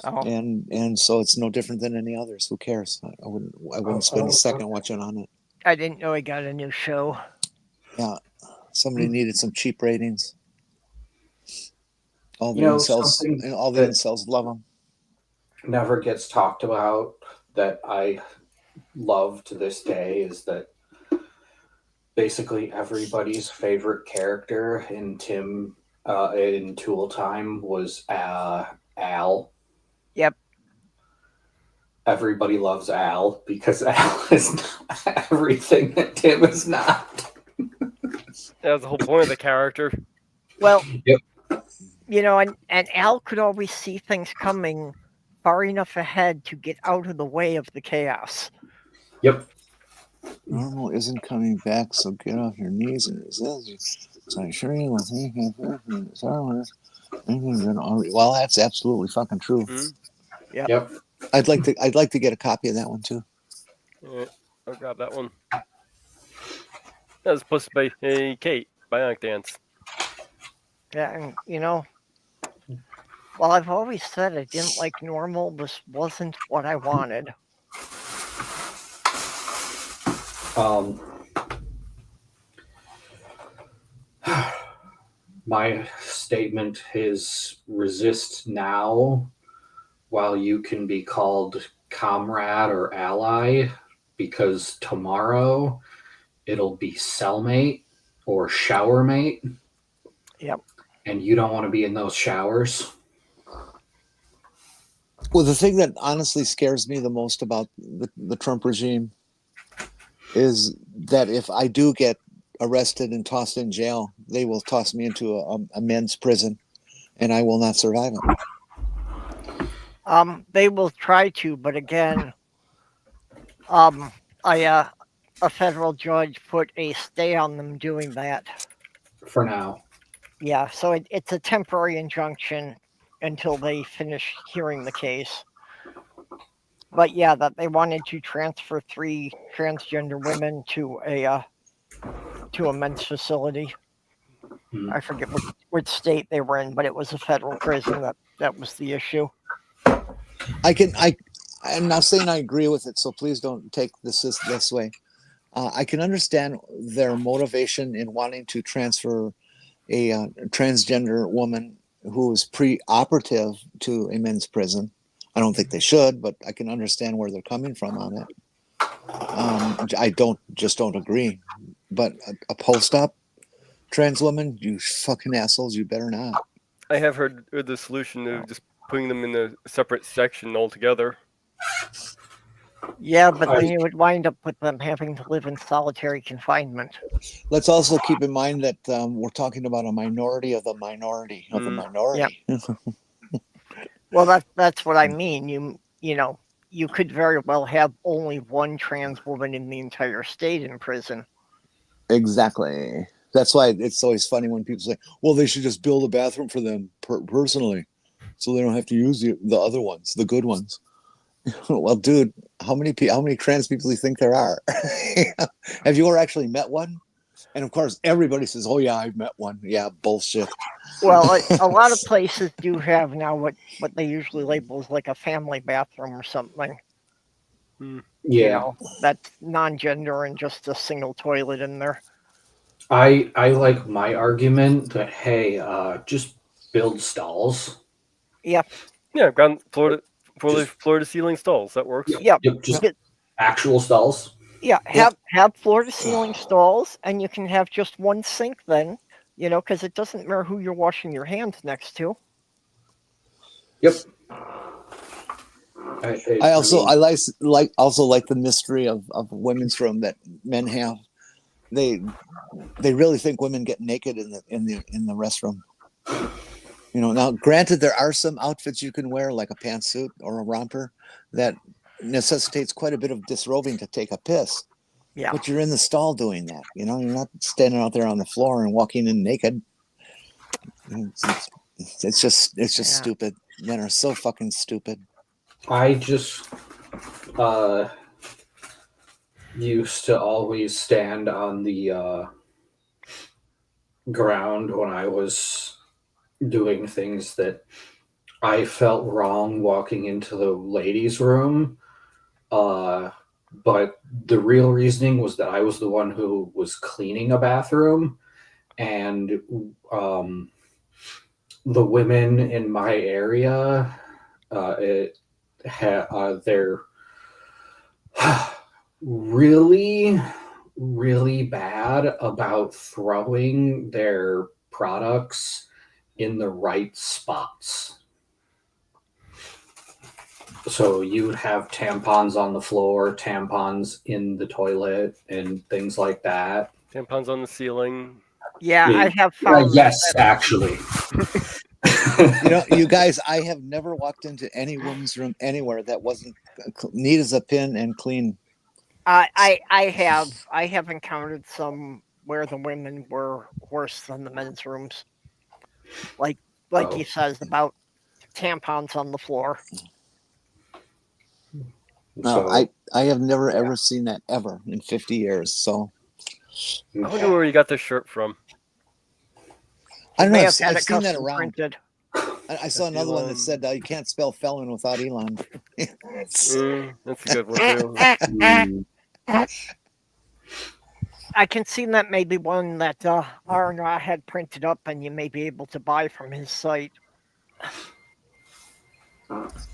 Oh. And so it's no different than any others. Who cares? I wouldn't spend a second watching on it. I didn't know he got a new show. Yeah, somebody needed some cheap ratings. All the incels love him. Never gets talked about that I love to this day is that basically everybody's favorite character in in Tool Time was Al. Yep. Everybody loves Al because Al is not everything that Tim is not. That was the whole point of the character. Well, yep. You know, and Al could always see things coming far enough ahead to get out of the way of the chaos. Yep. Normal isn't coming back, so get off your knees and resist. So I'm sure you will think well, that's absolutely fucking true. Mm-hmm. Yeah. Yep. I'd like to get a copy of that one too. Yeah, I'll grab that one. That was supposed to be Kate, Bionic Dance. Yeah, and you know, well, I've always said I didn't like Normal. This wasn't what I wanted. My statement is resist now while you can be called comrade or ally, because tomorrow it'll be cellmate or showermate. Yep. And you don't want to be in those showers. Well, the thing that honestly scares me the most about the Trump regime is that if I do get arrested and tossed in jail, they will toss me into a men's prison, and I will not survive it. They will try to, but again, I a federal judge put a stay on them doing that. For now. Yeah, so it's a temporary injunction until they finish hearing the case. But yeah, that they wanted to transfer 3 transgender women to a men's facility. I forget which state they were in, but it was a federal prison. That was the issue. I'm not saying I agree with it, so please don't take this way. I can understand their motivation in wanting to transfer a transgender woman who is pre-operative to a men's prison. I don't think they should, but I can understand where they're coming from on it. I don't agree. But a post-op trans woman, you fucking assholes, you better not. I have heard the solution of just putting them in a separate section altogether. Yeah, but then you would wind up with them having to live in solitary confinement. Let's also keep in mind that we're talking about a minority of the minority of the minority. Yep. Well, that's what I mean. You know, you could very well have only one trans woman in the entire state in prison. Exactly. That's why it's always funny when people say, well, they should just build a bathroom for them personally so they don't have to use the other ones, the good ones. Well, dude, how many trans people do you think there are? Have you ever actually met one? And of course, everybody says, oh, yeah, I've met one. Yeah, bullshit. Well, a lot of places do have now what they usually label as like a family bathroom or something. Yeah. You know, that's non-gender and just a single toilet in there. I like my argument that, hey, just build stalls. Yep. Yeah, ground floor to ceiling stalls. That works. Yep. Just actual stalls. Yeah, have floor to ceiling stalls, and you can have just one sink then, you know, because it doesn't matter who you're washing your hands next to. Yep. I like the mystery of women's room that men have. They really think women get naked in the restroom. You know, now granted, there are some outfits you can wear, like a pantsuit or a romper, that necessitates quite a bit of disrobing to take a piss. Yeah. But you're in the stall doing that. You know, you're not standing out there on the floor and walking in naked. It's just stupid. Men are so fucking stupid. I just used to always stand on the ground when I was doing things that I felt wrong walking into the ladies' room. But the real reasoning was that I was the one who was cleaning a bathroom, and the women in my area, they're really, really bad about throwing their products in the right spots. So you would have tampons on the floor, tampons in the toilet, and things like that. Tampons on the ceiling. Yeah, I have found yes, actually. You know, you guys, I have never walked into any woman's room anywhere that wasn't neat as a pin and clean. I have encountered some where the women were worse than the men's rooms. Like he says about tampons on the floor. No, I have never ever seen that ever in 50 years. So I wonder where you got this shirt from. I don't know. I've Had it seen that custom around. printed. I saw another one that said you can't spell felon without Elon. That's a good one too. I can see that maybe one that R&R had printed up and you may be able to buy from his site.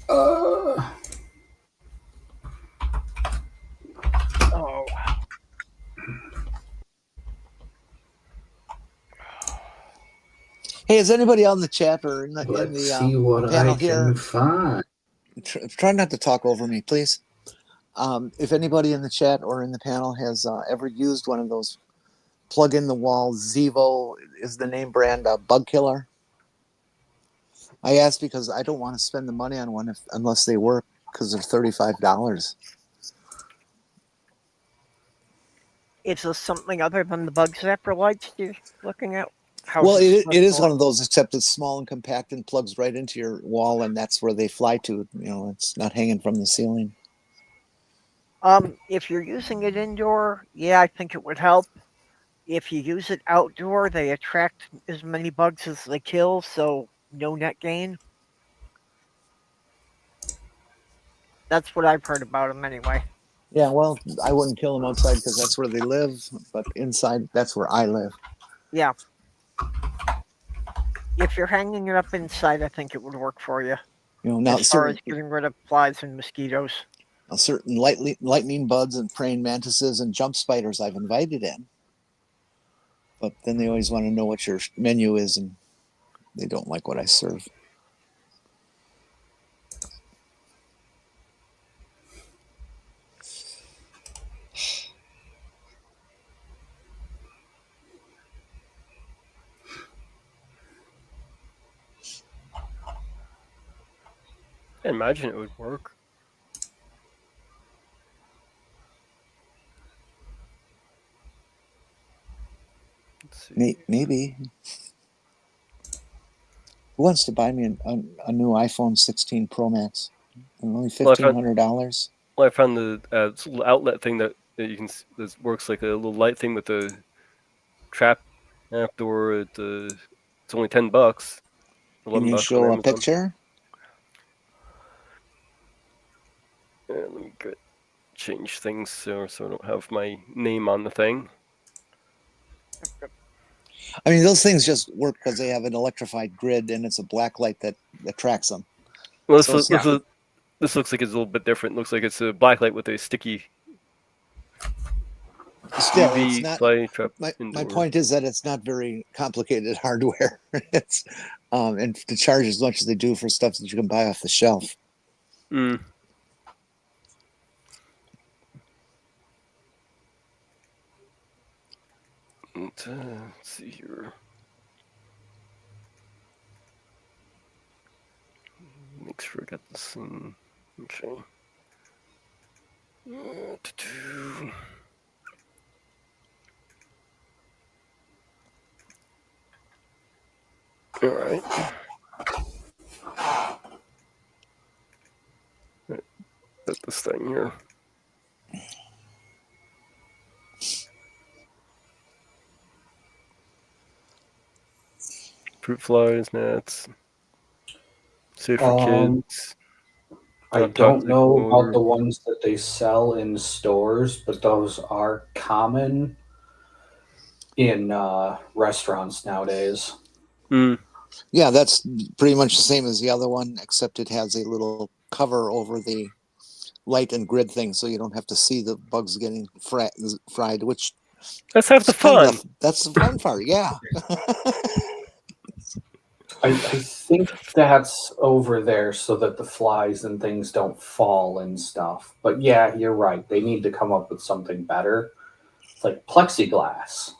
Oh. Hey, is anybody on the chat or in the see what panel I can find? Try not to talk over me, please. If anybody in the chat or in the panel has ever used one of those plug-in-the-wall Zevo is the name brand bug killer, I ask because I don't want to spend the money on one unless they work because they're $35. Is this something other than the bug zapper lights you're looking at? Well, it is one of those, except it's small and compact and plugs right into your wall, and that's where they fly to. It's not hanging from the ceiling. If you're using it indoor, yeah, I think it would help. If you use it outdoor, they attract as many bugs as they kill, so no net gain. That's what I've heard about them anyway. Yeah, well, I wouldn't kill them outside because that's where they live, but inside, that's where I live. Yeah. If you're hanging it up inside, I think it would work for you. Now as far as getting rid of flies and mosquitoes. Certain lightning bugs and praying mantises and jump spiders I've invited in. But then they always want to know what your menu is, and they don't like what I serve. I imagine it would work. Maybe. Who wants to buy me a new iPhone 16 Pro Max? Only $1,500. Well, I found the little outlet thing that you can that works like a little light thing with the trap outdoor. It's only $10. Can you show a picture? Yeah, let me change things so I don't have my name on the thing. I mean, those things just work because they have an electrified grid and it's a black light that attracts them. Well, this looks like it's a little bit different. It looks like it's a black light with a sticky. Still, it's not, my point is that it's not very complicated hardware. It's and to charge as much as they do for stuff that you can buy off the shelf. Mm. Let's see here. Make sure I got this in. Okay. All right. Got this thing here. Fruit flies, gnats. Safe for kids. I don't know about the ones that they sell in stores, but those are common in restaurants nowadays. Mm. Yeah, that's pretty much the same as the other one, except it has a little cover over the light and grid thing, so you don't have to see the bugs getting fried. Which that's half the fun. That's the fun part. Yeah. I think that's over there so that the flies and things don't fall and stuff. But yeah, you're right. They need to come up with something better. It's like plexiglass.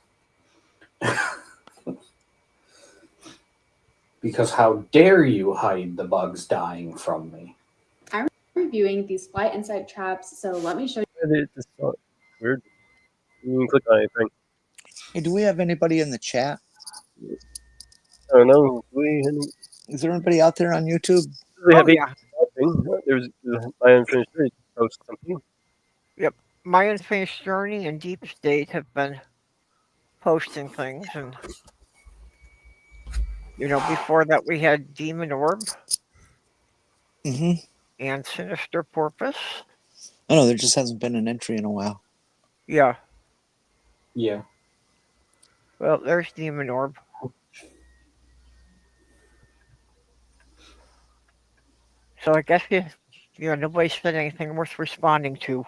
Because how dare you hide the bugs dying from me? I'm reviewing these fly inside traps, so let me show you. It's weird. You can click on anything. Hey, do we have anybody in the chat? I don't know. Is there anybody out there on YouTube? There's my unfinished journey post something. Yep, my unfinished journey and Deep State have been posting things, and before that we had Demon Orb and Sinister Porpoise. I know there just hasn't been an entry in a while. Yeah. Yeah. Well, there's Demon Orb. So I guess nobody said anything worth responding to.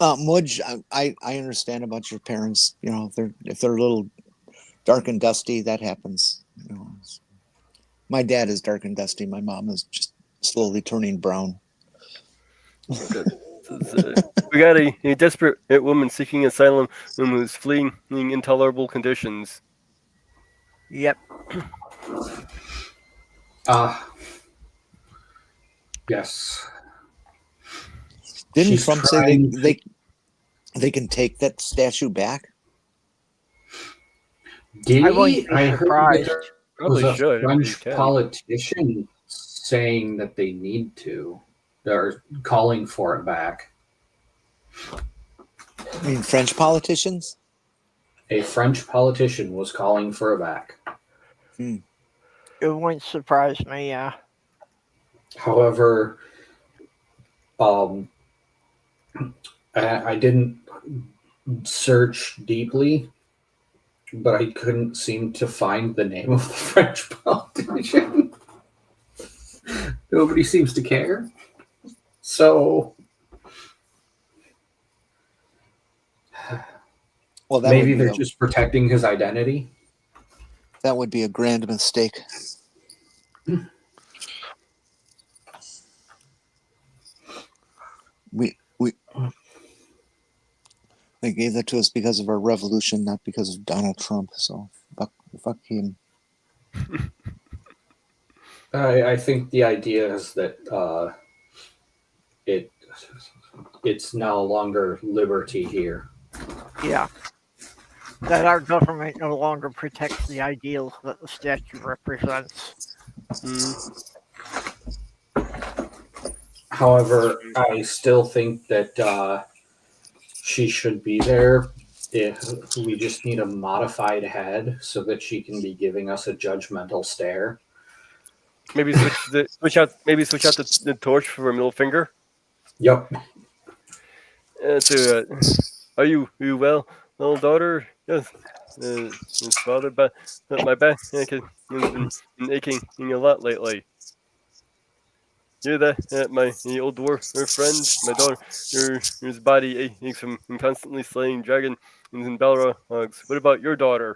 Mudge, I understand about your parents. If they're a little dark and dusty, that happens. My dad is dark and dusty. My mom is just slowly turning brown. We got a desperate woman seeking asylum who is fleeing intolerable conditions. Yep. Yes. Didn't She's Trump say trying they can take that statue back? Did I wouldn't he? be I heard that surprised. there Probably was a should if you French can. politician saying that they need to. They're calling for it back. I mean, French politicians? A French politician was calling for it back. Hmm. It wouldn't surprise me, yeah. However, I didn't search deeply, but I couldn't seem to find the name of the French politician. Nobody seems to care. So Well, that maybe would be they're just protecting his identity. That would be a grand mistake. They gave that to us because of our revolution, not because of Donald Trump. So fuck him. I think the idea is that it's no longer liberty here. Yeah. That our government no longer protects the ideals that the statue represents. However, I still think that she should be there. If we just need a modified head so that she can be giving us a judgmental stare. Maybe switch out the torch for a middle finger. Yep. Are you well, little daughter? Yes. His father, but my back has been aching a lot lately. You're my old dwarf, her friend, my daughter, her body aches from constantly slaying dragon and Balrog hogs. What about your daughter?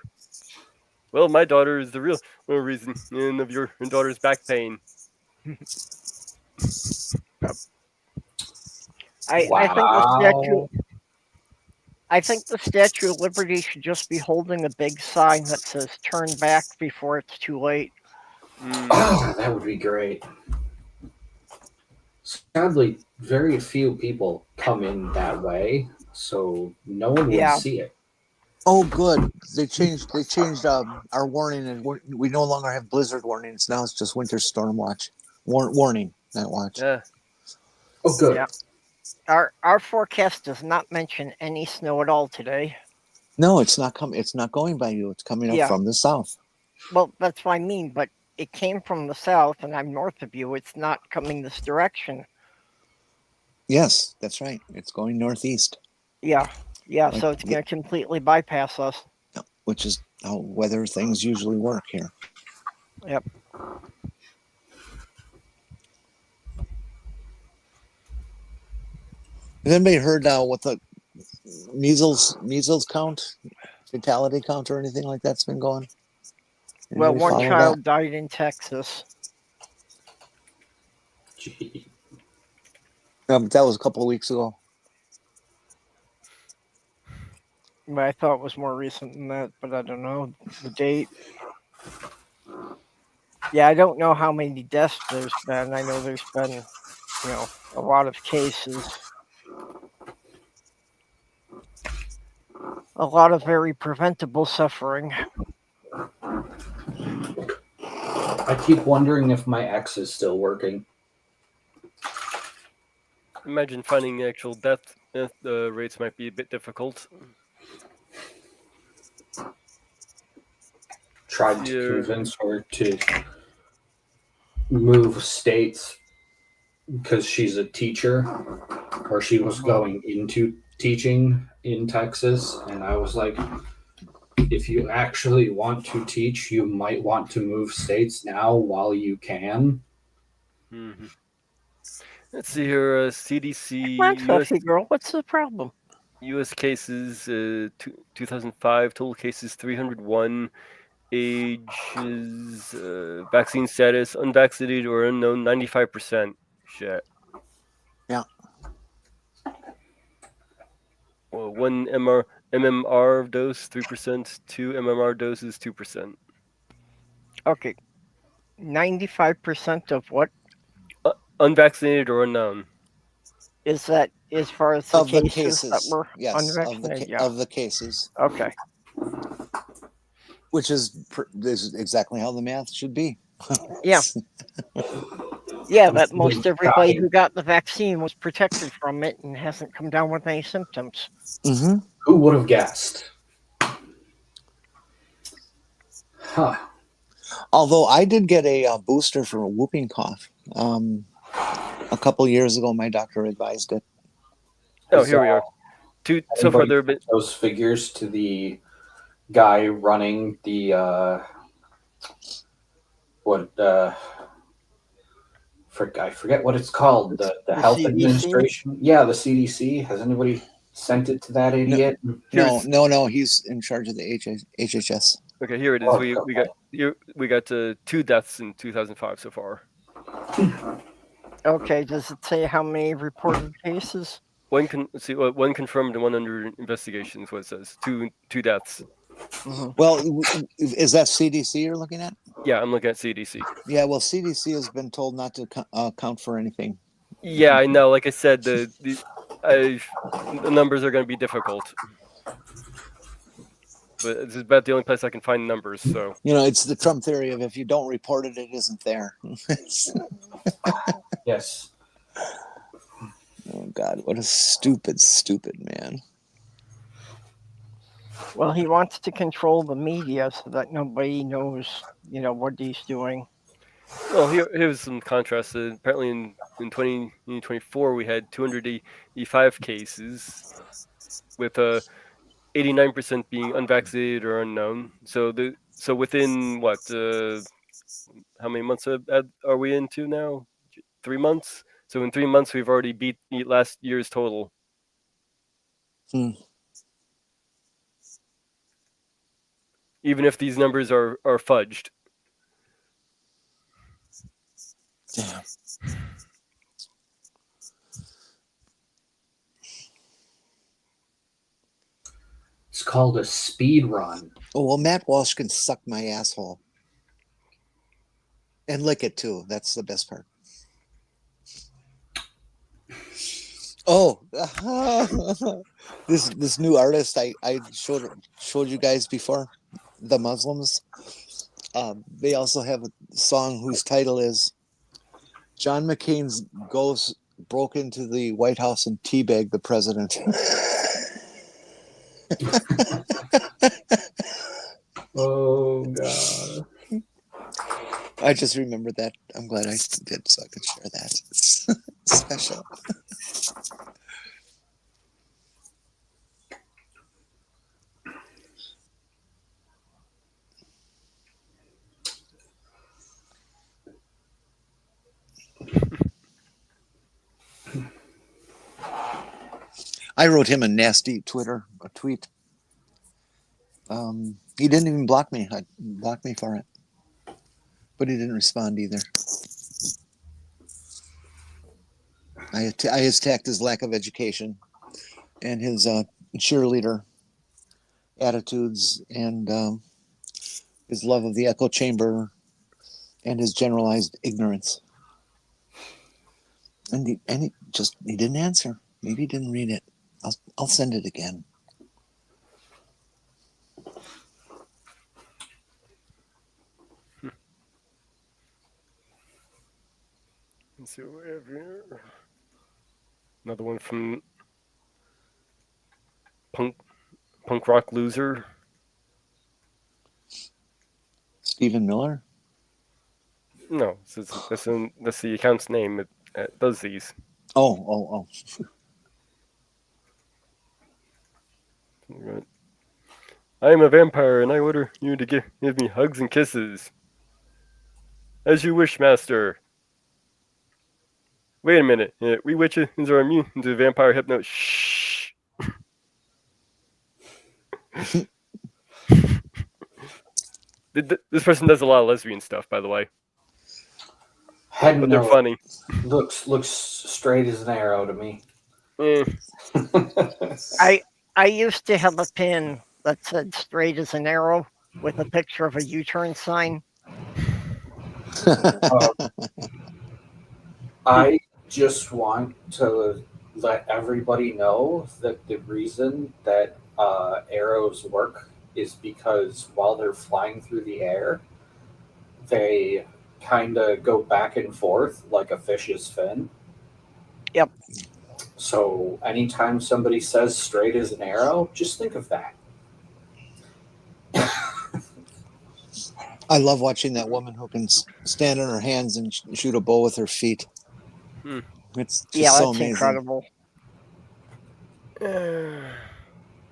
Well, my daughter is the real reason of your daughter's back pain. I think the Statue of Liberty should just be holding a big sign that says "Turn back before it's too late." Oh, that would be great. Sadly, very few people come in that way, so no one would see it. Oh, good. They changed our warning, and we no longer have blizzard warnings. Now it's just winter storm watch. Warning, not watch. Yeah. Oh, good. Yeah. Our forecast does not mention any snow at all today. No, it's not coming. It's not going by you. It's coming up from the south. Well, that's what I mean. But it came from the south, and I'm north of you. It's not coming this direction. Yes, that's right. It's going northeast. Yeah. So it's going to completely bypass us. Which is how weather things usually work here. Yep. Has anybody heard what the measles count, fatality count, or anything like that's been going? Well, one child died in Texas. Gee. That was a couple of weeks ago. But I thought it was more recent than that, but I don't know the date. Yeah, I don't know how many deaths there's been. I know there's been, a lot of cases. A lot of very preventable suffering. I keep wondering if my X is still working. Imagine finding actual death rates might be a bit difficult. Tried to convince her to move states because she's a teacher, or she was going into teaching in Texas, and I was like, if you actually want to teach, you might want to move states now while you can. Mm-hmm. Let's see here, CDC. Come on, Sophie girl, what's the problem? U.S. cases, 2005, total cases 301, ages, vaccine status, unvaccinated or unknown, 95%. Shit. Yeah. Well, one MMR dose, 3%, two MMR doses, 2%. Okay. 95% of what? Unvaccinated or unknown. Is that as far as the Of the cases that cases, were yes, unvaccinated? of the cases. Okay. Which is exactly how the math should be. Yeah. Yeah, that most everybody who got the vaccine was protected from it and hasn't come down with any symptoms. Mm-hmm. Who would have guessed? Huh. Although I did get a booster for a whooping cough. A couple years ago, my doctor advised it. Oh, here we are. So far, there have been those figures to the guy running the I forget what it's called. The health CDC? administration. Yeah, the CDC. Has anybody sent it to that idiot? No. He's in charge of the HHS. Okay, here it is. We got 2 deaths in 2005 so far. Okay, does it say how many reported cases? One confirmed and 1 under investigation is what it says. Two deaths. Mm-hmm. Well, is that CDC you're looking at? Yeah, I'm looking at CDC. Yeah, well, CDC has been told not to count for anything. Yeah, I know. Like I said, the numbers are going to be difficult. But it's about the only place I can find numbers. So it's the Trump theory of if you don't report it, it isn't there. Yes. Oh God, what a stupid man. Well, he wants to control the media so that nobody knows, what he's doing. Well, here's some contrast. Apparently, in 2024, we had 285 cases, with 89% being unvaccinated or unknown. So within what? How many months are we into now? 3 months. So in 3 months, we've already beat last year's total. Even if these numbers are fudged. Damn. It's called a speed run. Oh, well, Matt Walsh can suck my asshole. And lick it too. That's the best part. Oh, this new artist I showed you guys before, the Muslims. They also have a song whose title is John McCain's Ghost Broke into the White House and Teabagged the President. Oh God. I just remembered that. I'm glad I did, so I could share that. It's special. I wrote him a nasty tweet. He didn't even block me. I blocked me for it. But he didn't respond either. I attacked his lack of education and his cheerleader attitudes and his love of the echo chamber and his generalized ignorance. And he didn't answer. Maybe he didn't read it. I'll send it again. Let's see what we have here. Another one from Punk Rock Loser. Stephen Miller? No, that's the account's name. It does these. Oh. Right. I am a vampire, and I order you to give me hugs and kisses. As you wish, master. Wait a minute. We witches are immune to vampire hypnosis. Shh. This person does a lot of lesbian stuff, by the way. But they're funny. Looks straight as an arrow to me. I used to have a pin that said straight as an arrow with a picture of a U-turn sign. I just want to let everybody know that the reason that arrows work is because while they're flying through the air, they kind of go back and forth like a fish's fin. Yep. So anytime somebody says straight as an arrow, just think of that. I love watching that woman who can stand on her hands and shoot a bow with her feet. It's just so amazing. Incredible. Kind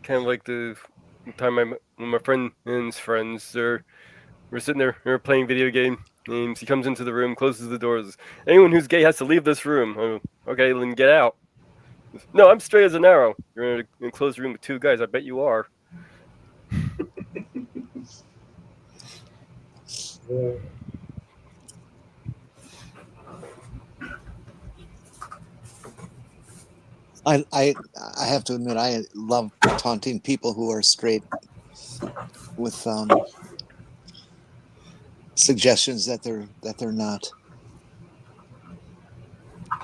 of like the time when my friend and his friends we're sitting there, we're playing video games. He comes into the room, closes the doors. Anyone who's gay has to leave this room. Oh, okay, then get out. No, I'm straight as an arrow. You're in an enclosed room with two guys. I bet you are. I have to admit, I love taunting people who are straight with suggestions that they're not.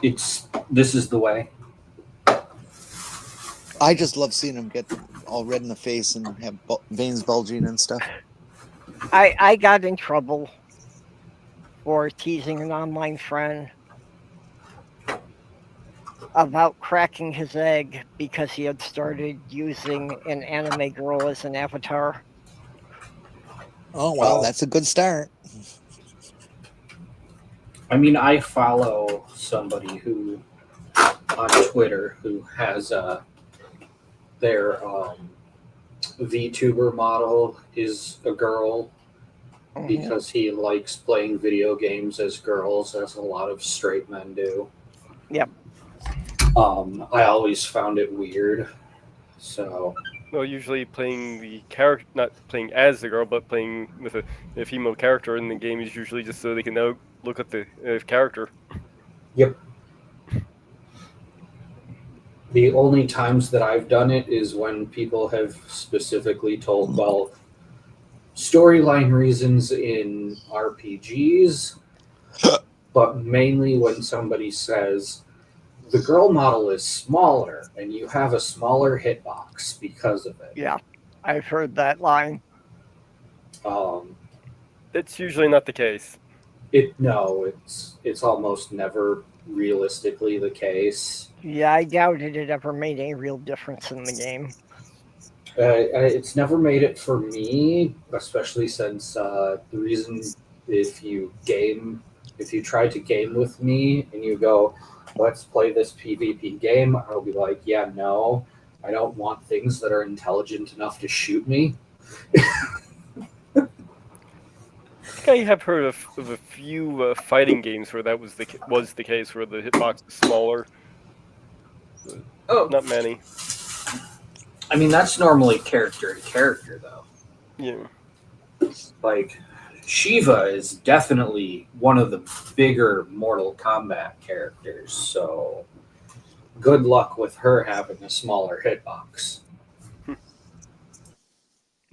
This is the way. I just love seeing them get all red in the face and have veins bulging and stuff. I got in trouble for teasing an online friend about cracking his egg because he had started using an anime girl as an avatar. Oh, well, that's a good start. I mean, I follow somebody who on Twitter who has their VTuber model is a girl because he likes playing video games as girls, as a lot of straight men do. Yep. I always found it weird. So. Well, usually playing the character, not playing as the girl, but playing with a female character in the game is usually just so they can now look at the character. Yep. The only times that I've done it is when people have specifically told, well, storyline reasons in RPGs, but mainly when somebody says, the girl model is smaller and you have a smaller hitbox because of it. Yeah, I've heard that line. It's usually not the case. It's almost never realistically the case. Yeah, I doubted it ever made any real difference in the game. It's never made it for me, especially since the reason if you try to game with me and you go, let's play this PvP game, I'll be like, yeah, no, I don't want things that are intelligent enough to shoot me. I have heard of a few fighting games where that was the case, where the hitbox is smaller. Not many. I mean, that's normally character to character, though. Yeah. Like, Shiva is definitely one of the bigger Mortal Kombat characters, so good luck with her having a smaller hitbox. In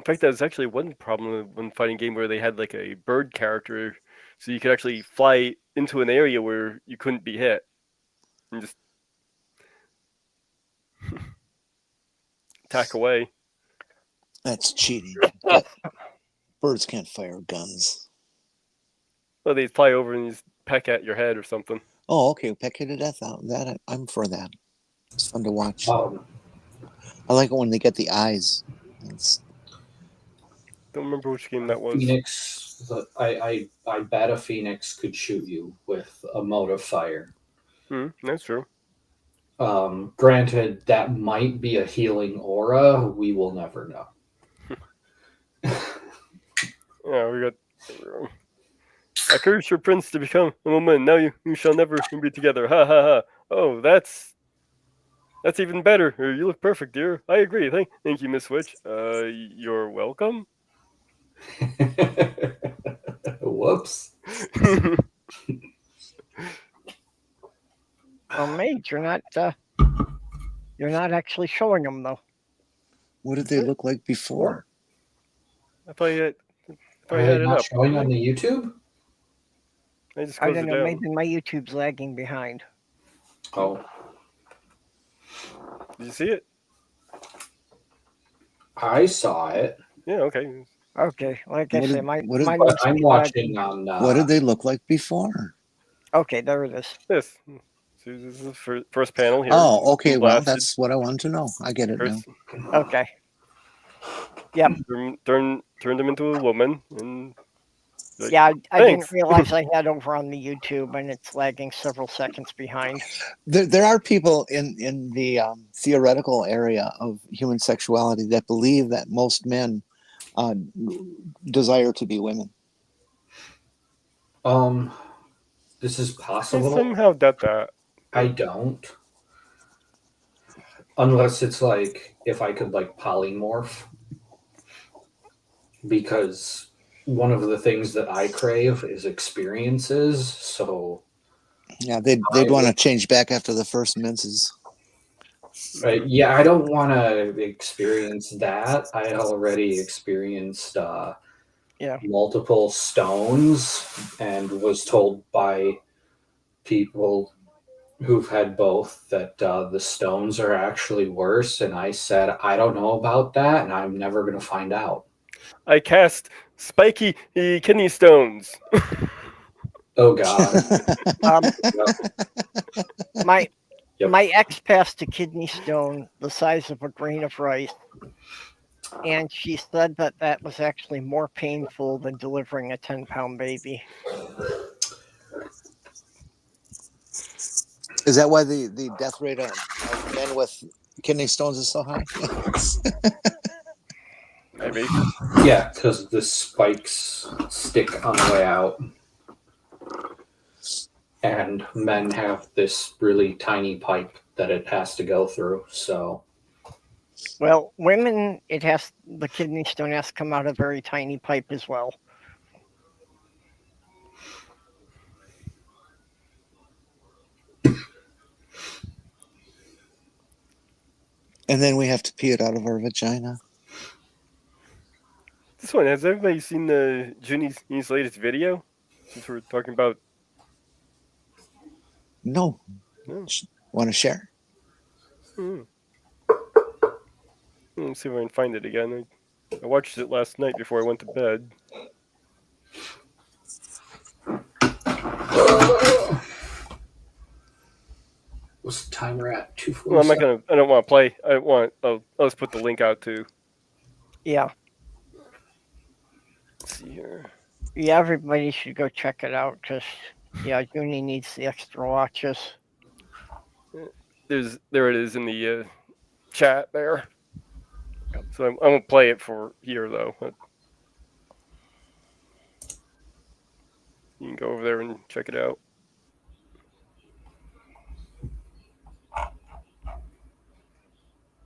fact, that was actually one problem with one fighting game where they had like a bird character, so you could actually fly into an area where you couldn't be hit, and just attack away. That's cheating. Birds can't fire guns. Well, they'd fly over and just peck at your head or something. Oh, okay. Peck you to death out. I'm for that. It's fun to watch. I like it when they get the eyes. Don't remember which game that was. Phoenix, I bet a Phoenix could shoot you with a mode of fire. That's true. Granted, that might be a healing aura. We will never know. Yeah, we got. I curse your prince to become a woman. Now you shall never be together. Ha ha ha. Oh, that's even better. You look perfect, dear. I agree. Thank you, Miss Witch. You're welcome. Whoops. Well, mate, you're not actually showing them though. What did they look like before? I thought you had it not up. showing on the YouTube? I just I closed don't it know. down. Maybe my YouTube's lagging behind. Oh, Did you see it? I saw it. Yeah. Okay. Okay, like I What say, did- mine what is- mine But must I'm be watching lagging. on. What did they look like before? Okay, there it is. This. So this is the first panel here. Oh, okay. Well, Blasted. that's what I wanted to know. I get it now. First, Okay. Yep. turned them into a woman, and like, Yeah, I didn't thanks. realize I had over on the YouTube, and it's lagging several seconds behind. There are people in the theoretical area of human sexuality that believe that most men desire to be women. This is I possible. somehow doubt that. I don't. Unless it's like if I could like polymorph. Because one of the things that I crave is experiences, so Yeah, they'd want to change back after the first menses. yeah, I don't want to experience that. I already experienced multiple stones and was told by people who've had both that the stones are actually worse, and I said I don't know about that, and I'm never going to find out. I cast spiky kidney stones. Oh God. My ex passed a kidney stone the size of a grain of rice, and she said that was actually more painful than delivering a 10-pound baby. Is that why the death rate of men with kidney stones is so high? Maybe. Yeah, because the spikes stick on the way out. And men have this really tiny pipe that it has to go through, so. Well, women, the kidney stone has to come out a very tiny pipe as well. And then we have to pee it out of our vagina. This one, has everybody seen Jenni's latest video? Since we're talking about. No. Want to share? Let's see if I can find it again. I watched it last night before I went to bed. What's the timer at? 2:47. Well, I don't want to play. I'll just put the link out too. Yeah. Let's see here. Yeah, everybody should go check it out. Just Junie needs the extra watches. There it is in the chat there. So I won't play it for here though. You can go over there and check it out.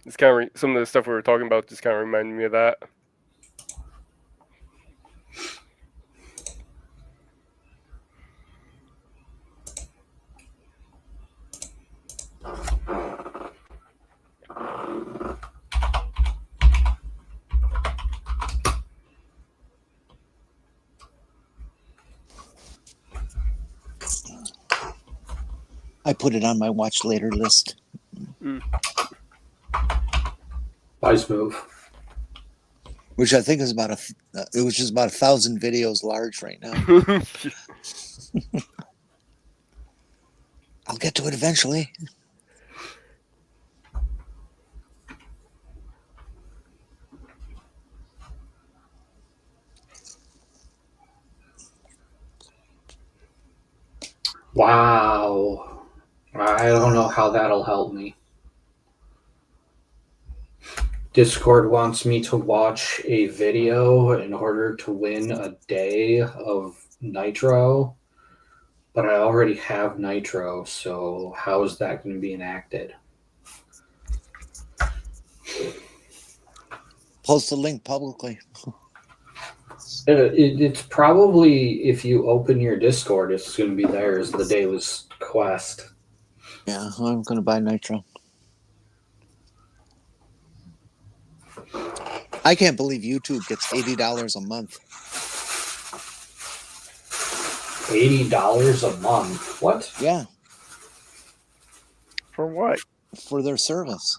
It's kind of some of the stuff we were talking about just kind of reminded me of that. I put it on my watch later list. Wise move. Which I think is it was just about 1,000 videos large right now. I'll get to it eventually. Wow. I don't know how that'll help me. Discord wants me to watch a video in order to win a day of Nitro, but I already have Nitro, so how is that going to be enacted? Post the link publicly. It's probably, if you open your Discord, it's going to be there as the daily quest. Yeah, I'm going to buy Nitro. I can't believe YouTube gets $80 a month. $80 a month. What? Yeah. For what? For their service.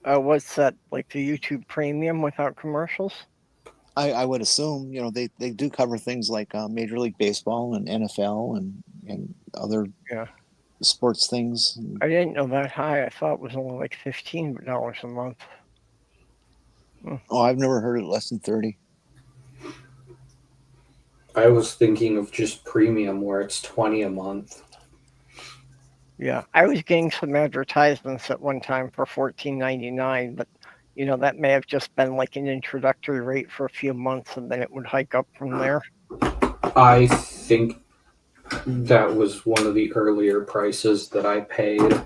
What's that, like the YouTube Premium without commercials? I would assume, they do cover things like Major League Baseball and NFL and other sports things. I didn't know that high. I thought it was only like $15 a month. Oh, I've never heard it less than 30. I was thinking of just premium where it's 20 a month. Yeah, I was getting some advertisements at one time for $14.99, but that may have just been like an introductory rate for a few months, and then it would hike up from there. I think that was one of the earlier prices that I paid.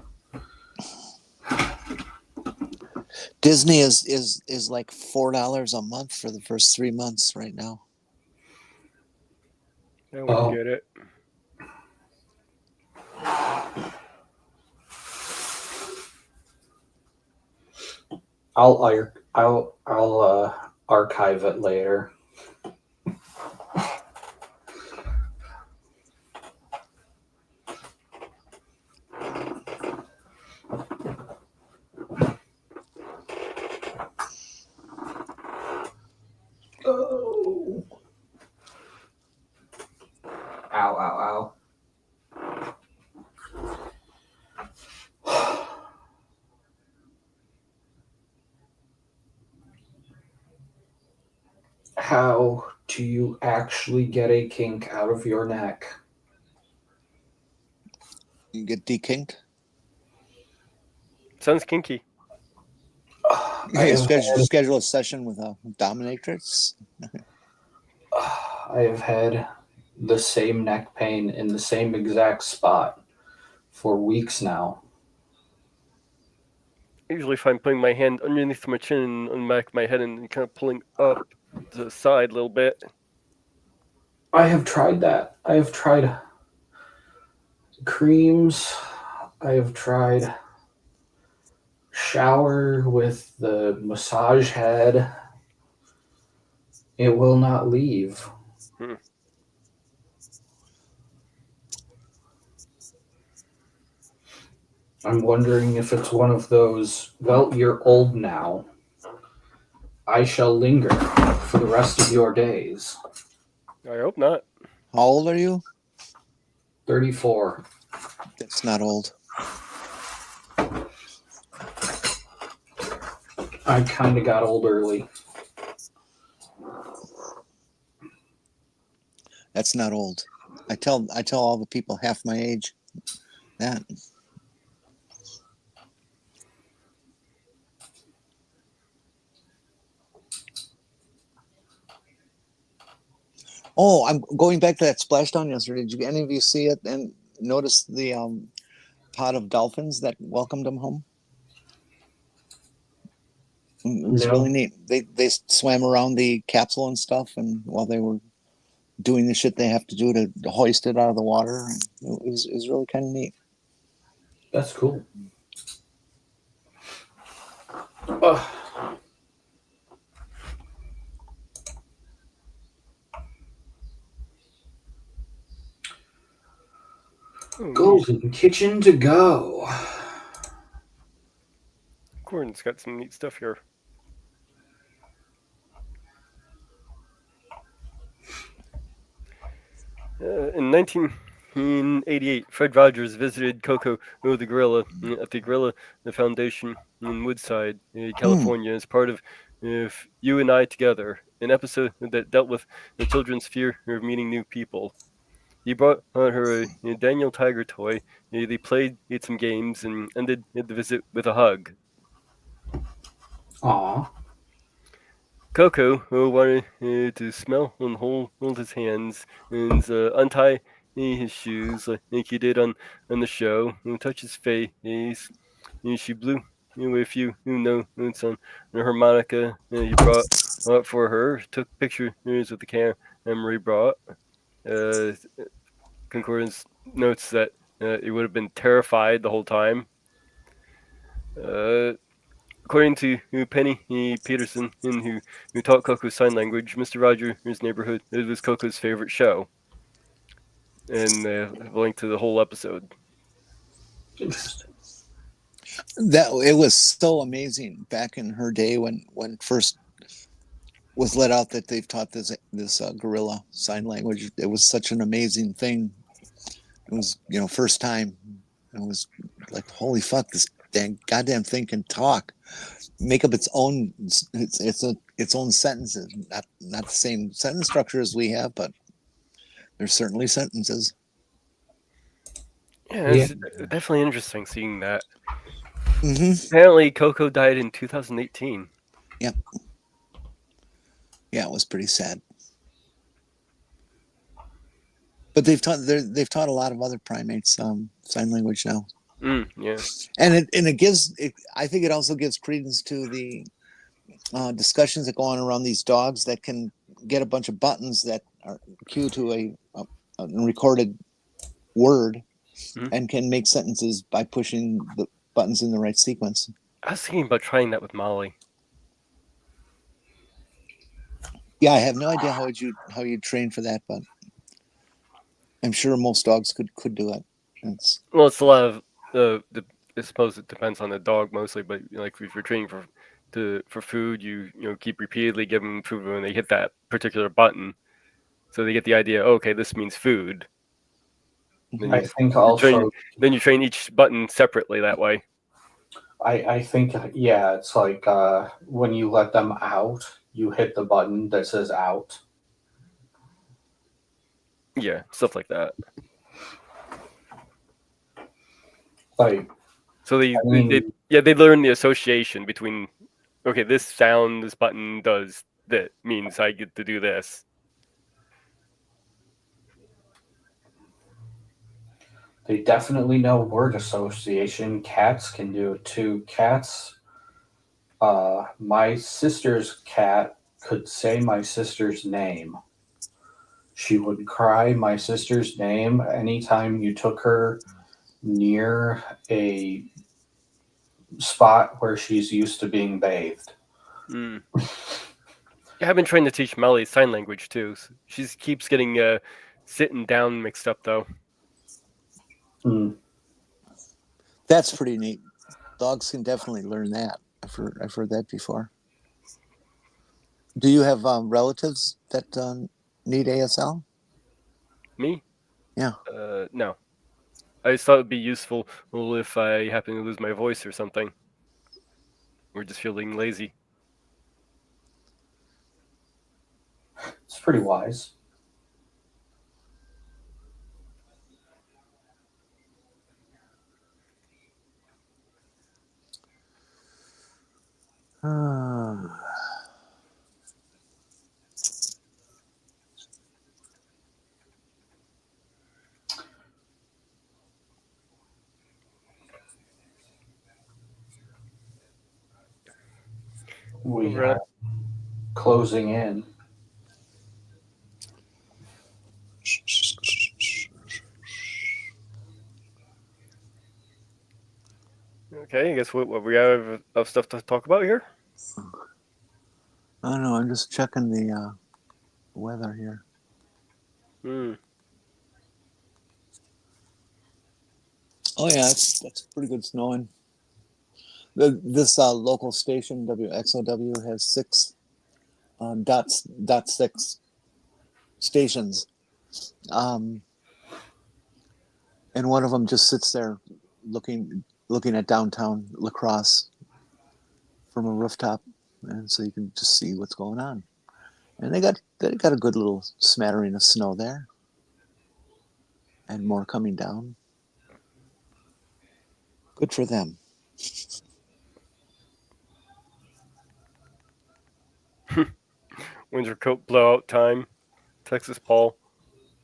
Disney is like $4 a month for the first 3 months right now. I wouldn't get it. I'll archive it later. Oh. Ow, ow, ow. How do you actually get a kink out of your neck? You get dekinked? Sounds kinky. Hey, schedule a session with a dominatrix. I have had the same neck pain in the same exact spot for weeks now. I usually find putting my hand underneath my chin and on the back of my head and kind of pulling up to the side a little bit. I have tried that. I have tried creams. I have tried shower with the massage head. It will not leave. I'm wondering if it's one of those, well, you're old now. I shall linger for the rest of your days. I hope not. How old are you? 34. That's not old. I kind of got old early. That's not old. I tell all the people half my age that. Oh, I'm going back to that splashdown yesterday. Did any of you see it and notice the pod of dolphins that welcomed them home? It was really neat. They swam around the capsule and stuff, and while they were doing the shit they have to do to hoist it out of the water, it was really kind of neat. That's cool. Golden kitchen to go. Gordon's got some neat stuff here. In 1988, Fred Rogers visited Coco the gorilla at the Gorilla Foundation in Woodside, California, as part of You and I Together, an episode that dealt with the children's fear of meeting new people. He brought her a Daniel Tiger toy. They played, ate some games, and ended the visit with a hug. Aww. Coco wanted to smell and hold his hands and untie his shoes like he did on the show, and touch his face. She blew a few notes on the harmonica he brought for her, took pictures with the camera Emery brought. Concordance notes that he would have been terrified the whole time. according to Penny Peterson, who taught Coco sign language, Mr. Rogers' Neighborhood, it was Coco's favorite show. And a link to the whole episode. Interesting. That it was so amazing back in her day when first was let out that they've taught this gorilla sign language. It was such an amazing thing. It was, first time. It was like, holy fuck, this goddamn thing can talk, make up its own its own sentences. Not the same sentence structure as we have, but there's certainly sentences. Yeah, it's definitely interesting seeing that. Mm-hmm. Apparently, Coco died in 2018. Yep. Yeah, it was pretty sad. But they've taught a lot of other primates sign language now. Yeah. And it gives I think it also gives credence to the discussions that go on around these dogs that can get a bunch of buttons that are cue to a recorded word and can make sentences by pushing the buttons in the right sequence. I was thinking about trying that with Molly. Yeah, I have no idea how you'd train for that, but I'm sure most dogs could do it. It's a lot of I suppose it depends on the dog mostly, but like if you're training for food, you keep repeatedly giving them food when they hit that particular button, so they get the idea. Okay, this means food. Then I think also then you train each button separately that way. I think it's like when you let them out, you hit the button that says out. Yeah, stuff like that. Like, so they learn the association between, okay, this sound, this button does that, means I get to do this. They definitely know word association. Cats can do it too. Cats, my sister's cat could say my sister's name. She would cry my sister's name anytime you took her near a spot where she's used to being bathed. I've been trying to teach Molly sign language too. She keeps getting sitting down mixed up though. That's pretty neat. Dogs can definitely learn that. I've heard that before. Do you have relatives that need ASL? Me? Yeah. No. I just thought it'd be useful if I happen to lose my voice or something. Or just feeling lazy. It's pretty wise. We are closing in. Okay, I guess what we have of stuff to talk about here? I don't know. I'm just checking the weather here. Oh yeah, that's pretty good snowing. This local station WXOW has 6.6 stations, and one of them just sits there looking at downtown La Crosse from a rooftop, and so you can just see what's going on. And they got a good little smattering of snow there, and more coming down. Good for them. Winter coat blowout time. Texas Paul.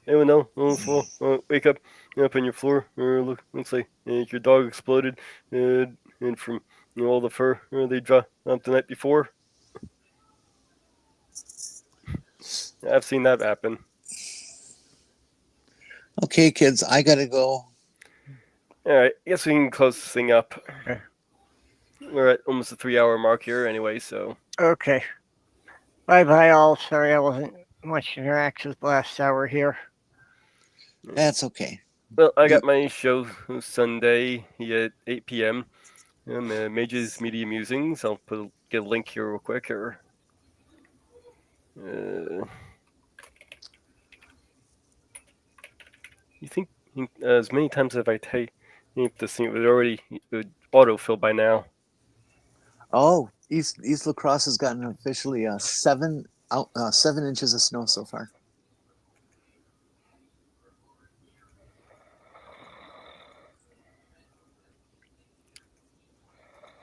Anyone know? Wake up on your floor. Looks like your dog exploded, and from all the fur they dropped the night before. I've seen that happen. Okay, kids, I gotta go. All right, I guess we can close this thing up. we're at almost the 3-hour mark here anyway, so. Okay. Bye all. Sorry I wasn't much interactive last hour here. That's okay. Well, I got my show Sunday at 8 p.m. Mage's Media Musings. I'll get a link here real quick. Or, you think as many times as I type this thing, it would already autofill by now. Oh, East La Crosse has gotten officially 7 inches of snow so far.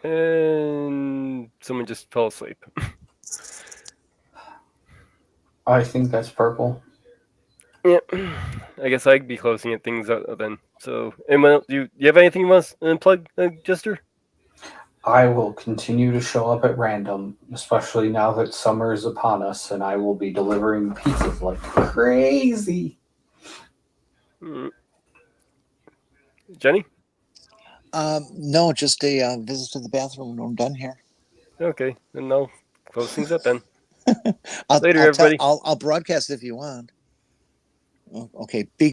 And someone just fell asleep. I think that's purple. Yeah, I guess I'd be closing it things up then. So, anyone else, do you have anything you want to unplug, Jester? I will continue to show up at random, especially now that summer is upon us, and I will be delivering pizzas like crazy. Jenny? No, just a visit to the bathroom when I'm done here. Okay, then I'll close things up then. Later, everybody. I'll broadcast if you want. Okay, be